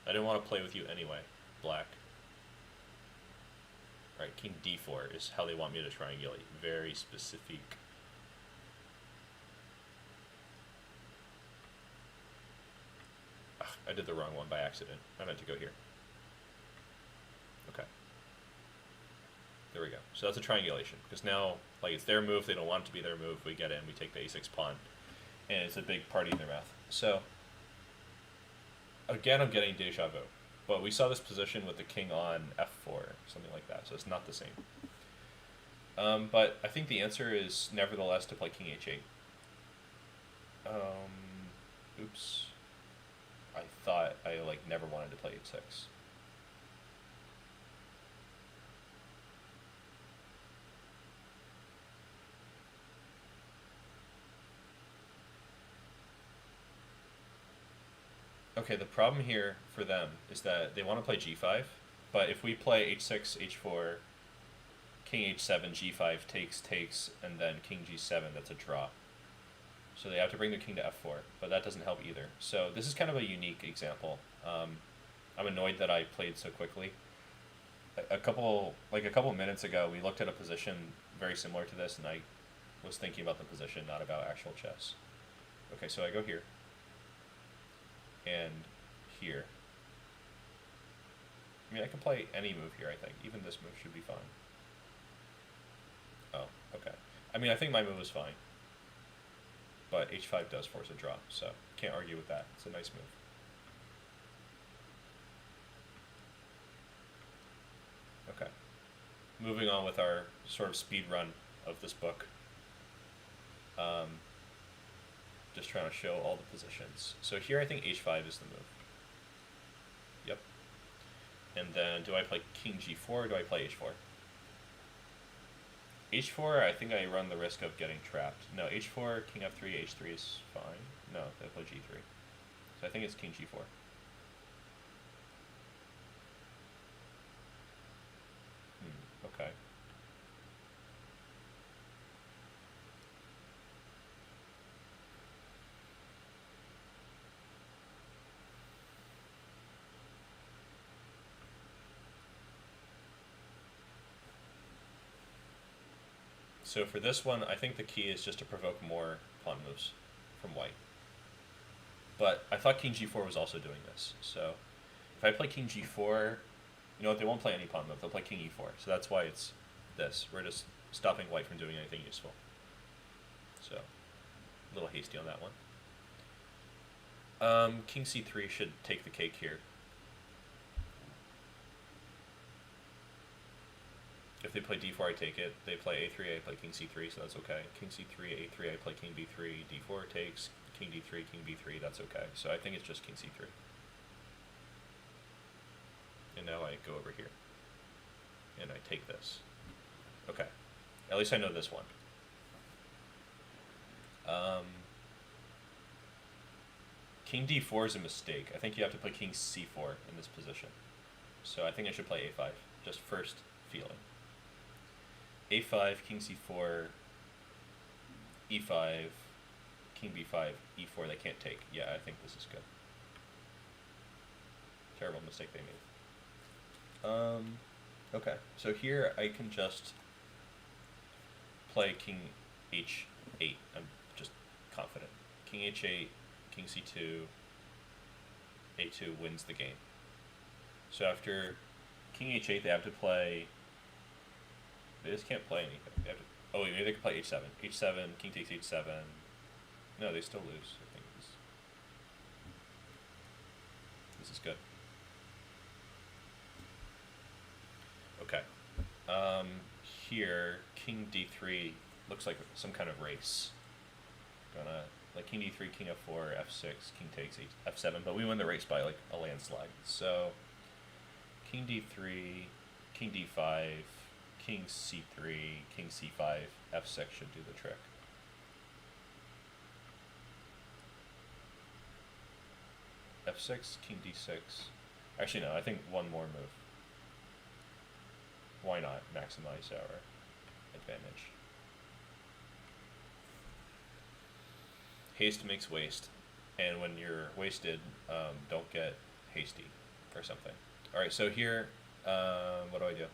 I didn't want to play with you anyway. Black. Alright, king d4 is how they want me to triangulate. Very specific. Ugh, I did the wrong one by accident. I meant to go here. Okay. There we go. So that's a triangulation. Because now, like, it's their move, they don't want it to be their move, we get in, we take the a6 pawn. And it's a big party in their mouth. So, again, I'm getting deja vu. But we saw this position with the king on f4, something like that, so it's not the same. But I think the answer is nevertheless to play king h8. Oops. I thought I never wanted to play h6. Okay, the problem here for them is that they want to play g5, but if we play h6, h4, king h7, g5, takes, and then king g7, that's a draw. So they have to bring their king to f4, but that doesn't help either. So this is kind of a unique example. I'm annoyed that I played so quickly. A couple minutes ago, we looked at a position very similar to this, and I was thinking about the position, not about actual chess. Okay, so I go here. And here. I mean, I can play any move here, I think. Even this move should be fine. Oh, okay. I mean, I think my move is fine. But h5 does force a draw, so can't argue with that. It's a nice move. Okay. Moving on with our sort of speed run of this book. Just trying to show all the positions. So here I think h5 is the move. Yep. And then do I play king g4 or do I play h4? h4, I think I run the risk of getting trapped. No, h4, king f3, h3 is fine. No, I play g3. So I think it's king g4. Okay. So for this one, I think the key is just to provoke more pawn moves from white. But I thought king g4 was also doing this. So if I play king g4, you know what, they won't play any pawn move, they'll play king e4. So that's why it's this. We're just stopping white from doing anything useful. So, a little hasty on that one. King c3 should take the cake here. If they play d4, I take it. They play a3, I play king c3, so that's okay. King c3, a3, I play king b3, d4 takes, king d3, king b3, that's okay. So I think it's just king c3. And now I go over here. And I take this. Okay. At least I know this one. King d4 is a mistake. I think you have to play king c4 in this position. So I think I should play a5, just first feeling. a5, king c4, e5, king b5, e4, they can't take. Yeah, I think this is good. Terrible mistake they made. Okay, so here I can just play king h8. I'm just confident. King h8, king c2, a2 wins the game. So after king h8, they have to play. They just can't play anything. They have to, oh, maybe they can play h7. h7, king takes h7. No, they still lose. I think this is good. Okay. Here, king d3 looks like some kind of race. Gonna like king d3, king f4, f6, king takes f7, but we win the race by like a landslide. So king d3, king d5, king c3, king c5, f6 should do the trick. f6, king d6. Actually, no, I think one more move. Why not maximize our advantage? Haste makes waste, and when you're wasted, don't get hasty or something. Alright, so here, what do I do?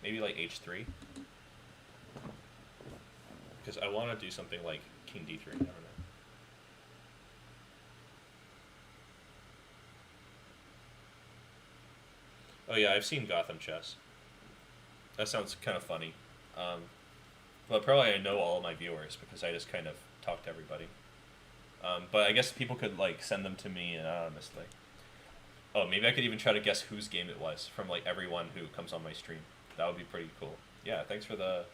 Maybe like h3? Because I want to do something like king d3, I don't know. Oh yeah, I've seen Gotham chess. That sounds kind of funny. But probably I know all of my viewers because I just kind of talk to everybody. But I guess people could like send them to me anonymously. Oh, maybe I could even try to guess whose game it was from like everyone who comes on my stream. That would be pretty cool. Yeah, thanks for the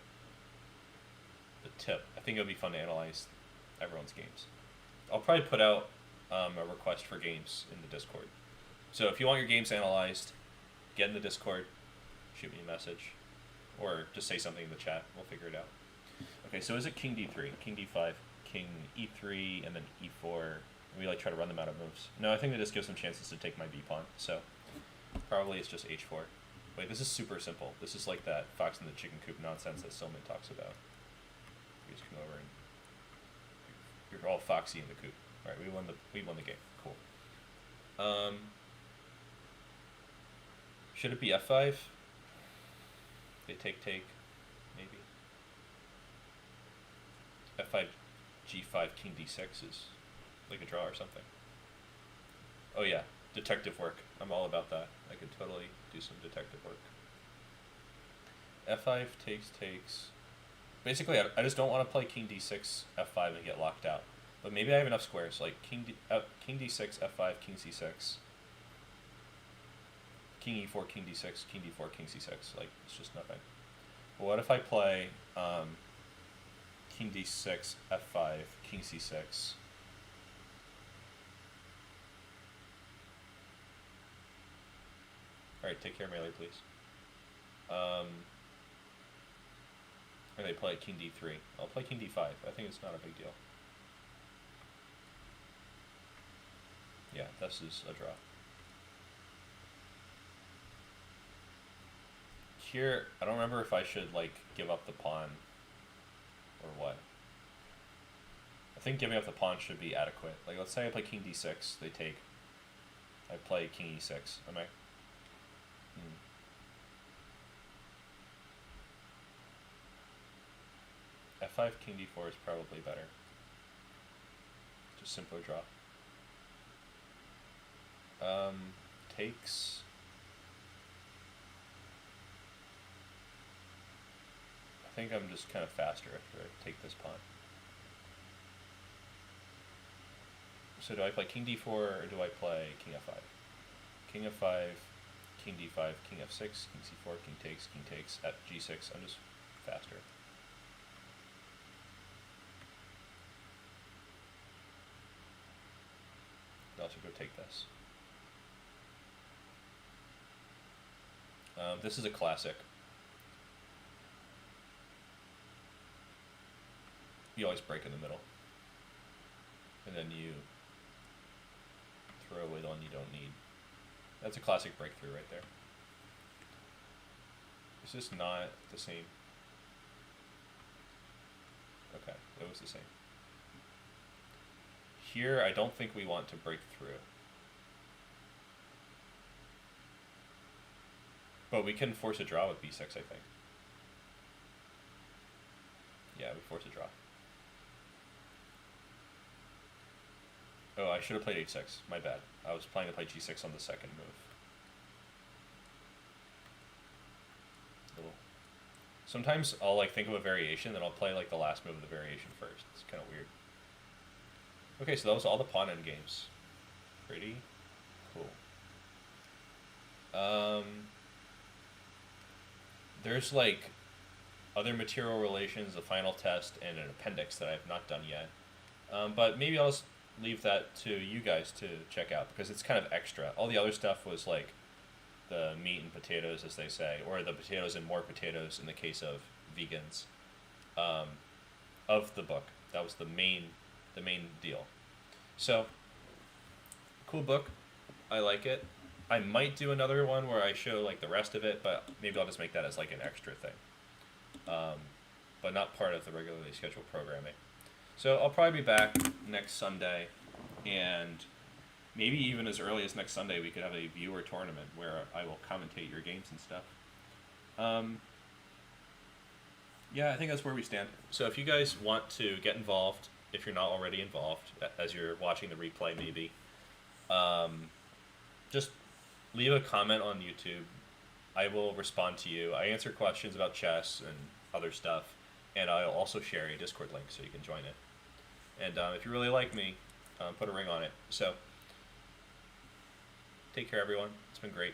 tip. I think it would be fun to analyze everyone's games. I'll probably put out a request for games in the Discord. So if you want your games analyzed, get in the Discord, shoot me a message, or just say something in the chat. We'll figure it out. Okay, so is it king d3, king d5, king e3, and then e4? And we like try to run them out of moves. No, I think that just gives them chances to take my b pawn. So probably it's just h4. Wait, this is super simple. This is like that fox in the chicken coop nonsense that Silman talks about. You just come over and you're all foxy in the coop. All right, we won the game. Cool. Should it be f5? They take, maybe. f5, g5, king d6 is like a draw or something. Oh yeah, detective work. I'm all about that. I could totally do some detective work. f5 takes. Basically, I just don't want to play king d6, f5 and get locked out. But maybe I have enough squares, like king d6, f5, king c6. King e4, king d6, king d4, king c6. Like, it's just nothing. But what if I play king d6, f5, king c6? Alright, take care, melee, please. Or they play king d3. I'll play king d5. I think it's not a big deal. Yeah, this is a draw. Here, I don't remember if I should, like, give up the pawn or what. I think giving up the pawn should be adequate. Like, let's say I play king d6, they take. I play king e6. Am I? f5, king d4 is probably better. Just simpler draw. Takes. I think I'm just kind of faster after I take this pawn. So do I play king d4 or do I play king f5? King f5, king d5, king f6, king c4, king takes, at g6. I'm just faster. I'll also go take this. This is a classic. You always break in the middle. And then you throw away the one you don't need. That's a classic breakthrough right there. Is this not the same? Okay, it was the same. Here, I don't think we want to break through. But we can force a draw with b6, I think. Yeah, we force a draw. Oh, I should have played h6. My bad. I was planning to play g6 on the second move. Sometimes I'll like think of a variation, then I'll play like the last move of the variation first. It's kind of weird. Okay, so that was all the pawn endgames. Pretty cool. There's like other material relations, a final test, and an appendix that I've not done yet. But maybe I'll just leave that to you guys to check out because it's kind of extra. All the other stuff was like the meat and potatoes, as they say, or the potatoes and more potatoes in the case of vegans, of the book. That was the main deal. So, cool book. I like it. I might do another one where I show like the rest of it, but maybe I'll just make that as like an extra thing, but not part of the regularly scheduled programming. So I'll probably be back next Sunday, and maybe even as early as next Sunday we could have a viewer tournament where I will commentate your games and stuff. Yeah, I think that's where we stand. So if you guys want to get involved, if you're not already involved, as you're watching the replay maybe, just leave a comment on YouTube. I will respond to you. I answer questions about chess and other stuff, and I'll also share a Discord link so you can join it. And if you really like me, put a ring on it. So, take care, everyone. It's been great.